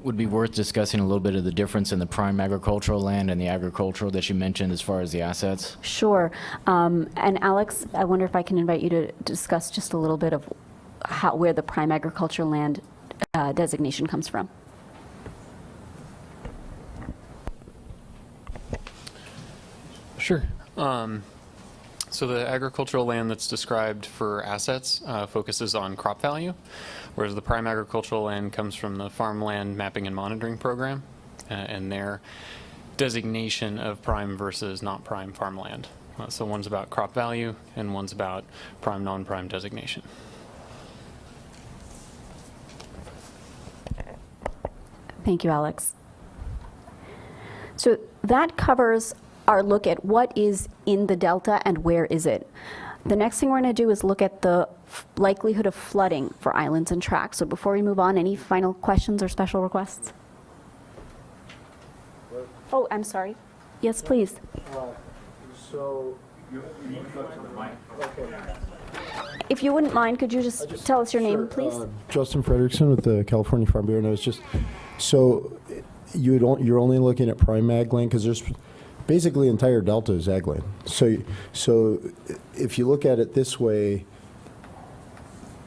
Speaker 14: Would be worth discussing a little bit of the difference in the prime agricultural land and the agricultural that you mentioned as far as the assets?
Speaker 8: Sure. And Alex, I wonder if I can invite you to discuss just a little bit of where the prime agricultural land designation comes from.
Speaker 15: Sure. So the agricultural land that's described for assets focuses on crop value, whereas the prime agricultural land comes from the Farmland Mapping and Monitoring Program and their designation of prime versus not prime farmland. So one's about crop value and one's about prime, non-prime designation.
Speaker 8: Thank you, Alex. So that covers our look at what is in the Delta and where is it. The next thing we're going to do is look at the likelihood of flooding for islands and tracts. So before we move on, any final questions or special requests? Oh, I'm sorry. Yes, please. If you wouldn't mind, could you just tell us your name, please?
Speaker 16: Justin Frederickson with the California Farm Bureau. And I was just, so you're only looking at prime ag land, because there's basically the entire delta is ag land. So if you look at it this way,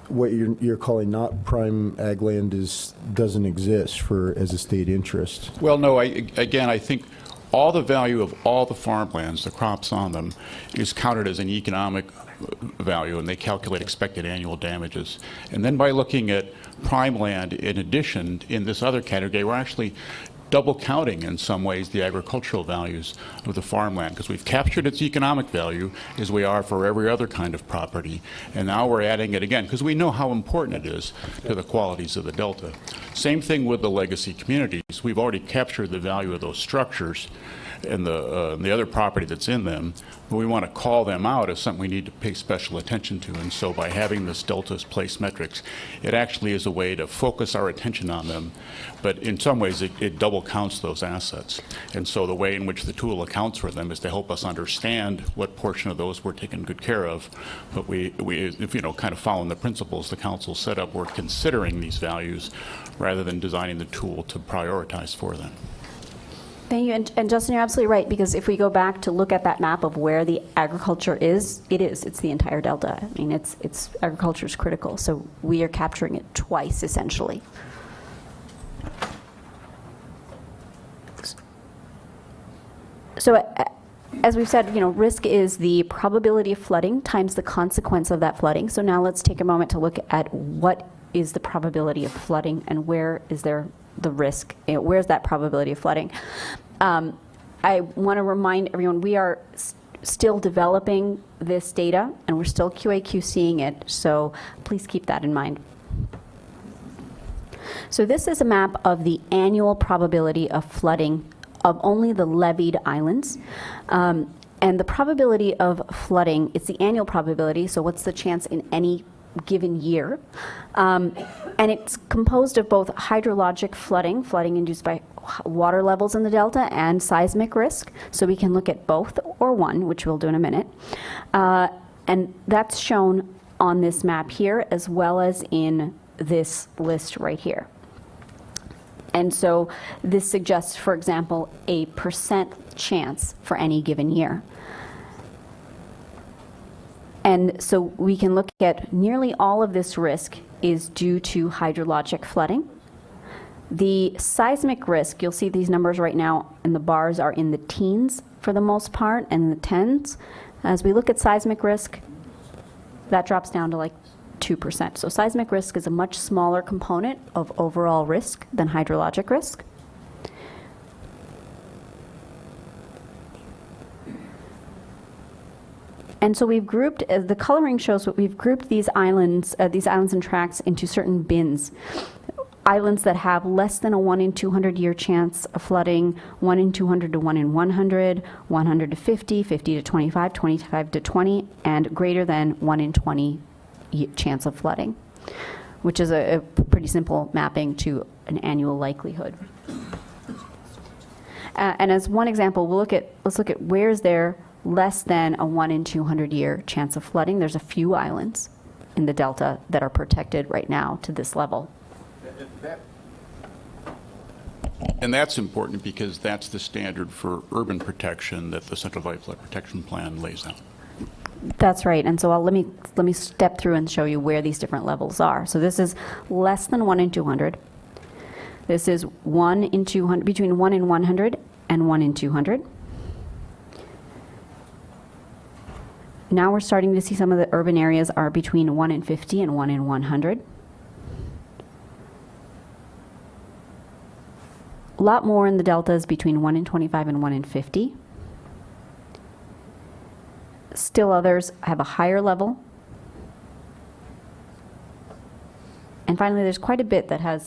Speaker 16: what you're calling not prime ag land doesn't exist as a state interest.
Speaker 12: Well, no, I think all the value of all the farmlands, the crops on them, is counted as an economic value, and they calculate expected annual damages. And then by looking at prime land in addition, in this other category, we're actually double counting in some ways the agricultural values of the farmland, because we've captured its economic value as we are for every other kind of property, and now we're adding it again because we know how important it is to the qualities of the delta. Same thing with the legacy communities. We've already captured the value of those structures and the other property that's in them, but we want to call them out as something we need to pay special attention to. And so by having this deltas place metrics, it actually is a way to focus our attention on them, but in some ways it double counts those assets. And so the way in which the tool accounts for them is to help us understand what portion of those we're taking good care of. But we if, kind of following the principles the council set up, we're considering these values rather than designing the tool to prioritize for them.
Speaker 8: Thank you. And Justin, you're absolutely right, because if we go back to look at that map of where the agriculture is, it's the entire delta. I mean, it's agriculture is critical, so we are capturing it twice, essentially. So as we've said, risk is the probability of flooding times the consequence of that flooding. So now let's take a moment to look at what is the probability of flooding and where is there the risk, where's that probability of flooding. I want to remind everyone we are still developing this data and we're still QA/QCing it, so please keep that in mind. So this is a map of the annual probability of flooding of only the leveed islands. And the probability of flooding, it's the annual probability, so what's the chance in any given year. And it's composed of both hydrologic flooding induced by water levels in the delta, and seismic risk. So we can look at both or one, which we'll do in a minute. And that's shown on this map here, as well as in this list right here. And so this suggests, for example, a % chance for any given year. And so we can look at nearly all of this risk is due to hydrologic flooding. The seismic risk, you'll see these numbers right now, and the bars are in the teens for the most part, and the tens. As we look at seismic risk, that drops down to like 2%. So seismic risk is a much smaller component of overall risk than hydrologic risk. And so we've grouped, as the coloring shows, what we've grouped these islands and tracts into certain bins. Islands that have less than a 1 in 200 year chance of flooding, 1 in 200 to 1 in 100, 100 to 50, 50 to 25, 25 to 20, and greater than 1 in 20 chance of flooding, which is a pretty simple mapping to an annual likelihood. And as one example, let's look at where's there less than a 1 in 200 year chance of flooding. There's a few islands in the delta that are protected right now to this level.
Speaker 12: And that's important because that's the standard for urban protection that the Central Valley Flood Protection Plan lays out.
Speaker 8: That's right. And so let me step through and show you where these different levels are. So this is less than 1 in 200. This is 1 in 200, between 1 in 100 and 1 in 200. Now we're starting to see some of the urban areas are between 1 in 50 and 1 in 100. A lot more in the deltas between 1 in 25 and 1 in 50. Still others have a higher level. And finally, there's quite a bit that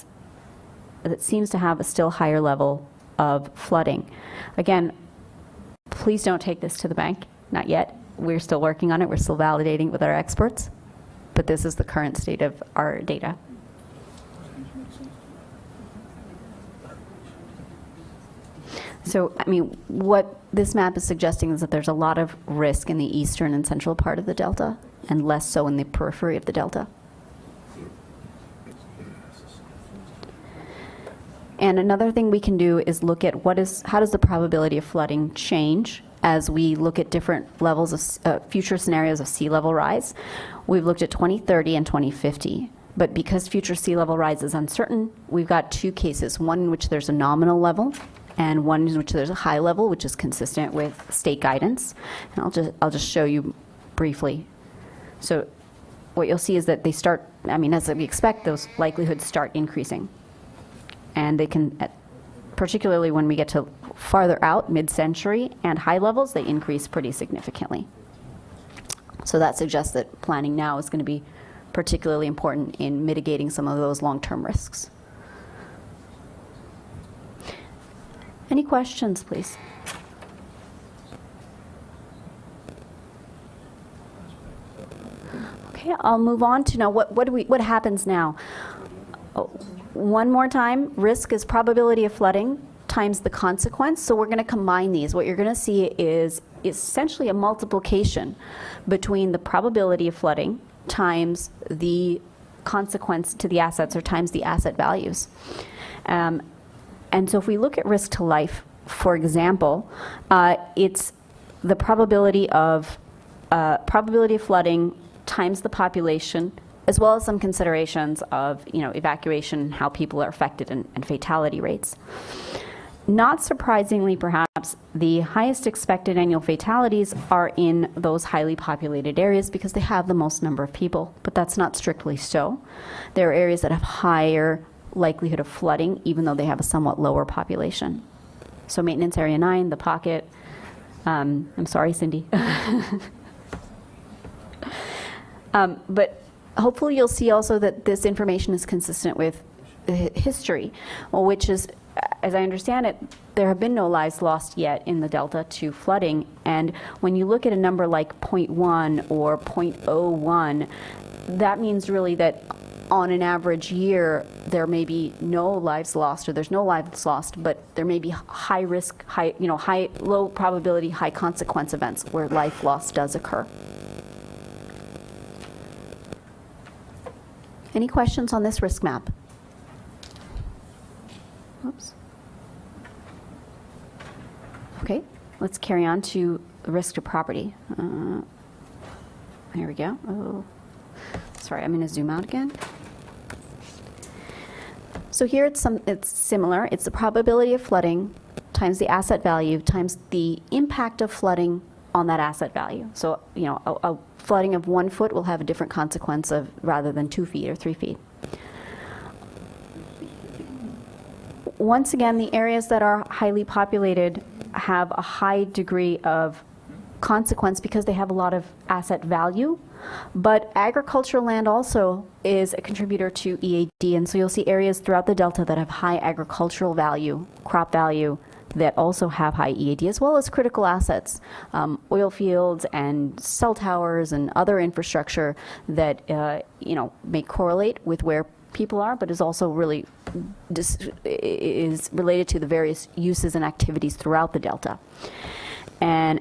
Speaker 8: seems to have a still higher level of flooding. Again, please don't take this to the bank, not yet. We're still working on it. We're still validating with our experts. But this is the current state of our data. So, I mean, what this map is suggesting is that there's a lot of risk in the eastern and central part of the delta, and less so in the periphery of the delta. And another thing we can do is look at how does the probability of flooding change as we look at different levels of future scenarios of sea level rise. We've looked at 2030 and 2050. But because future sea level rise is uncertain, we've got two cases, one in which there's a nominal level and one in which there's a high level, which is consistent with state guidance. And I'll just show you briefly. So what you'll see is that they start, as we expect, those likelihoods start increasing. And they can, particularly when we get to farther out, mid-century, and high levels, they increase pretty significantly. So that suggests that planning now is going to be particularly important in mitigating some of those long-term risks. Any questions, please? Okay, I'll move on to now what happens now. Oh, one more time, risk is probability of flooding times the consequence. So we're going to combine these. What you're going to see is essentially a multiplication between the probability of flooding times the consequence to the assets, or times the asset values. And so if we look at risk to life, for example, it's the probability of flooding times the population, as well as some considerations of evacuation, how people are affected, and fatality rates. Not surprisingly, perhaps, the highest expected annual fatalities are in those highly populated areas because they have the most number of people, but that's not strictly so. There are areas that have higher likelihood of flooding, even though they have a somewhat lower population. So maintenance area 9, the pocket. I'm sorry, Cindy. But hopefully you'll see also that this information is consistent with history, which is, as I understand it, there have been no lives lost yet in the Delta to flooding. And when you look at a number like 0.1 or 0.01, that means really that on an average year, there may be no lives lost, or there's no lives lost, but there may be high risk, low probability, high consequence events where life loss does occur. Any questions on this risk map? Oops. Okay, let's carry on to risk to property. Here we go. Oh, sorry, I'm going to zoom out again. So here it's similar. It's the probability of flooding times the asset value times the impact of flooding on that asset value. So, a flooding of 1 foot will have a different consequence of rather than 2 feet or 3 feet. Once again, the areas that are highly populated have a high degree of consequence because they have a lot of asset value. But agricultural land also is a contributor to EAD, and so you'll see areas throughout the Delta that have high agricultural value, crop value, that also have high EAD, as well as critical assets, oil fields and cell towers and other infrastructure that may correlate with where people are, but is also really is related to the various uses and activities throughout the Delta. And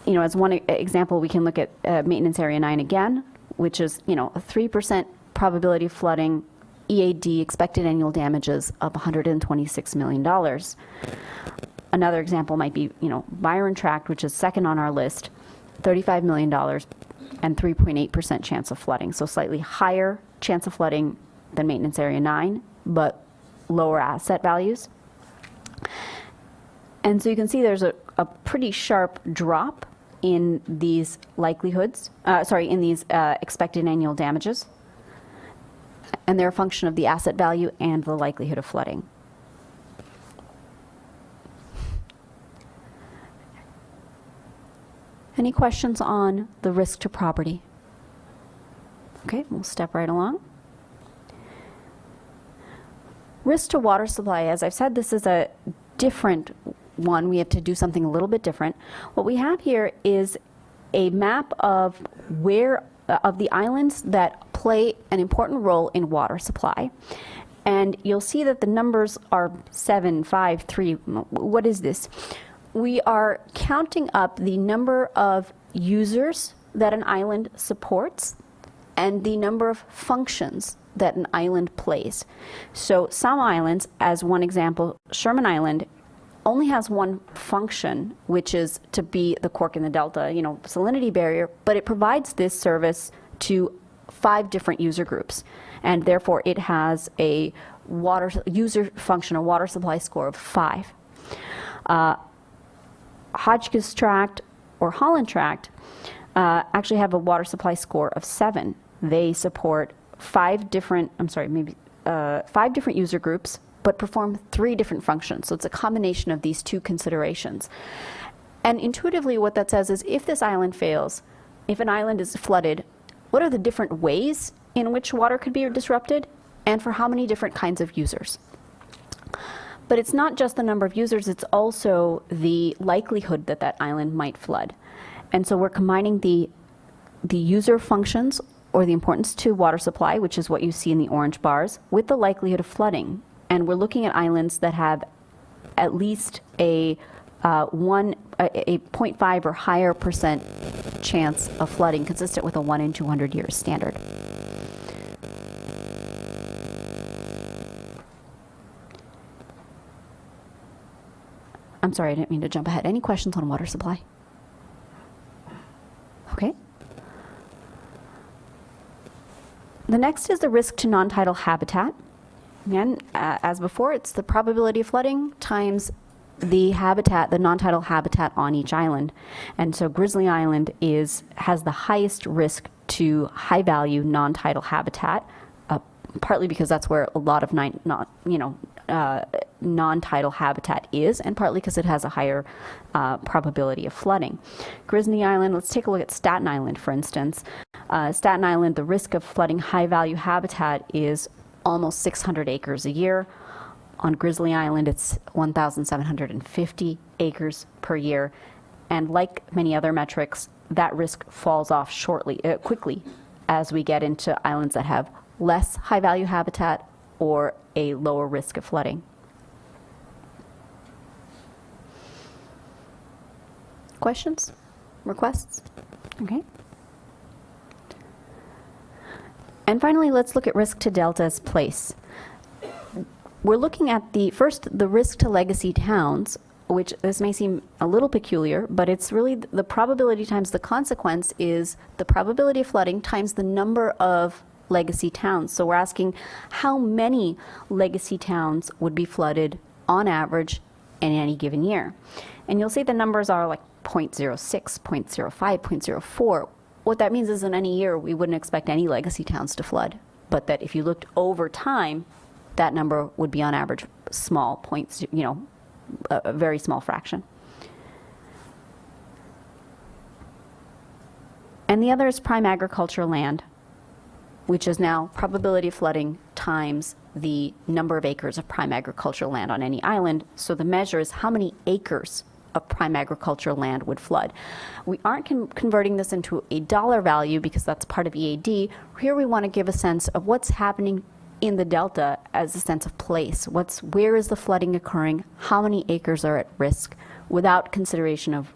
Speaker 8: as one example, we can look at maintenance area 9 again, which is a 3% probability of flooding, EAD, expected annual damages of $126 million. Another example might be, Byron Tract, which is second on our list, $35 million and 3.8% chance of flooding. So slightly higher chance of flooding than maintenance area 9, but lower asset values. And so you can see there's a pretty sharp drop in these likelihoods, in these expected annual damages. And they're a function of the asset value and the likelihood of flooding. Any questions on the risk to property? Okay, we'll step right along. Risk to water supply, as I've said, this is a different one. We have to do something a little bit different. What we have here is a map of of the islands that play an important role in water supply. And you'll see that the numbers are 7, 5, 3. What is this? We are counting up the number of users that an island supports and the number of functions that an island plays. So some islands, as one example, Sherman Island, only has one function, which is to be the cork in the delta, salinity barrier, but it provides this service to 5 different user groups. And therefore, it has a user function, a water supply score of 5. Hotchkiss Tract or Holland Tract actually have a water supply score of 7. They support 5 different user groups, but perform 3 different functions. So it's a combination of these 2 considerations. And intuitively, what that says is if this island fails, if an island is flooded, what are the different ways in which water could be disrupted, and for how many different kinds of users? But it's not just the number of users, it's also the likelihood that that island might flood. And so we're combining the user functions, or the importance to water supply, which is what you see in the orange bars, with the likelihood of flooding. And we're looking at islands that have at least a 0.5 or higher percent chance of flooding, consistent with a 1 in 200 years standard. I'm sorry, I didn't mean to jump ahead. Any questions on water supply? Okay. The next is the risk to non-tidal habitat. Again, as before, it's the probability of flooding times the habitat, the non-tidal habitat on each island. And so Grizzly Island has the highest risk to high-value non-tidal habitat, partly because that's where a lot of non-tidal habitat is, and partly because it has a higher probability of flooding. Grizzly Island, let's take a look at Staten Island, for instance. Staten Island, the risk of flooding high-value habitat is almost 600 acres a year. On Grizzly Island, it's 1,750 acres per year. And like many other metrics, that risk falls off quickly as we get into islands that have less high-value habitat or a lower risk of flooding. Questions? Requests? Okay. And finally, let's look at risk to delta's place. We're looking at the risk to legacy towns, which this may seem a little peculiar, but it's really the probability times the consequence is the probability of flooding times the number of legacy towns. So we're asking how many legacy towns would be flooded on average in any given year. And you'll see the numbers are like 0.06, 0.05, 0.04. What that means is in any year, we wouldn't expect any legacy towns to flood, but that if you looked over time, that number would be on average small points, a very small fraction. And the other is prime agricultural land, which is now probability of flooding times the number of acres of prime agricultural land on any island. So the measure is how many acres of prime agricultural land would flood. We aren't converting this into a dollar value because that's part of EAD. Here we want to give a sense of what's happening in the delta as a sense of place. Where is the flooding occurring? How many acres are at risk? Without consideration of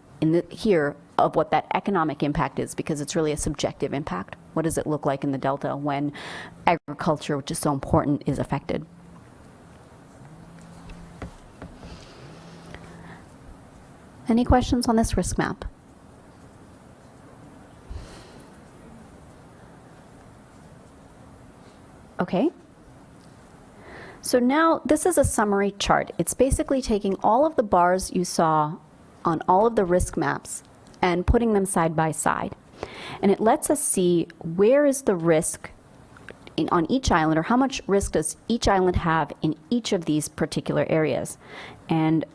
Speaker 8: what that economic impact is, because it's really a subjective impact. What does it look like in the delta when agriculture, which is so important, is affected? Any questions on this risk map? Okay. So now this is a summary chart. It's basically taking all of the bars you saw on all of the risk maps and putting them side by side. And it lets us see where is the risk on each island, or how much risk does each island have in each of these particular areas. And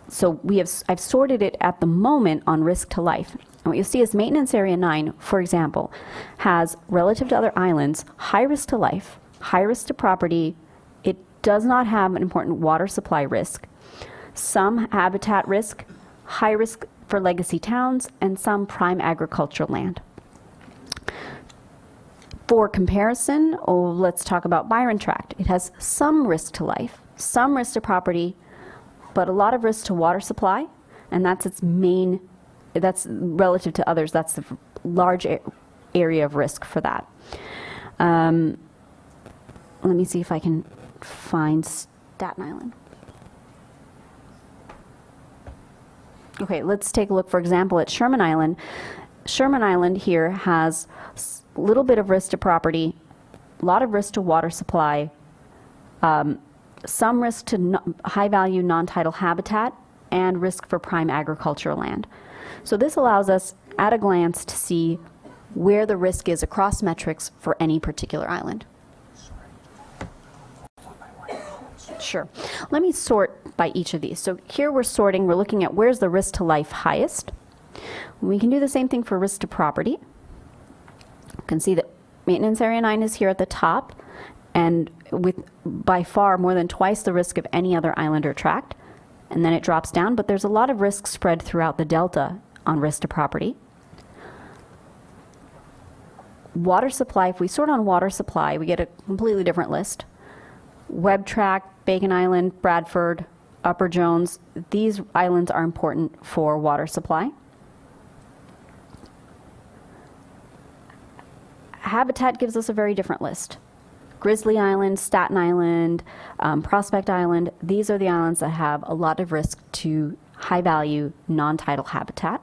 Speaker 8: so I've sorted it at the moment on risk to life. And what you'll see is maintenance area 9, for example, has, relative to other islands, high risk to life, high risk to property. It does not have an important water supply risk, some habitat risk, high risk for legacy towns, and some prime agricultural land. For comparison, let's talk about Byron Tract. It has some risk to life, some risk to property, but a lot of risk to water supply, and that's relative to others, that's the large area of risk for that. Let me see if I can find Staten Island. Okay, let's take a look, for example, at Sherman Island. Sherman Island here has a little bit of risk to property, a lot of risk to water supply, some risk to high-value non-tidal habitat, and risk for prime agricultural land. So this allows us, at a glance, to see where the risk is across metrics for any particular island. Sure. Let me sort by each of these. So here we're sorting, we're looking at where's the risk to life highest. We can do the same thing for risk to property. You can see that maintenance area 9 is here at the top, and with by far more than twice the risk of any other island or tract. And then it drops down, but there's a lot of risk spread throughout the delta on risk to property. Water supply, if we sort on water supply, we get a completely different list. Webb Tract, Bacon Island, Bradford, Upper Jones, these islands are important for water supply. Habitat gives us a very different list. Grizzly Island, Staten Island, Prospect Island, these are the islands that have a lot of risk to high-value, non-tidal habitat.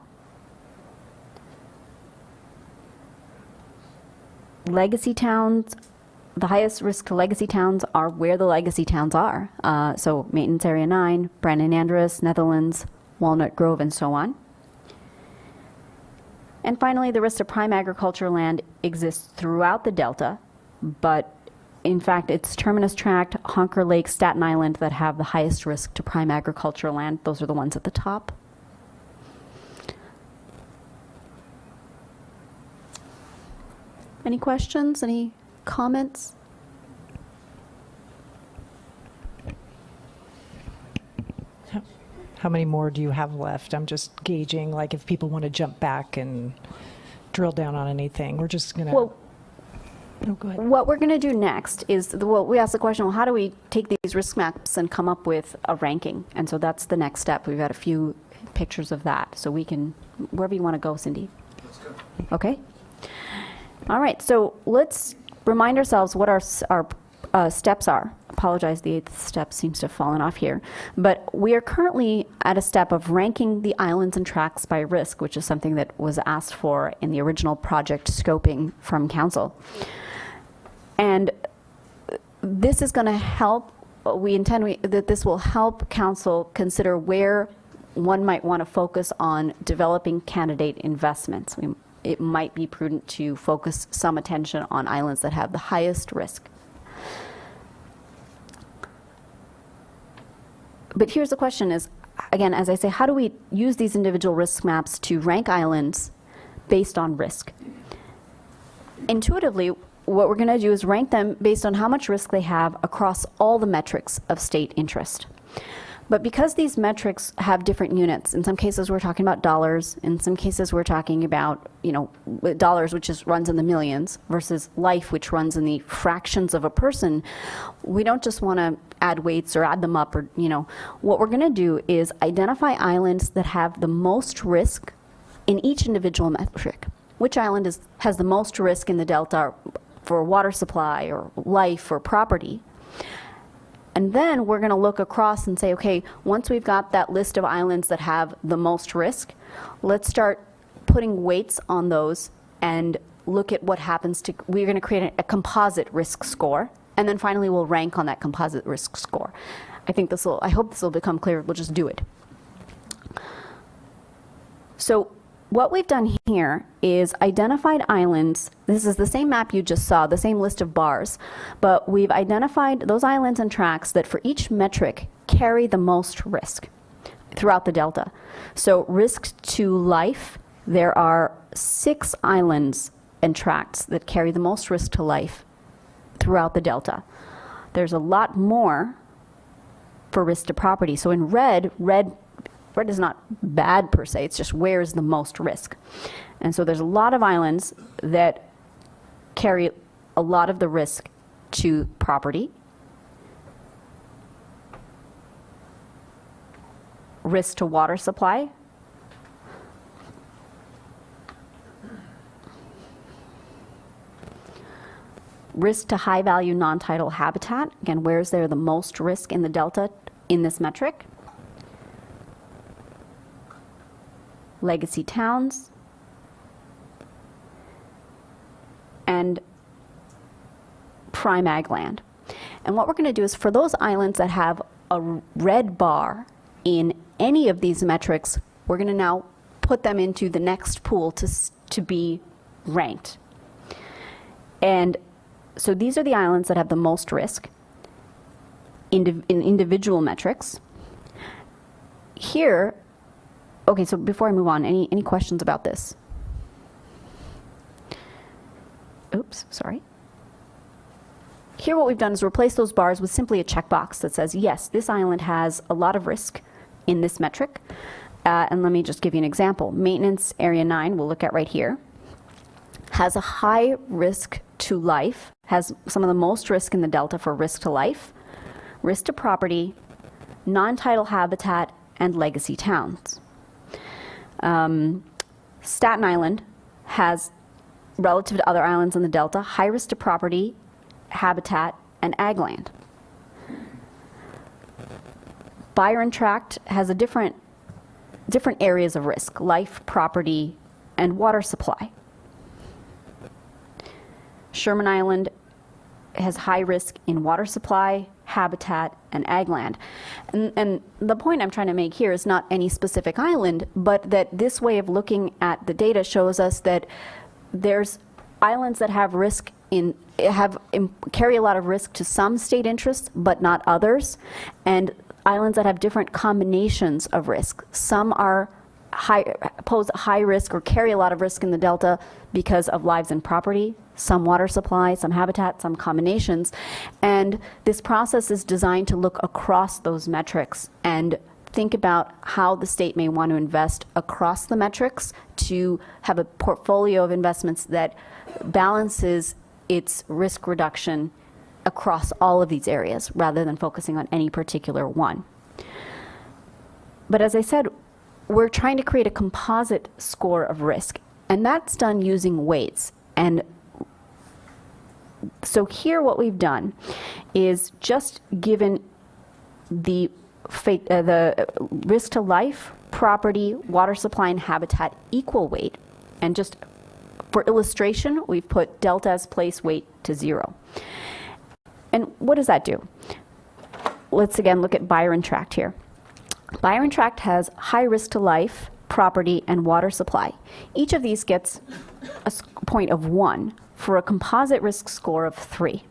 Speaker 8: Legacy towns, the highest risk to legacy towns are where the legacy towns are. So Maintenance Area 9, Brandon Andrus, Netherlands, Walnut Grove, and so on. And finally, the risk to prime agricultural land exists throughout the delta, but in fact, it's Terminus Tract, Honker Lake, Staten Island that have the highest risk to prime agricultural land. Those are the ones at the top. Any questions? Any comments?
Speaker 3: How many more do you have left? I'm just gauging, like, if people want to jump back and drill down on anything. We're just going to...
Speaker 8: Well,
Speaker 3: no, go ahead.
Speaker 8: what we're going to do next is, well, we ask the question, well, how do we take these risk maps and come up with a ranking? And so that's the next step. We've got a few pictures of that. So we can, wherever you want to go, Cindy. Let's go. Okay. All right. So let's remind ourselves what our steps are. Apologize, the 8th step seems to have fallen off here. But we are currently at a step of ranking the islands and tracts by risk, which is something that was asked for in the original project scoping from Council. And this is going to help, we intend that this will help Council consider where one might want to focus on developing candidate investments. It might be prudent to focus some attention on islands that have the highest risk. But here's the question is, again, as I say, how do we use these individual risk maps to rank islands based on risk? Intuitively, what we're going to do is rank them based on how much risk they have across all the metrics of state interest. But because these metrics have different units, in some cases we're talking about dollars, in some cases we're talking about, dollars, which runs in the millions, versus life, which runs in the fractions of a person, we don't just want to add weights or add them up, or, what we're going to do is identify islands that have the most risk in each individual metric. Which island has the most risk in the delta for water supply or life or property? And then we're going to look across and say, okay, once we've got that list of islands that have the most risk, let's start putting weights on those and look at what happens to, we're going to create a composite risk score. And then finally, we'll rank on that composite risk score. I hope this will become clear. We'll just do it. So what we've done here is identified islands. This is the same map you just saw, the same list of bars, but we've identified those islands and tracts that for each metric carry the most risk throughout the delta. So risk to life, there are 6 islands and tracts that carry the most risk to life throughout the delta. There's a lot more for risk to property. So in red is not bad per se, it's just where is the most risk. And so there's a lot of islands that carry a lot of the risk to property, risk to water supply, risk to high-value non-tidal habitat. Again, where is there the most risk in the delta in this metric? Legacy towns. And prime ag land. And what we're going to do is for those islands that have a red bar in any of these metrics, we're going to now put them into the next pool to be ranked. And so these are the islands that have the most risk in individual metrics. Here, okay, so before I move on, any questions about this? Oops, sorry. Here what we've done is replace those bars with simply a checkbox that says, yes, this island has a lot of risk in this metric. And let me just give you an example. Maintenance Area 9, we'll look at right here, has a high risk to life, has some of the most risk in the delta for risk to life, risk to property, non-tidal habitat, and legacy towns. Staten Island has, relative to other islands in the delta, high risk to property, habitat, and ag land. Byron Tract has a different areas of risk: life, property, and water supply. Sherman Island has high risk in water supply, habitat, and ag land. And the point I'm trying to make here is not any specific island, but that this way of looking at the data shows us that there's islands that have risk carry a lot of risk to some state interests, but not others, and islands that have different combinations of risk. Some are pose high risk or carry a lot of risk in the delta because of lives and property, some water supply, some habitat, some combinations. And this process is designed to look across those metrics and think about how the state may want to invest across the metrics to have a portfolio of investments that balances its risk reduction across all of these areas rather than focusing on any particular one. But as I said, we're trying to create a composite score of risk, and that's done using weights. And so here what we've done is just given the risk to life, property, water supply, and habitat equal weight, and just for illustration, we've put delta as place weight to 0. And what does that do? Let's again look at Byron Tract here. Byron Tract has high risk to life, property, and water supply. Each of these gets a point of 1 for a composite risk score of 3.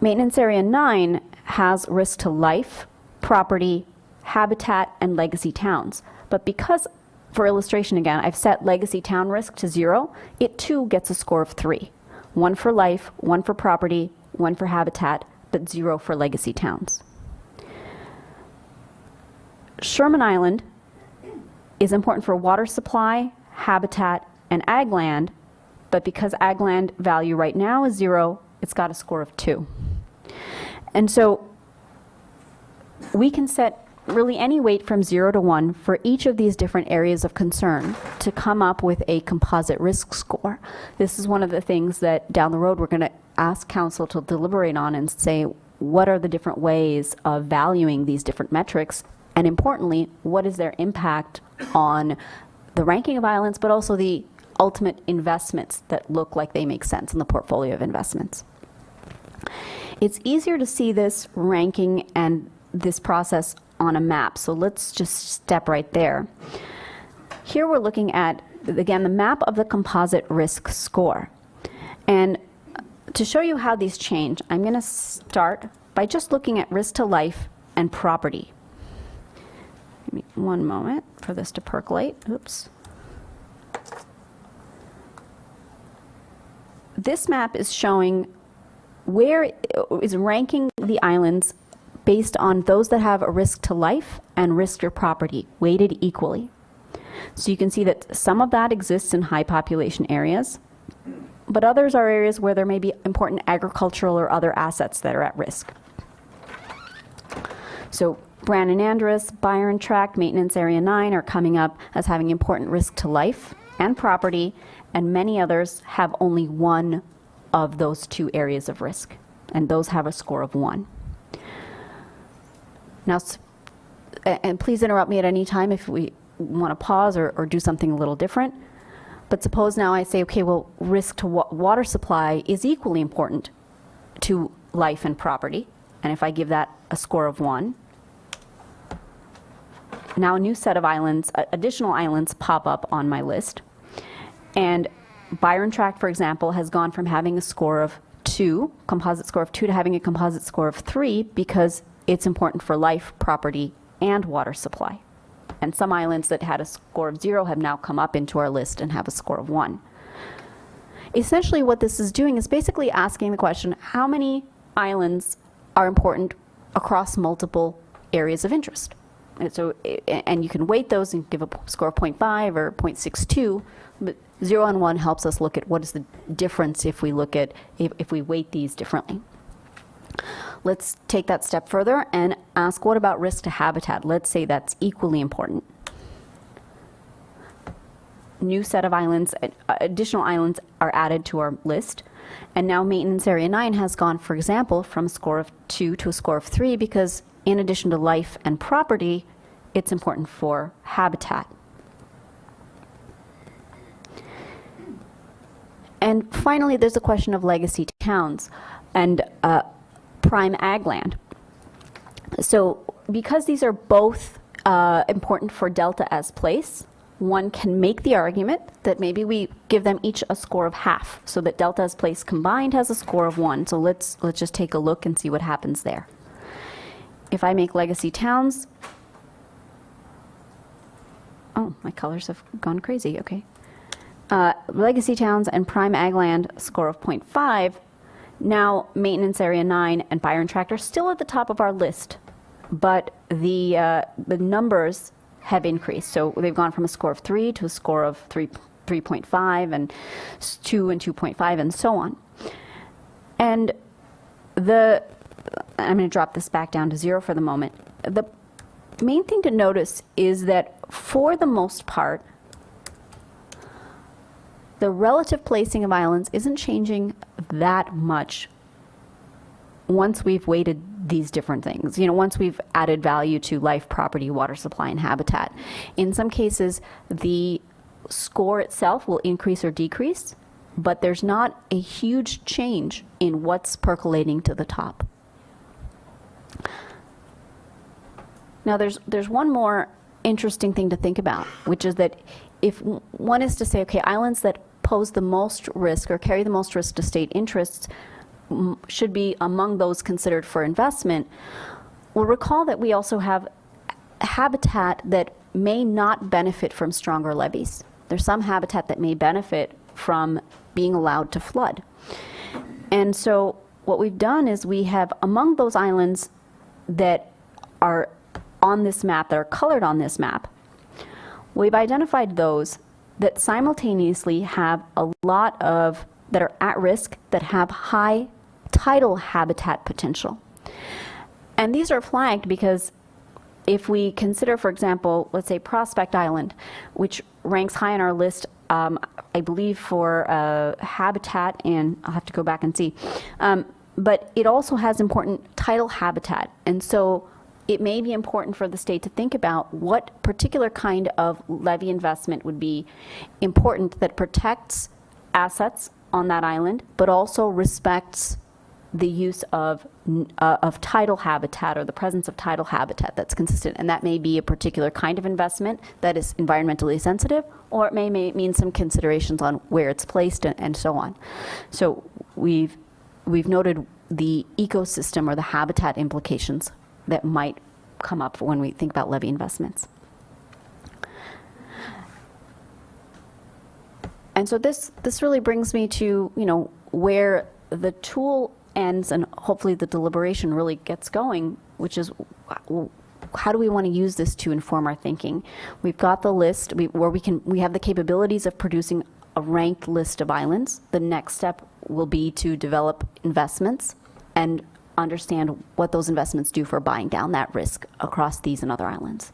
Speaker 8: Maintenance Area 9 has risk to life, property, habitat, and legacy towns. But because, for illustration again, I've set legacy town risk to 0, it too gets a score of 3. 1 for life, 1 for property, 1 for habitat, but 0 for legacy towns. Sherman Island is important for water supply, habitat, and ag land, but because ag land value right now is 0, it's got a score of 2. And so we can set really any weight from 0 to 1 for each of these different areas of concern to come up with a composite risk score. This is one of the things that down the road we're going to ask council to deliberate on and say, what are the different ways of valuing these different metrics? And importantly, what is their impact on the ranking of islands, but also the ultimate investments that look like they make sense in the portfolio of investments. It's easier to see this ranking and this process on a map, so let's just step right there. Here we're looking at, again, the map of the composite risk score. And to show you how these change, I'm going to start by just looking at risk to life and property. Give me one moment for this to percolate. Oops. This map is showing where is ranking the islands based on those that have a risk to life and risk to property, weighted equally. So you can see that some of that exists in high population areas, but others are areas where there may be important agricultural or other assets that are at risk. So Brandon Andrus, Byron Tract, Maintenance Area 9 are coming up as having important risk to life and property, and many others have only one of those two areas of risk, and those have a score of 1. Now, and please interrupt me at any time if we want to pause or do something a little different. But suppose now I say, okay, well, risk to water supply is equally important to life and property. And if I give that a score of 1, now a new set of islands, additional islands pop up on my list. And Byron Tract, for example, has gone from having a score of 2, composite score of 2, to having a composite score of 3 because it's important for life, property, and water supply. And some islands that had a score of 0 have now come up into our list and have a score of 1. Essentially what this is doing is basically asking the question, how many islands are important across multiple areas of interest? And so, and you can weight those and give a score of 0.5 or 0.62, but 0 and 1 helps us look at what is the difference if we look at, if we weight these differently. Let's take that step further and ask, what about risk to habitat? Let's say that's equally important. New set of islands, additional islands are added to our list. And now maintenance area 9 has gone, for example, from a score of 2 to a score of 3 because in addition to life and property, it's important for habitat. And finally, there's a question of legacy towns and prime ag land. So because these are both important for delta as place, one can make the argument that maybe we give them each a score of half, so that delta as place combined has a score of 1. So let's just take a look and see what happens there. If I make legacy towns, oh, my colors have gone crazy, okay. Legacy towns and prime ag land, score of 0.5. Now maintenance area 9 and Byron Tract are still at the top of our list, but the numbers have increased. So they've gone from a score of 3 to a score of 3.5 and 2 and 2.5 and so on. And I'm going to drop this back down to 0 for the moment. The main thing to notice is that for the most part, the relative placing of islands isn't changing that much once we've weighted these different things. You know, once we've added value to life, property, water supply, and habitat. In some cases, the score itself will increase or decrease, but there's not a huge change in what's percolating to the top. Now, there's one more interesting thing to think about, which is that if one is to say, okay, islands that pose the most risk or carry the most risk to state interests should be among those considered for investment, well, recall that we also have habitat that may not benefit from stronger levees. There's some habitat that may benefit from being allowed to flood. And so what we've done is we have, among those islands that are on this map, that are colored on this map, we've identified those that simultaneously have a lot of, that are at risk, that have high tidal habitat potential. And these are flagged because if we consider, for example, let's say Prospect Island, which ranks high on our list, I believe for habitat, and I'll have to go back and see, but it also has important tidal habitat. And so it may be important for the state to think about what particular kind of levee investment would be important that protects assets on that island, but also respects the use of tidal habitat or the presence of tidal habitat that's consistent. And that may be a particular kind of investment that is environmentally sensitive, or it may mean some considerations on where it's placed and so on. So we've noted the ecosystem or the habitat implications that might come up when we think about levee investments. And so this really brings me to, you know, where the tool ends and hopefully the deliberation really gets going, which is how do we want to use this to inform our thinking? We've got the list where we have the capabilities of producing a ranked list of islands. The next step will be to develop investments and understand what those investments do for buying down that risk across these and other islands.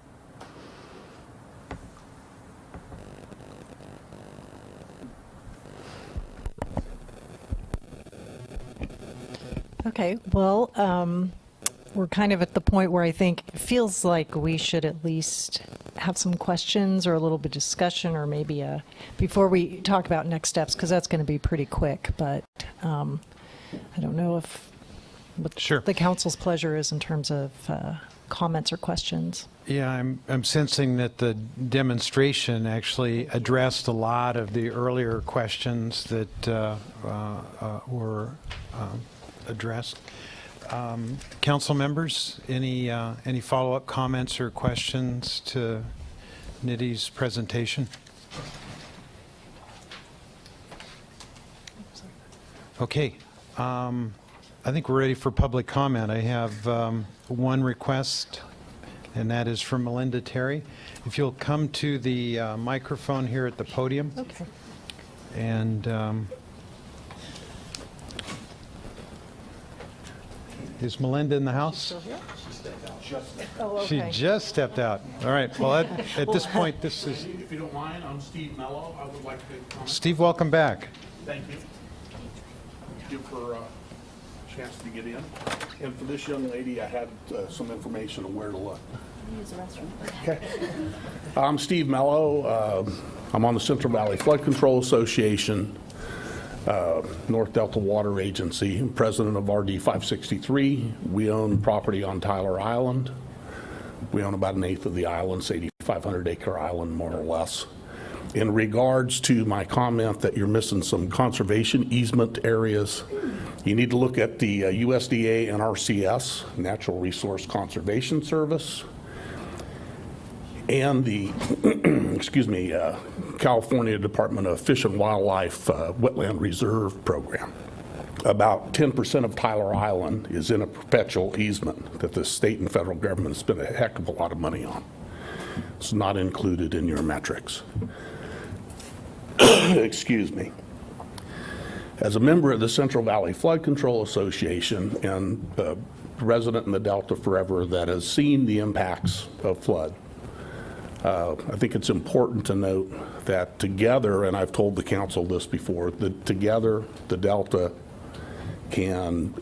Speaker 3: Okay, well, we're kind of at the point where I think it feels like we should at least have some questions or a little bit of discussion, or maybe before we talk about next steps, because that's going to be pretty quick. But I don't know what
Speaker 1: Sure.
Speaker 3: the council's pleasure is in terms of comments or questions.
Speaker 1: Yeah, I'm sensing that the demonstration actually addressed a lot of the earlier questions that were addressed. Council members, any follow-up comments or questions to Nidhi's presentation? Okay. I think we're ready for public comment. I have one request, and that is from Melinda Terry. If you'll come to the microphone here at the podium.
Speaker 3: Okay.
Speaker 1: And is Melinda in the house?
Speaker 3: Oh,
Speaker 1: She
Speaker 3: okay.
Speaker 1: just stepped out. All right. Well, at this point, this is...
Speaker 13: If you don't mind, I'm Steve Mello. I would like to comment.
Speaker 1: Steve, welcome back.
Speaker 13: Thank you. Thank you for a chance to get in. And for this young lady, I had some information on where to look.
Speaker 8: Use the restroom.
Speaker 13: Okay. I'm Steve Mello. I'm on the Central Valley Flood Control Association, North Delta Water Agency. I'm president of RD 563. We own property on Tyler Island. We own about 1/8 of the island, it's 8,500 acre island, more or less. In regards to my comment that you're missing some conservation easement areas, you need to look at the USDA NRCS, Natural Resource Conservation Service, and the, excuse me, California Department of Fish and Wildlife Wetland Reserve Program. About 10% of Tyler Island is in a perpetual easement that the state and federal government spent a heck of a lot of money on. It's not included in your metrics. Excuse me. As a member of the Central Valley Flood Control Association and a resident in the Delta forever that has seen the impacts of flood, I think it's important to note that together, and I've told the council this before, that together the Delta can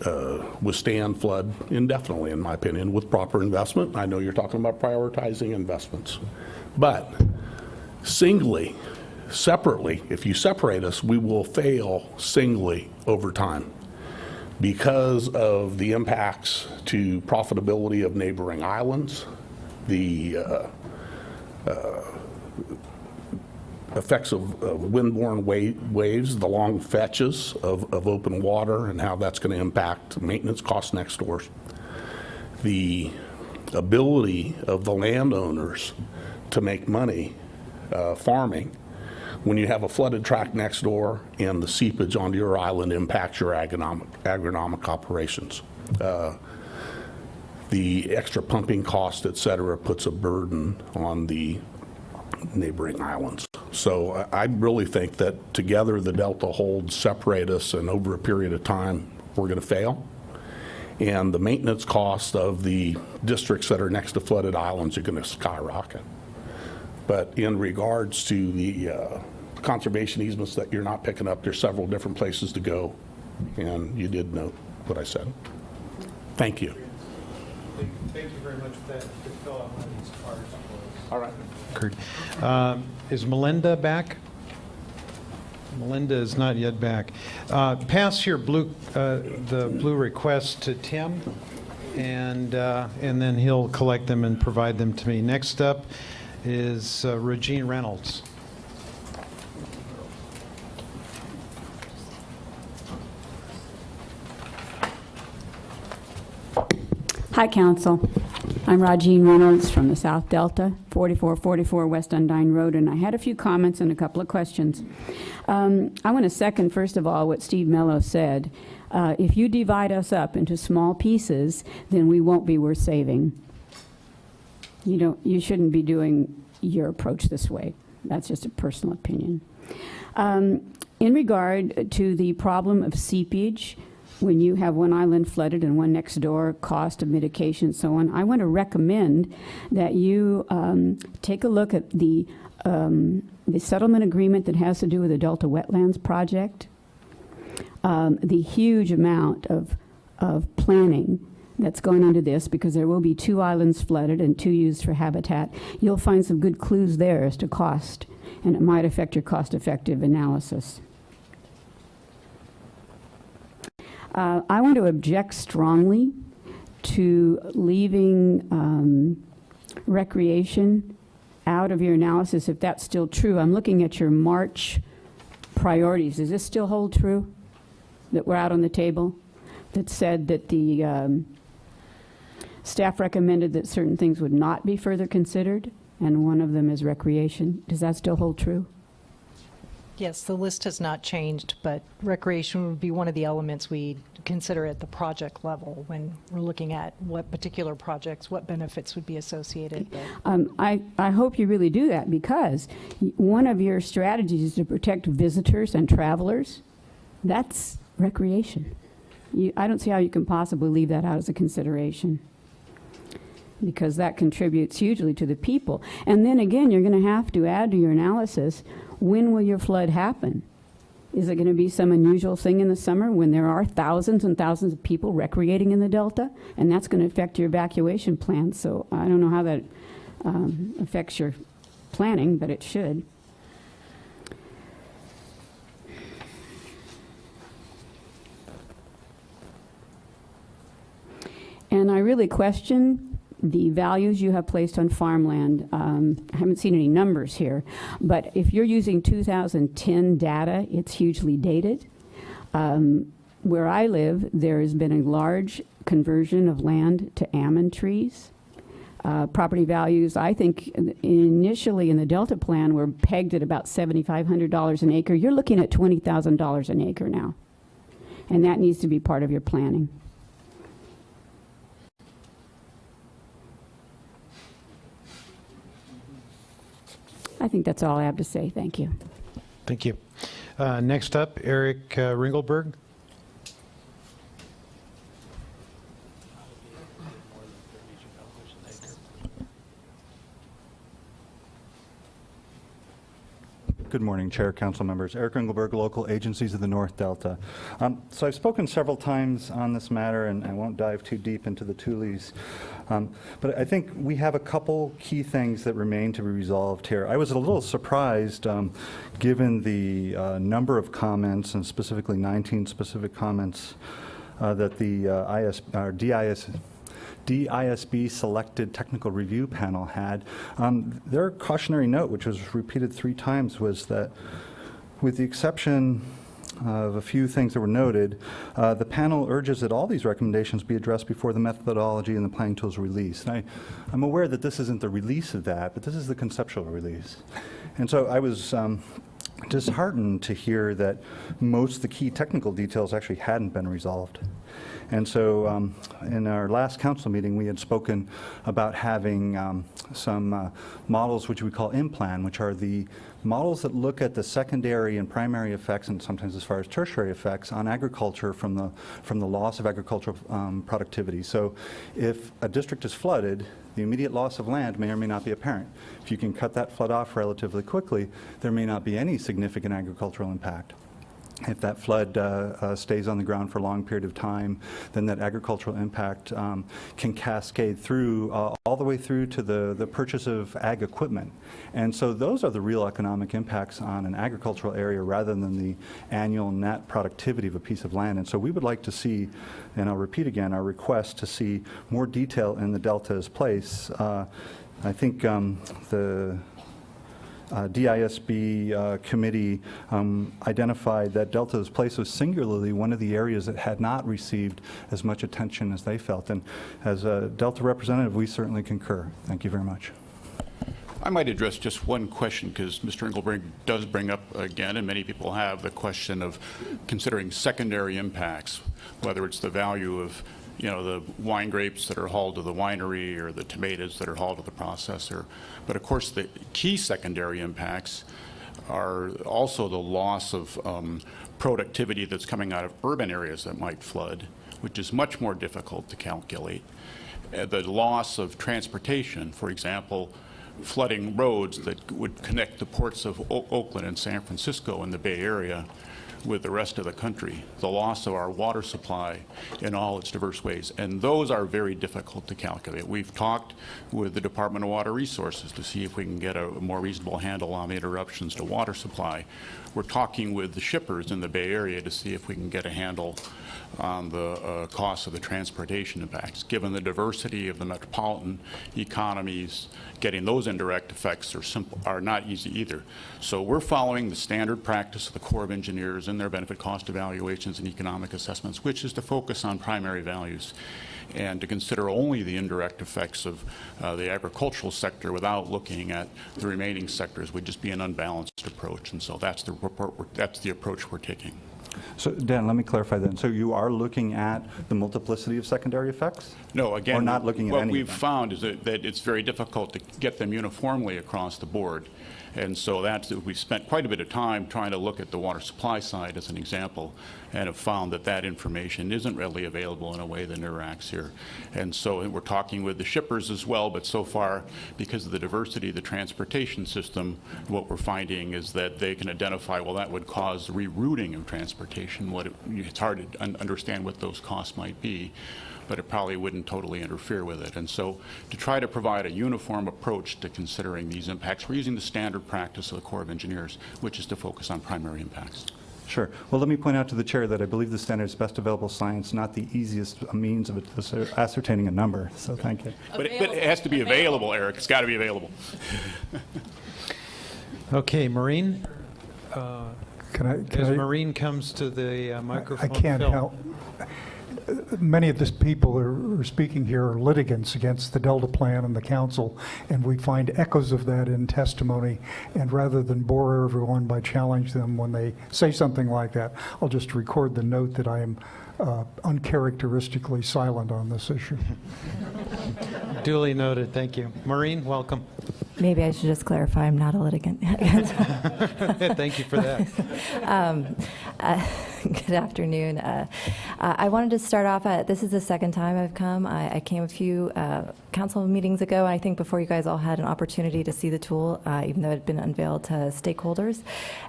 Speaker 13: withstand flood indefinitely, in my opinion, with proper investment. I know you're talking about prioritizing investments. But singly, separately, if you separate us, we will fail singly over time because of the impacts to profitability of neighboring islands, the effects of windborne waves, the long fetches of open water and how that's going to impact maintenance costs next door, the ability of the landowners to make money farming when you have a flooded tract next door and the seepage onto your island impacts your agronomic operations. The extra pumping cost, et cetera, puts a burden on the neighboring islands. So I really think that together the Delta holds separate us, and over a period of time we're going to fail. And the maintenance cost of the districts that are next to flooded islands are going to skyrocket. But in regards to the conservation easements that you're not picking up, there's several different places to go, and you did note what I said. Thank you.
Speaker 1: Thank you very much for that. To fill out one of these cards.
Speaker 13: All right.
Speaker 1: Is Melinda back? Melinda is not yet back. Pass your the blue request to Tim, and then he'll collect them and provide them to me. Next up is Regine Reynolds.
Speaker 17: Hi, Council. I'm Regine Reynolds from the South Delta, 4444 West Undine Road, and I had a few comments and a couple of questions. I want to second, first of all, what Steve Mello said. If you divide us up into small pieces, then we won't be worth saving. You shouldn't be doing your approach this way. That's just a personal opinion. In regard to the problem of seepage, when you have one island flooded and one next door, cost of mitigation and so on, I want to recommend that you take a look at the settlement agreement that has to do with the Delta Wetlands Project. The huge amount of of planning that's going into this, because there will be 2 islands flooded and 2 used for habitat, you'll find some good clues there as to cost, and it might affect your cost-effective analysis. I want to object strongly to leaving recreation out of your analysis, if that's still true. I'm looking at your March priorities. Does this still hold true, that were out on the table, that said that the staff recommended that certain things would not be further considered, and one of them is recreation? Does that still hold true?
Speaker 3: Yes, the list has not changed, but recreation would be one of the elements we consider at the project level when we're looking at what particular projects, what benefits would be associated.
Speaker 17: I hope you really do that, because one of your strategies is to protect visitors and travelers. That's recreation. I don't see how you can possibly leave that out as a consideration, because that contributes hugely to the people. And then again, you're going to have to add to your analysis, when will your flood happen? Is it going to be some unusual thing in the summer when there are thousands and thousands of people recreating in the Delta? And that's going to affect your evacuation plan. So I don't know how that affects your planning, but it should. And I really question the values you have placed on farmland. I haven't seen any numbers here, but if you're using 2010 data, it's hugely dated. Where I live, there has been a large conversion of land to almond trees. Property values, I think, initially in the Delta plan were pegged at about $7,500 an acre. You're looking at $20,000 an acre now, and that needs to be part of your planning. I think that's all I have to say. Thank you.
Speaker 1: Thank you. Next up, Eric Ringelberg.
Speaker 18: Good morning, Chair, Council members. Eric Ringelberg, local agencies of the North Delta. So I've spoken several times on this matter, and I won't dive too deep into the Tules. But I think we have a couple key things that remain to be resolved here. I was a little surprised, given the number of comments, and specifically 19 specific comments, that the DISB selected technical review panel had. Their cautionary note, which was repeated 3 times, was that with the exception of a few things that were noted, the panel urges that all these recommendations be addressed before the methodology and the planning tools are released. And I'm aware that this isn't the release of that, but this is the conceptual release. And so I was disheartened to hear that most of the key technical details actually hadn't been resolved. And so in our last council meeting, we had spoken about having some models which we call in-plan, which are the models that look at the secondary and primary effects, and sometimes as far as tertiary effects, on agriculture from the loss of agricultural productivity. So if a district is flooded, the immediate loss of land may or may not be apparent. If you can cut that flood off relatively quickly, there may not be any significant agricultural impact. If that flood stays on the ground for a long period of time, then that agricultural impact can cascade through all the way through to the purchase of ag equipment. And so those are the real economic impacts on an agricultural area rather than the annual net productivity of a piece of land. And so we would like to see, and I'll repeat again, our request to see more detail in the Delta's place. I think the DISB committee identified that Delta's place was singularly one of the areas that had not received as much attention as they felt. And as a Delta representative, we certainly concur. Thank you very much.
Speaker 12: I might address just one question, because Mr. Engelberg does bring up again, and many people have, the question of considering secondary impacts, whether it's the value of the wine grapes that are hauled to the winery or the tomatoes that are hauled to the processor. But of course, the key secondary impacts are also the loss of productivity that's coming out of urban areas that might flood, which is much more difficult to calculate. The loss of transportation, for example, flooding roads that would connect the ports of Oakland and San Francisco in the Bay Area with the rest of the country, the loss of our water supply in all its diverse ways. And those are very difficult to calculate. We've talked with the Department of Water Resources to see if we can get a more reasonable handle on the interruptions to water supply. We're talking with the shippers in the Bay Area to see if we can get a handle on the cost of the transportation impacts. Given the diversity of the metropolitan economies, getting those indirect effects are not easy either. So we're following the standard practice of the Corps of Engineers in their benefit cost evaluations and economic assessments, which is to focus on primary values and to consider only the indirect effects of the agricultural sector without looking at the remaining sectors would just be an unbalanced approach. And so that's the approach we're taking.
Speaker 18: So, Dan, let me clarify then. So you are looking at the multiplicity of secondary effects?
Speaker 12: No, again,
Speaker 18: or not looking at
Speaker 12: what
Speaker 18: any
Speaker 12: we've
Speaker 18: of them?
Speaker 12: found is that it's very difficult to get them uniformly across the board. And so we've spent quite a bit of time trying to look at the water supply side as an example, and have found that information isn't readily available in a way that interacts here. And so we're talking with the shippers as well, but so far, because of the diversity of the transportation system, what we're finding is that they can identify, well, that would cause rerouting of transportation. It's hard to understand what those costs might be, but it probably wouldn't totally interfere with it. And so to try to provide a uniform approach to considering these impacts, we're using the standard practice of the Corps of Engineers, which is to focus on primary impacts.
Speaker 18: Sure. Well, let me point out to the chair that I believe the standard is best available science, not the easiest means of ascertaining a number. So thank you.
Speaker 12: But it has to be available, Eric. It's got to be available.
Speaker 1: Okay, Maureen? As Maureen comes to the microphone.
Speaker 6: I can't
Speaker 1: Phil.
Speaker 6: help. Many of the people who are speaking here are litigants against the Delta Plan and the council, and we find echoes of that in testimony. And rather than bore everyone by challenging them when they say something like that, I'll just record the note that I am uncharacteristically silent on this issue.
Speaker 1: Duly noted. Thank you. Maureen, welcome.
Speaker 19: Maybe I should just clarify I'm not a litigant.
Speaker 1: Thank you for that.
Speaker 19: Good afternoon. I wanted to start off, this is the second time I've come. I came a few council meetings ago, and I think before you guys all had an opportunity to see the tool, even though it had been unveiled to stakeholders.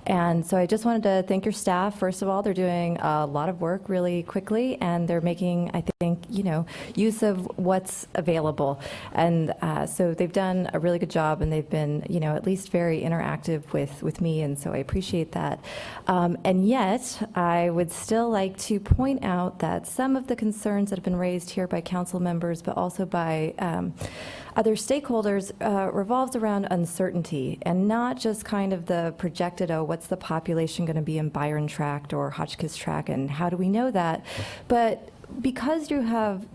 Speaker 19: And so I just wanted to thank your staff. First of all, they're doing a lot of work really quickly, and they're making, I think, use of what's available. And so they've done a really good job, and they've been, at least very interactive with me, and so I appreciate that. And yet, I would still like to point out that some of the concerns that have been raised here by council members, but also by other stakeholders, revolves around uncertainty, and not just kind of the projected, what's the population going to be in Byron Tract or Hotchkiss Tract, and how do we know that? But because you have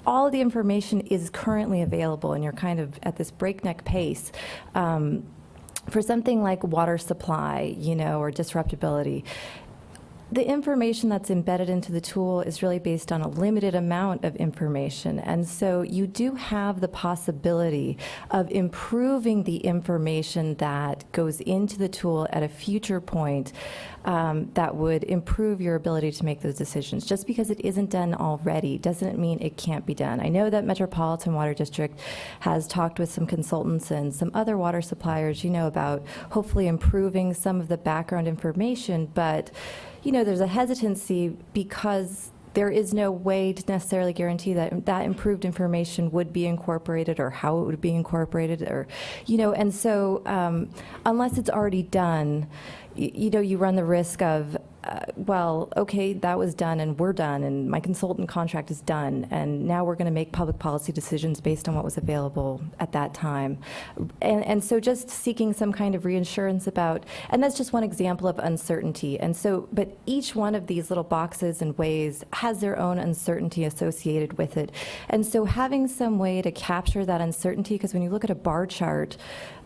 Speaker 19: all of the information is currently available, and you're kind of at this breakneck pace, for something like water supply, or disruptibility, the information that's embedded into the tool is really based on a limited amount of information. And so you do have the possibility of improving the information that goes into the tool at a future point that would improve your ability to make those decisions. Just because it isn't done already doesn't mean it can't be done. I know that Metropolitan Water District has talked with some consultants and some other water suppliers, about hopefully improving some of the background information, but there's a hesitancy because there is no way to necessarily guarantee that that improved information would be incorporated or how it would be incorporated, or, and so unless it's already done, you run the risk of, well, okay, that was done and we're done and my consultant contract is done, and now we're going to make public policy decisions based on what was available at that time. And so just seeking some kind of reassurance about, and that's just one example of uncertainty. And so, but each one of these little boxes and ways has their own uncertainty associated with it. And so having some way to capture that uncertainty, because when you look at a bar chart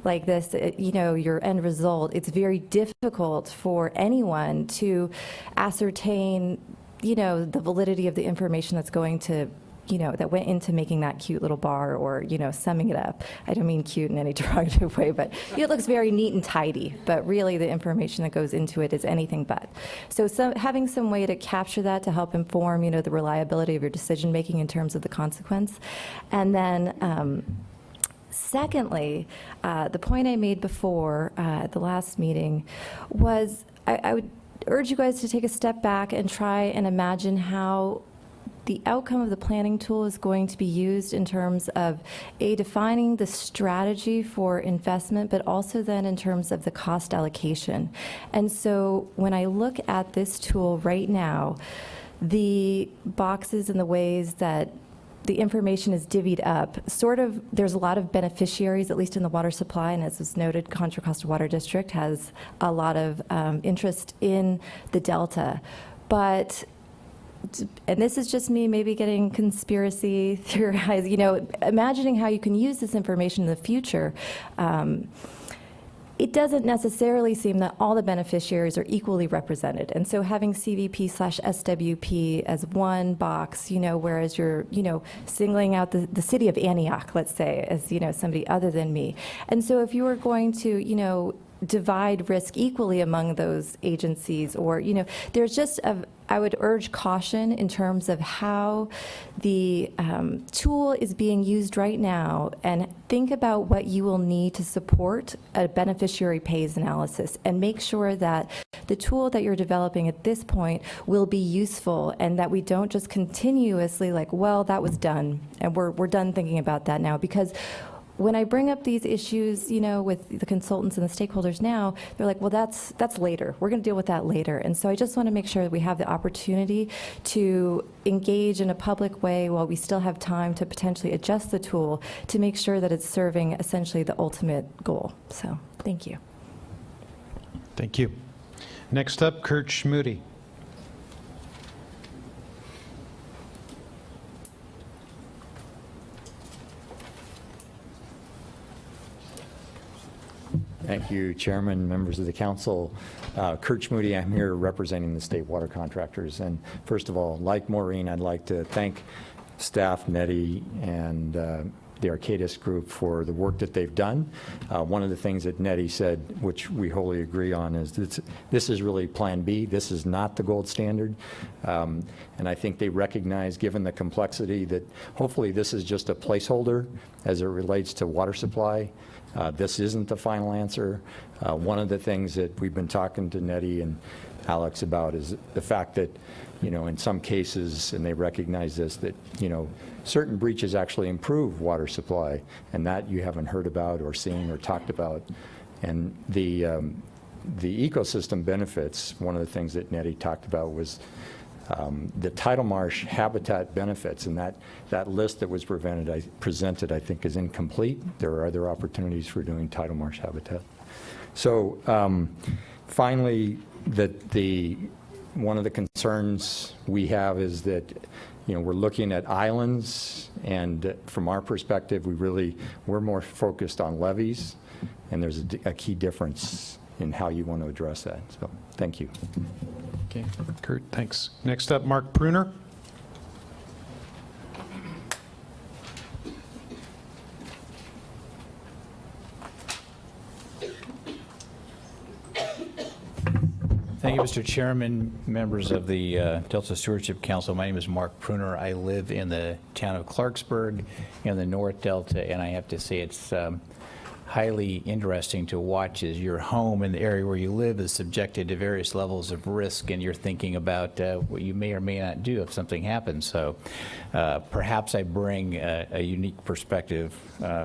Speaker 19: like this, your end result, it's very difficult for anyone to ascertain, the validity of the information that's going to, that went into making that cute little bar, or, summing it up. I don't mean cute in any derogative way, but it looks very neat and tidy, but really the information that goes into it is anything but. So having some way to capture that to help inform, the reliability of your decision making in terms of the consequence. And then, secondly, the point I made before at the last meeting was I would urge you guys to take a step back and try and imagine how the outcome of the planning tool is going to be used in terms of defining the strategy for investment, but also then in terms of the cost allocation. And so when I look at this tool right now, the boxes and the ways that the information is divvied up, there's a lot of beneficiaries, at least in the water supply, and as was noted, Contra Costa Water District has a lot of interest in the Delta. But and this is just me maybe getting conspiracy theorized, imagining how you can use this information in the future. It doesn't necessarily seem that all the beneficiaries are equally represented. And so having CVP/SWP as one box, whereas you're, singling out the city of Antioch, let's say, as, somebody other than me. And so if you were going to, divide risk equally among those agencies, or, there's just I would urge caution in terms of how the tool is being used right now, and think about what you will need to support a beneficiary pays analysis, and make sure that the tool that you're developing at this point will be useful, and that we don't just continuously well, that was done, and we're done thinking about that now. Because when I bring up these issues, with the consultants and the stakeholders now, they're like, well, that's later. We're going to deal with that later. And so I just want to make sure that we have the opportunity to engage in a public way while we still have time to potentially adjust the tool to make sure that it's serving essentially the ultimate goal. So thank you.
Speaker 1: Thank you. Next up, Kurt Schmude.
Speaker 20: Thank you, Chairman, members of the council. Kurt Schmude, I'm here representing the state water contractors. And first of all, like Maureen, I'd like to thank staff, Nettie, and the Arcadis group for the work that they've done. One of the things that Nettie said, which we wholly agree on, is that this is really Plan B. This is not the gold standard. And I think they recognize, given the complexity, that hopefully this is just a placeholder as it relates to water supply. This isn't the final answer. One of the things that we've been talking to Nettie and Alex about is the fact that, in some cases, and they recognize this, that, certain breaches actually improve water supply, and that you haven't heard about or seen or talked about. And the ecosystem benefits, one of the things that Nettie talked about was the tidal marsh habitat benefits, and that list that was presented, I think, is incomplete. There are other opportunities for doing tidal marsh habitat. So finally, one of the concerns we have is that we're looking at islands, and from our perspective, we're more focused on levees, and there's a key difference in how you want to address that. So thank you.
Speaker 1: Okay, Kurt, thanks. Next up, Mark Pruner.
Speaker 21: Thank you, Mr. Chairman, members of the Delta Stewardship Council. My name is Mark Pruner. I live in the town of Clarksburg in the North Delta, and I have to say it's highly interesting to watch as your home and the area where you live is subjected to various levels of risk, and you're thinking about what you may or may not do if something happens. So perhaps I bring a unique perspective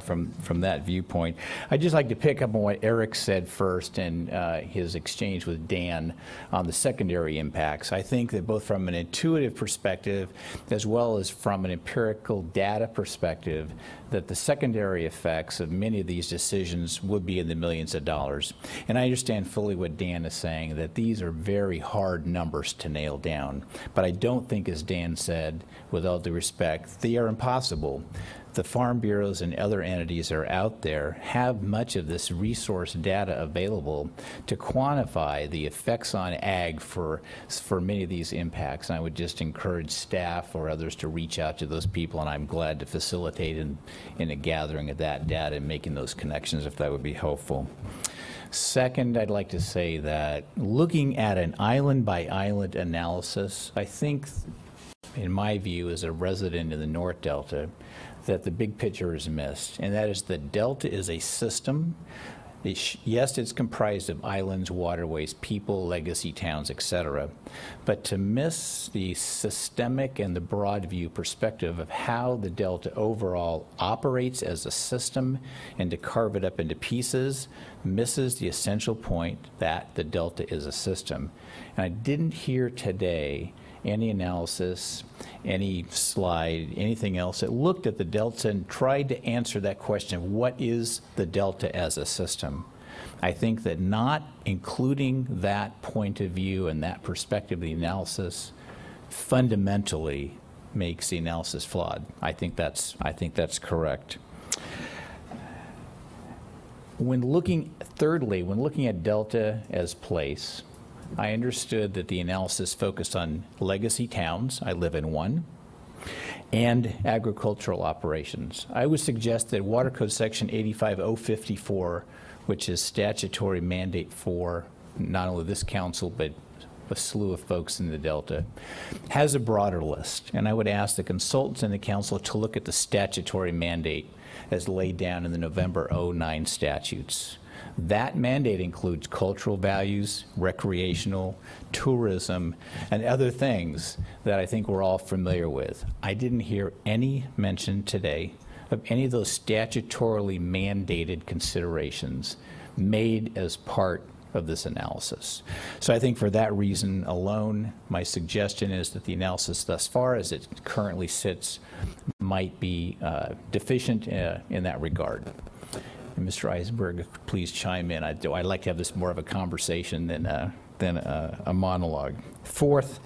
Speaker 21: from that viewpoint. I'd just like to pick up on what Eric said first in his exchange with Dan on the secondary impacts. I think that both from an intuitive perspective as well as from an empirical data perspective, that the secondary effects of many of these decisions would be in the millions of dollars. And I understand fully what Dan is saying, that these are very hard numbers to nail down. But I don't think, as Dan said, with all due respect, they are impossible. The farm bureaus and other entities that are out there have much of this resource data available to quantify the effects on ag for many of these impacts. And I would just encourage staff or others to reach out to those people, and I'm glad to facilitate in a gathering of that data and making those connections if that would be helpful. Second, I'd like to say that looking at an island-by-island analysis, I think, in my view, as a resident in the North Delta, that the big picture is missed, and that is the Delta is a system. Yes, it's comprised of islands, waterways, people, legacy towns, etc. But to miss the systemic and the broad view perspective of how the Delta overall operates as a system and to carve it up into pieces misses the essential point that the Delta is a system. And I didn't hear today any analysis, any slide, anything else that looked at the Delta and tried to answer that question, what is the Delta as a system? I think that not including that point of view and that perspective of the analysis fundamentally makes the analysis flawed. I think that's correct. Thirdly, when looking at Delta as place, I understood that the analysis focused on legacy towns, I live in one, and agricultural operations. I would suggest that Water Code Section 85054, which is statutory mandate for not only this council, but a slew of folks in the Delta, has a broader list. And I would ask the consultants in the council to look at the statutory mandate as laid down in the November 09 statutes. That mandate includes cultural values, recreational, tourism, and other things that I think we're all familiar with. I didn't hear any mention today of any of those statutorily mandated considerations made as part of this analysis. So I think for that reason alone, my suggestion is that the analysis thus far as it currently sits might be deficient in that regard. And Mr. Eisenberg, please chime in. I'd like to have this more of a conversation than a monologue. Fourth,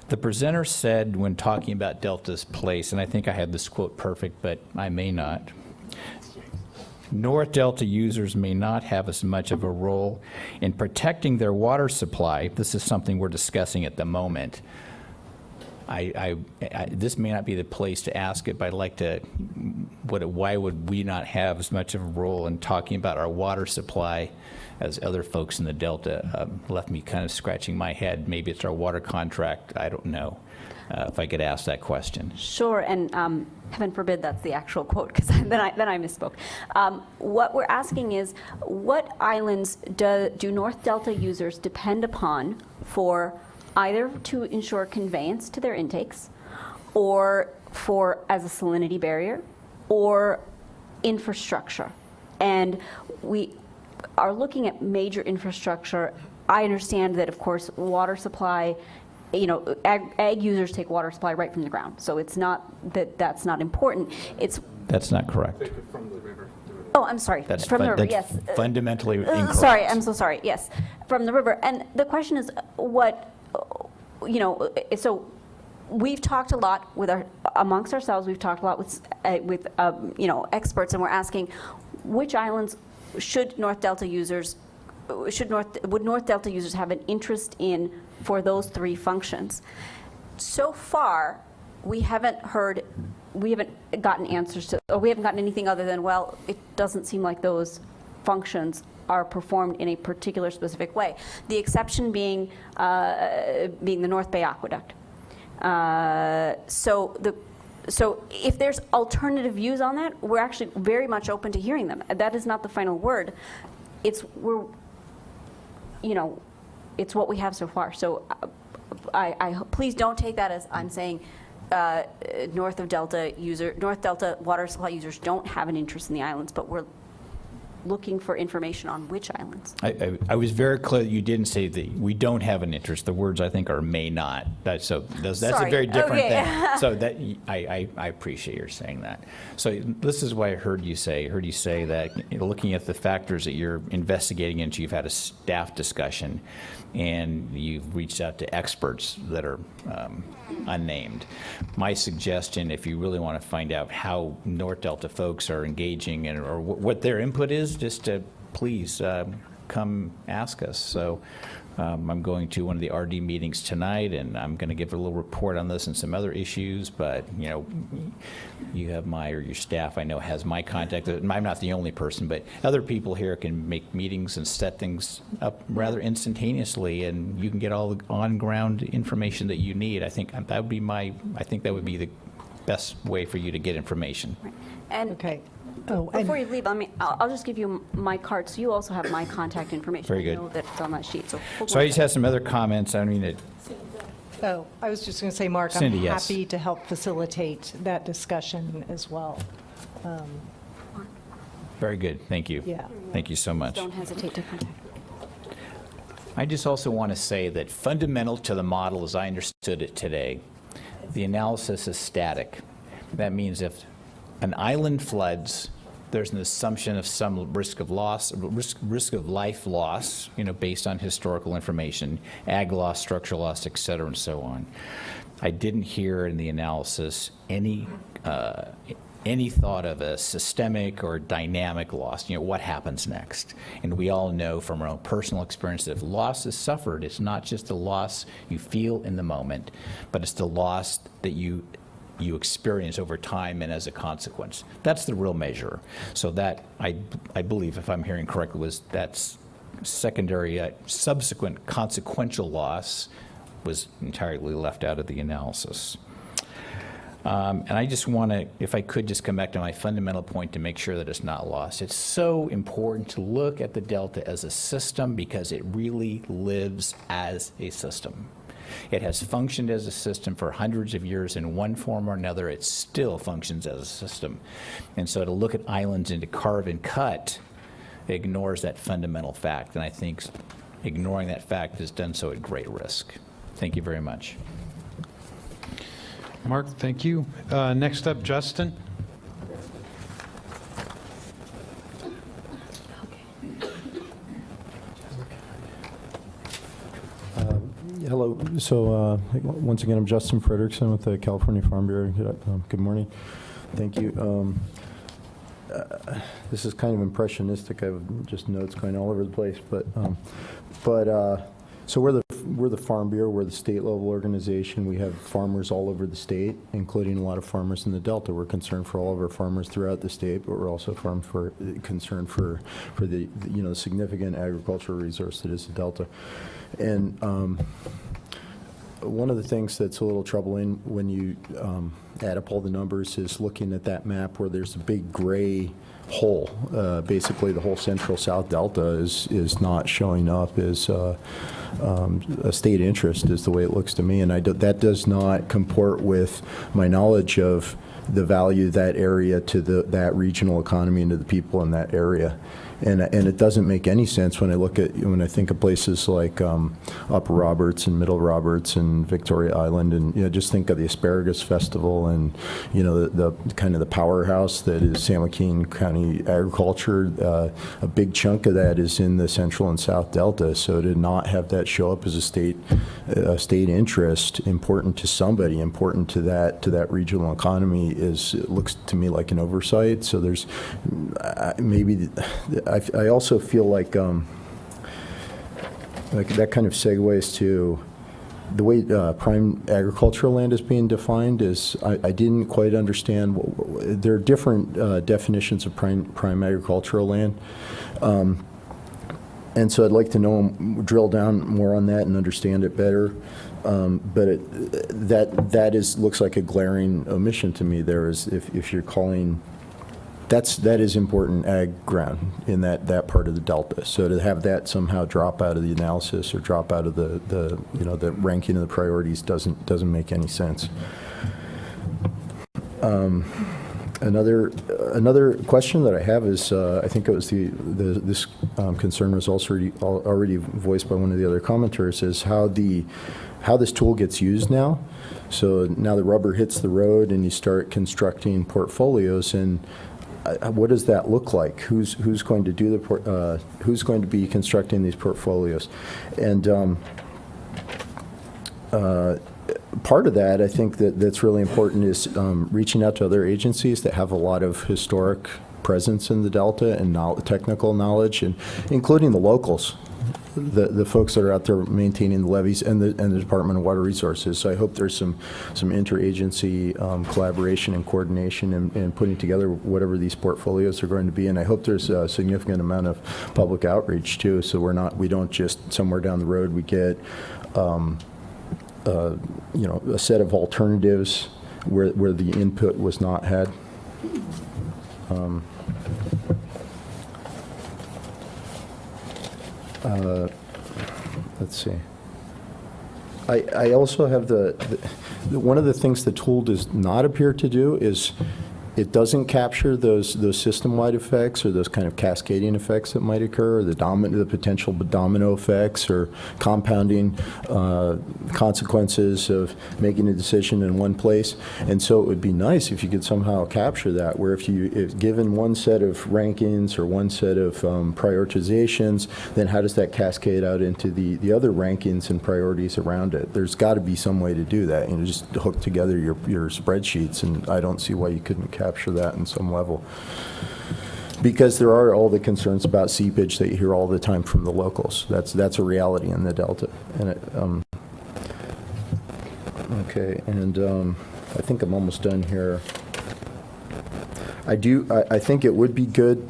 Speaker 21: the presenter said when talking about Delta's place, and I think I had this quote perfect, but I may not, North Delta users may not have as much of a role in protecting their water supply. This is something we're discussing at the moment. This may not be the place to ask it, but I'd like to, why would we not have as much of a role in talking about our water supply as other folks in the Delta? Left me kind of scratching my head. Maybe it's our water contract. I don't know. If I could ask that question.
Speaker 8: Sure, and heaven forbid that's the actual quote, because then I misspoke. What we're asking is, what islands do North Delta users depend upon for either to ensure conveyance to their intakes, or for as a salinity barrier, or infrastructure? And we are looking at major infrastructure. I understand that, of course, water supply, you know, ag users take water supply right from the ground. So it's not that that's not important.
Speaker 21: That's not correct.
Speaker 8: From the river. Oh, I'm sorry. From the river, yes.
Speaker 21: Fundamentally incorrect.
Speaker 8: Sorry, I'm so sorry. Yes, from the river. And the question is, what, you know, so we've talked a lot amongst ourselves. We've talked a lot with you know, experts, and we're asking which islands should North Delta users would North Delta users have an interest in for those three functions? So far, we haven't gotten answers to, or we haven't gotten anything other than, well, it doesn't seem like those functions are performed in a particular specific way. The exception being the North Bay Aqueduct. So if there's alternative views on that, we're actually very much open to hearing them. That is not the final word. You know, it's what we have so far. So please don't take that as I'm saying North Delta water supply users don't have an interest in the islands, but we're looking for information on which islands.
Speaker 21: I was very clear that you didn't say we don't have an interest. The words I think are may not. That's a very different thing. So that I appreciate your saying that. So this is what I heard you say. I heard you say that looking at the factors that you're investigating into, you've had a staff discussion and you've reached out to experts that are unnamed. My suggestion, if you really want to find out how North Delta folks are engaging or what their input is, just to please come ask us. So I'm going to one of the RD meetings tonight, and I'm going to give a little report on this and some other issues. But you know, you have your staff I know has my contact. I'm not the only person, but other people here can make meetings and set things up rather instantaneously, and you can get all the on-ground information that you need. I think that would be the best way for you to get information.
Speaker 8: And
Speaker 3: okay. Oh, and-
Speaker 8: Before you leave, I'll just give you my card, so you also have my contact information.
Speaker 21: Very good.
Speaker 8: I know that it's on that sheet, so. hold
Speaker 21: So
Speaker 8: on
Speaker 21: I
Speaker 8: a
Speaker 21: just
Speaker 8: second.
Speaker 21: have some other comments. I mean,
Speaker 3: Oh, I was just going to say, Mark,
Speaker 21: Cindy,
Speaker 3: I'm
Speaker 21: yes.
Speaker 3: happy to help facilitate that discussion as well.
Speaker 21: very good. Thank you.
Speaker 3: Yeah.
Speaker 21: Thank you so much.
Speaker 8: Don't hesitate to contact.
Speaker 21: I just also want to say that fundamental to the model as I understood it today, the analysis is static. That means if an island floods, there's an assumption of some risk of loss, risk of life loss, based on historical information, ag loss, structural loss, et cetera, and so on. I didn't hear in the analysis any thought of a systemic or dynamic loss, what happens next. And we all know from our own personal experience that if loss is suffered, it's not just the loss you feel in the moment, but it's the loss that you experience over time and as a consequence. That's the real measure. So that, I believe, if I'm hearing correctly, that's secondary, subsequent consequential loss was entirely left out of the analysis. And I just want to, if I could, just come back to my fundamental point to make sure that it's not lost. It's so important to look at the Delta as a system because it really lives as a system. It has functioned as a system for hundreds of years in one form or another. It still functions as a system. And so to look at islands and to carve and cut ignores that fundamental fact. And I think ignoring that fact has done so at great risk. Thank you very much.
Speaker 1: Mark, thank you. Next up, Justin.
Speaker 16: Hello. So once again, I'm Justin Frederickson with the California Farm Bureau. Good morning. Thank you. This is kind of impressionistic. I have just notes going all over the place, so we're the Farm Bureau. We're the state level organization. We have farmers all over the state, including a lot of farmers in the Delta. We're concerned for all of our farmers throughout the state, but we're also concerned for the significant agricultural resource that is the Delta. And one of the things that's a little troubling when you add up all the numbers is looking at that map where there's a big gray hole. Basically, the whole central South Delta is not showing up as a state interest, is the way it looks to me. And that does not comport with my knowledge of the value of that area to that regional economy and to the people in that area. And it doesn't make any sense when I think of places like Upper Roberts and Middle Roberts and Victoria Island, and just think of the Asparagus Festival and the kind of the powerhouse that is San Joaquin County agriculture. A big chunk of that is in the Central and South Delta. So to not have that show up as a state interest, important to somebody, important to that regional economy, looks to me like an oversight. So there's maybe. I also feel like that kind of segues to the way prime agricultural land is being defined. I didn't quite understand. There are different definitions of prime agricultural land, and so I'd like to drill down more on that and understand it better. But that looks like a glaring omission to me. There is if you're calling. That is important ag ground in that part of the Delta. So to have that somehow drop out of the analysis or drop out of the ranking of the priorities doesn't make any sense. Another question that I have is I think it was this concern was also already voiced by one of the other commenters, is how this tool gets used now. So now the rubber hits the road and you start constructing portfolios, and what does that look like? Who's going to do who's going to be constructing these portfolios? And part of that, I think that's really important, is reaching out to other agencies that have a lot of historic presence in the Delta and technical knowledge, and including the locals. The folks that are out there maintaining the levees and the Department of Water Resources. So I hope there's some interagency collaboration and coordination and putting together whatever these portfolios are going to be. And I hope there's a significant amount of public outreach too. So we don't just somewhere down the road we get a set of alternatives where the input was not had. Let's see. I also have one of the things the tool does not appear to do is it doesn't capture those system-wide effects or those kind of cascading effects that might occur, or the potential domino effects or compounding consequences of making a decision in one place. And so it would be nice if you could somehow capture that, where if given one set of rankings or one set of prioritizations, then how does that cascade out into the other rankings and priorities around it? There's got to be some way to do that. Just hook together your spreadsheets, and I don't see why you couldn't capture that in some level. Because there are all the concerns about seepage that you hear all the time from the locals. That's a reality in the Delta. And okay, and I think I'm almost done here. I think it would be good.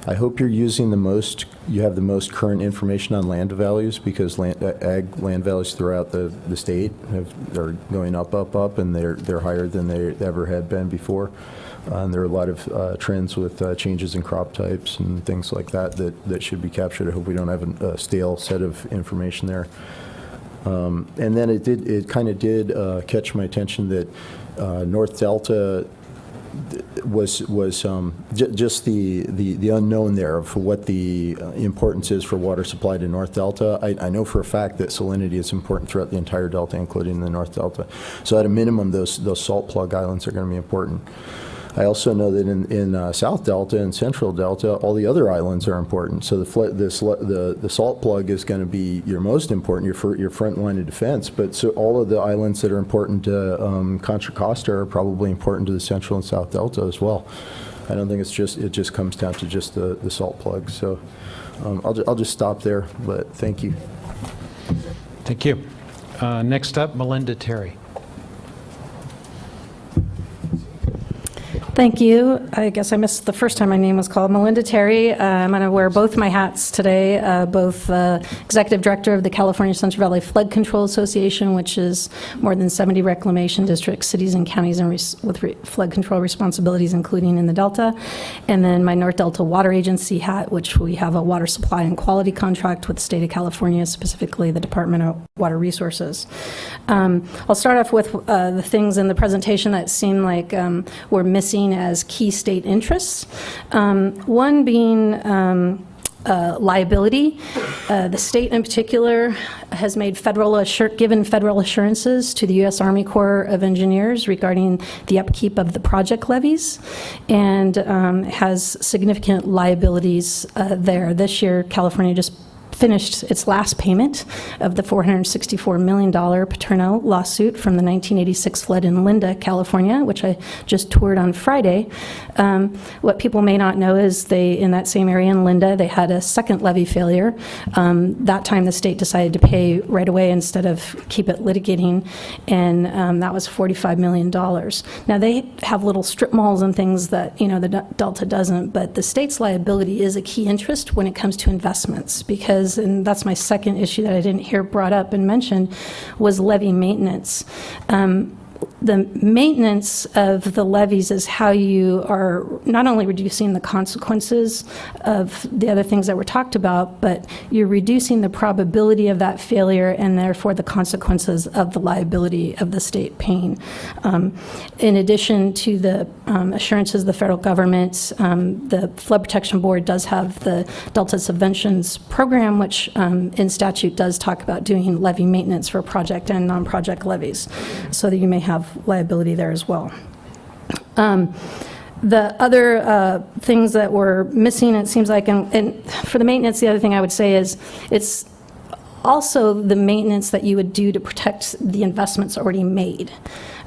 Speaker 16: I hope you're using you have the most current information on land values, because ag land values throughout the state are going up, and they're higher than they ever had been before. And there are a lot of trends with changes in crop types and things like that should be captured. I hope we don't have a stale set of information there. And then it kind of did catch my attention that North Delta was just the unknown there of what the importance is for water supply to North Delta. I know for a fact that salinity is important throughout the entire Delta, including the North Delta. So at a minimum, those salt plug islands are going to be important. I also know that in South Delta and Central Delta, all the other islands are important. So the salt plug is going to be your most important, your front line of defense. But so all of the islands that are important to Contra Costa are probably important to the Central and South Delta as well. I don't think it just comes down to just the salt plug. So I'll just stop there. But thank you.
Speaker 1: Thank you. Next up, Melinda Terry.
Speaker 10: Thank you. I guess I missed the first time my name was called. Melinda Terry. I'm going to wear both my hats today, both Executive Director of the California Central Valley Flood Control Association, which is more than 70 reclamation districts, cities, and counties with flood control responsibilities, including in the Delta, and then my North Delta Water Agency hat, which we have a water supply and quality contract with the state of California, specifically the Department of Water Resources. I'll start off with the things in the presentation that seem like were missing as key state interests. One being liability. The state in particular has made given federal assurances to the U.S. Army Corps of Engineers regarding the upkeep of the project levees, and has significant liabilities there. This year, California just finished its last payment of the $464 million Paterno lawsuit from the 1986 flood in Linda, California, which I just toured on Friday. What people may not know is in that same area in Linda, they had a second levee failure. That time the state decided to pay right away instead of keep it litigating, and that was $45 million. Now they have little strip malls and things that the Delta doesn't, but the state's liability is a key interest when it comes to investments, because, and that's my second issue that I didn't hear brought up and mentioned, was levee maintenance. The maintenance of the levees is how you are not only reducing the consequences of the other things that were talked about, but you're reducing the probability of that failure and therefore the consequences of the liability of the state paying. In addition to the assurances of the federal government, the Flood Protection Board does have the Delta Subventions Program, which in statute does talk about doing levee maintenance for project and non-project levees, so that you may have liability there as well. The other things that were missing, it seems like, and for the maintenance, the other thing I would say is it's also the maintenance that you would do to protect the investments already made.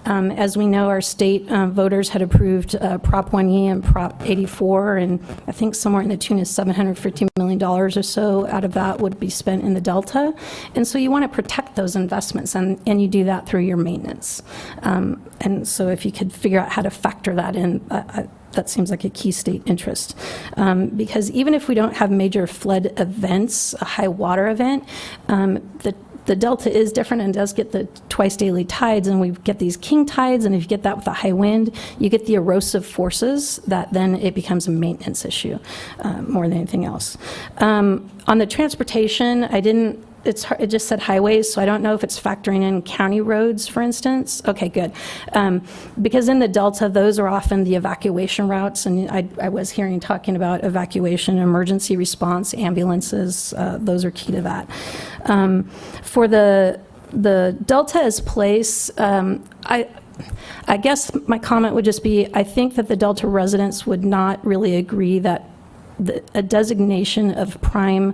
Speaker 10: As we know, our state voters had approved Prop 1E and Prop 84, and I think somewhere in the tune of $750 million or so out of that would be spent in the Delta. And so you want to protect those investments, and you do that through your maintenance. And so if you could figure out how to factor that in, that seems like a key state interest. Because even if we don't have major flood events, a high water event, the the delta is different and does get the twice daily tides, and we get these king tides, and if you get that with a high wind, you get the erosive forces that then it becomes a maintenance issue more than anything else. On the transportation, it just said highways, so I don't know if it's factoring in county roads, for instance. Okay, good. Because in the Delta, those are often the evacuation routes, and I was hearing talking about evacuation, emergency response, ambulances. Those are key to that. For the Delta as place, I guess my comment would just be, I think that the Delta residents would not really agree that a designation of prime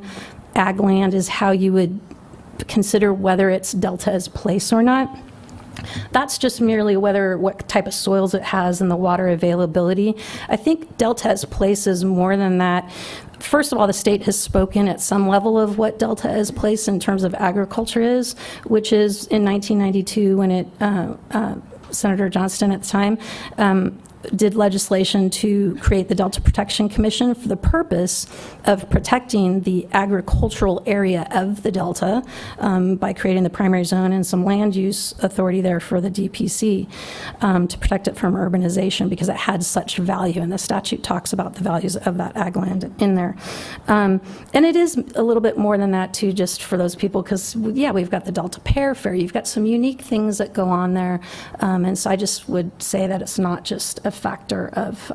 Speaker 10: ag land is how you would consider whether it's Delta as place or not. That's just merely what type of soils it has and the water availability. I think Delta as place is more than that. First of all, the state has spoken at some level of what Delta as place in terms of agriculture is, which is in 1992 when Senator Johnston at the time did legislation to create the Delta Protection Commission for the purpose of protecting the agricultural area of the Delta by creating the primary zone and some land use authority there for the DPC to protect it from urbanization because it had such value, and the statute talks about the values of that ag land in there. And it is a little bit more than that too, just for those people, because yeah, we've got the Delta Pear Fair, you've got some unique things that go on there, and so I just would say that it's not just a factor of,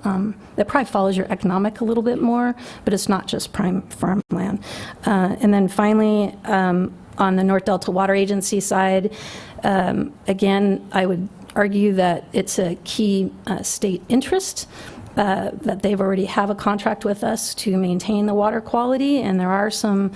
Speaker 10: that probably follows your economic a little bit more, but it's not just prime farmland. And then finally, on the North Delta Water Agency side, again, I would argue that it's a key state interest, that they've already have a contract with us to maintain the water quality, and there are some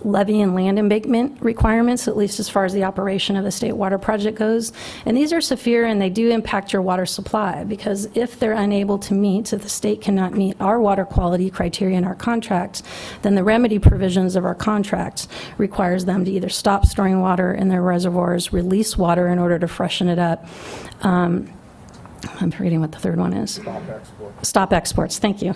Speaker 10: levee and land embankment requirements, at least as far as the operation of the state water project goes. And these are severe, and they do impact your water supply, because if they're unable to meet, if the state cannot meet our water quality criteria in our contracts, then the remedy provisions of our contracts requires them to either stop storing water in their reservoirs, release water in order to freshen it up. I'm forgetting what the third one is. Stop exports. Stop exports, thank you.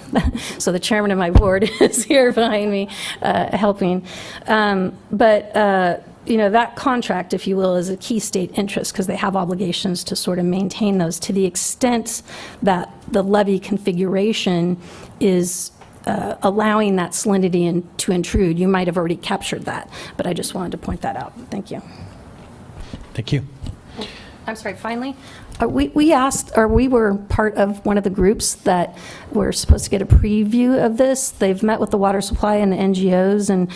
Speaker 10: So the chairman of my board is here behind me helping. But that contract, if you will, is a key state interest because they have obligations to sort of maintain those to the extent that the levee configuration is allowing that salinity to intrude. You might have already captured that, but I just wanted to point that out. Thank you.
Speaker 1: Thank you.
Speaker 10: I'm sorry, finally, we were part of one of the groups that were supposed to get a preview of this. They've met with the water supply and the NGOs, and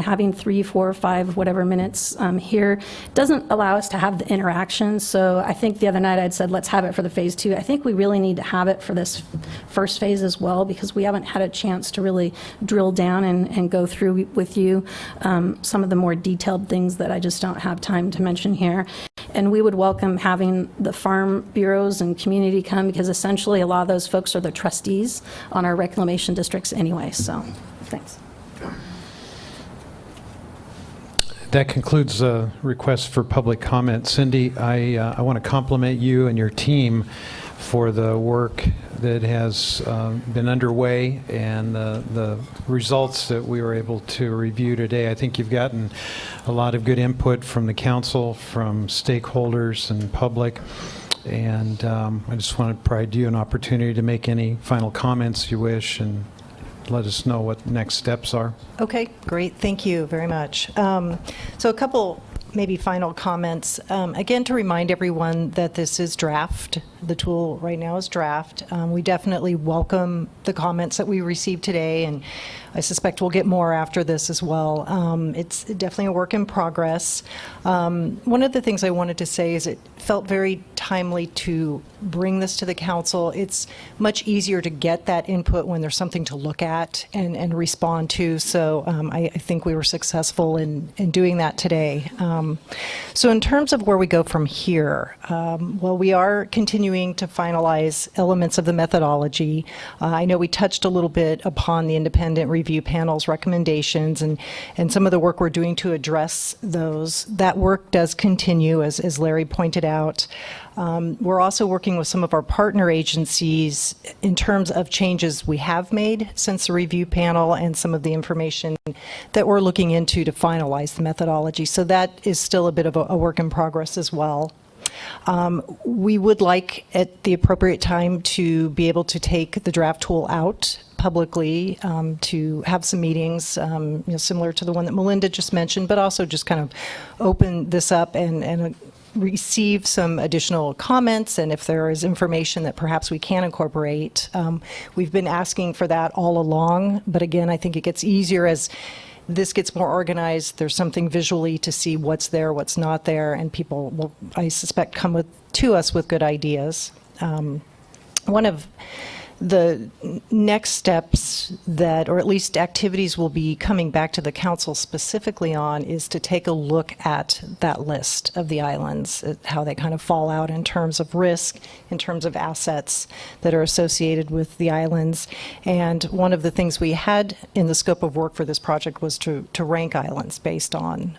Speaker 10: having 3, 4, 5, whatever minutes here doesn't allow us to have the interaction. So I think the other night I'd said, let's have it for the phase 2. I think we really need to have it for this first phase as well, because we haven't had a chance to really drill down and go through with you some of the more detailed things that I just don't have time to mention here. And we would welcome having the farm bureaus and community come, because essentially a lot of those folks are the trustees on our reclamation districts anyway. So thanks.
Speaker 1: That concludes the request for public comment. Cindy, I want to compliment you and your team for the work that has been underway and the results that we were able to review today. I think you've gotten a lot of good input from the council, from stakeholders and public, and I just want to provide you an opportunity to make any final comments you wish and let us know what next steps are.
Speaker 3: Okay, great. Thank you very much. So a couple maybe final comments. Again, to remind everyone that this is draft. The tool right now is draft. We definitely welcome the comments that we received today, and I suspect we'll get more after this as well. It's definitely a work in progress. One of the things I wanted to say is it felt very timely to bring this to the council. It's much easier to get that input when there's something to look at and respond to. So I think we were successful in doing that today. So in terms of where we go from here, well, we are continuing to finalize elements of the methodology. I know we touched a little bit upon the independent review panel's recommendations and some of the work we're doing to address those. That work does continue, as Larry pointed out. We're also working with some of our partner agencies in terms of changes we have made since the review panel and some of the information that we're looking into to finalize the methodology. So that is still a bit of a work in progress as well. We would like at the appropriate time to be able to take the draft tool out publicly, to have some meetings, similar to the one that Melinda just mentioned, but also just kind of open this up and receive some additional comments, and if there is information that perhaps we can incorporate. We've been asking for that all along, but again, I think it gets easier as this gets more organized. There's something visually to see what's there, what's not there, and people will, I suspect, come to us with good ideas. One of the next steps that, or at least activities we'll be coming back to the council specifically on, is to take a look at that list of the islands, how they kind of fall out in terms of risk, in terms of assets that are associated with the islands. And one of the things we had in the scope of work for this project was to rank islands based on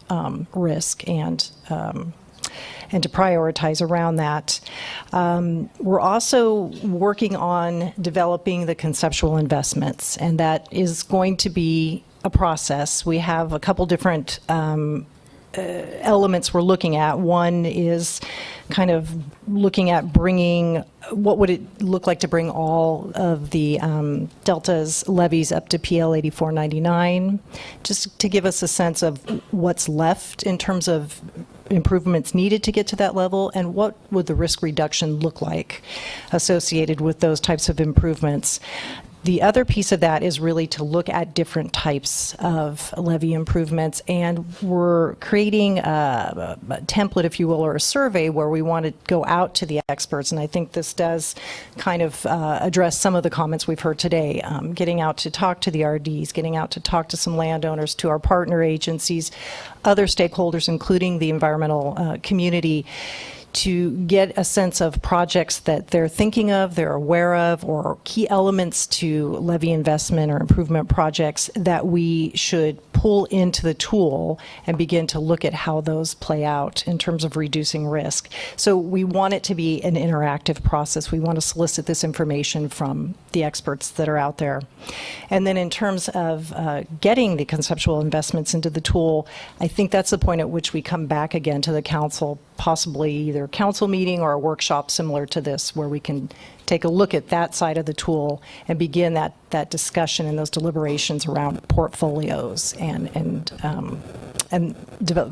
Speaker 3: risk and to prioritize around that. We're also working on developing the conceptual investments, and that is going to be a process. We have a couple different elements we're looking at. One is kind of looking at bringing, what would it look like to bring all of the Delta's levies up to PL 8499, just to give us a sense of what's left in terms of improvements needed to get to that level, and what would the risk reduction look like associated with those types of improvements. The other piece of that is really to look at different types of levee improvements, and we're creating a template, if you will, or a survey where we want to go out to the experts, and I think this does kind of address some of the comments we've heard today, getting out to talk to the RDs, getting out to talk to some landowners, to our partner agencies, other stakeholders, including the environmental community, to get a sense of projects that they're thinking of, they're aware of, or key elements to levee investment or improvement projects that we should pull into the tool and begin to look at how those play out in terms of reducing risk. So we want it to be an interactive process. We want to solicit this information from the experts that are out there. And then in terms of getting the conceptual investments into the tool, I think that's the point at which we come back again to the council, possibly either a council meeting or a workshop similar to this, where we can take a look at that side of the tool and begin that discussion and those deliberations around portfolios and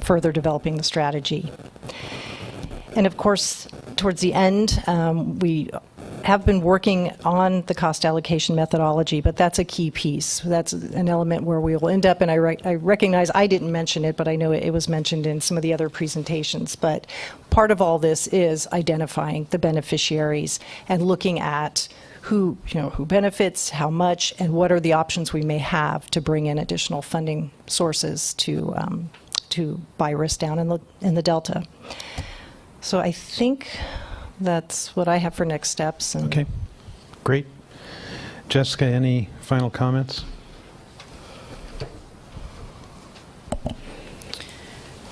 Speaker 3: further developing the strategy. And of course, towards the end, we have been working on the cost allocation methodology, but that's a key piece. That's an element where we will end up, and I recognize I didn't mention it, but I know it was mentioned in some of the other presentations. But part of all this is identifying the beneficiaries and looking at who benefits, how much, and what are the options we may have to bring in additional funding sources to buy risk down in the Delta. So I think that's what I have for next steps.
Speaker 1: Okay, great. Jessica, any final comments?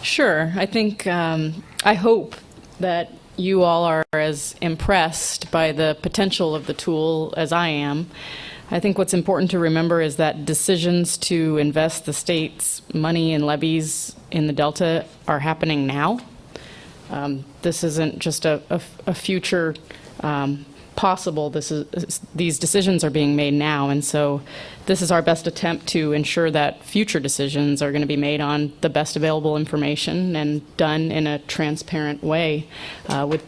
Speaker 4: Sure. I think, I hope that you all are as impressed by the potential of the tool as I am. I think what's important to remember is that decisions to invest the state's money and levies in the Delta are happening now. This isn't just a future possible. These decisions are being made now, and so this is our best attempt to ensure that future decisions are going to be made on the best available information and done in a transparent way, with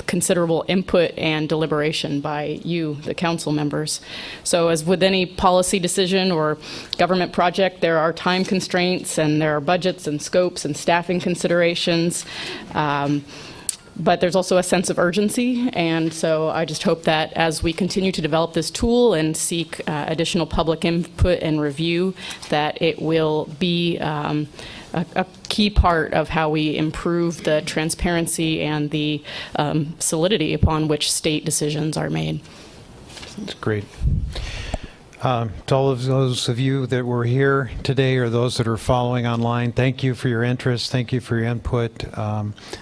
Speaker 4: considerable input and deliberation by you, the council members. So as with any policy decision or government project, there are time constraints and there are budgets and scopes and staffing considerations. But there's also a sense of urgency, and so I just hope that as we continue to develop this tool and seek additional public input and review, that it will be a key part of how we improve the transparency and the solidity upon which state decisions are made.
Speaker 1: That's great. To all of those of you that were here today or those that are following online, thank you for your interest. Thank you for your input.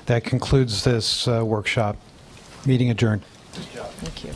Speaker 1: That concludes this workshop. Meeting adjourned.
Speaker 2: Thank you.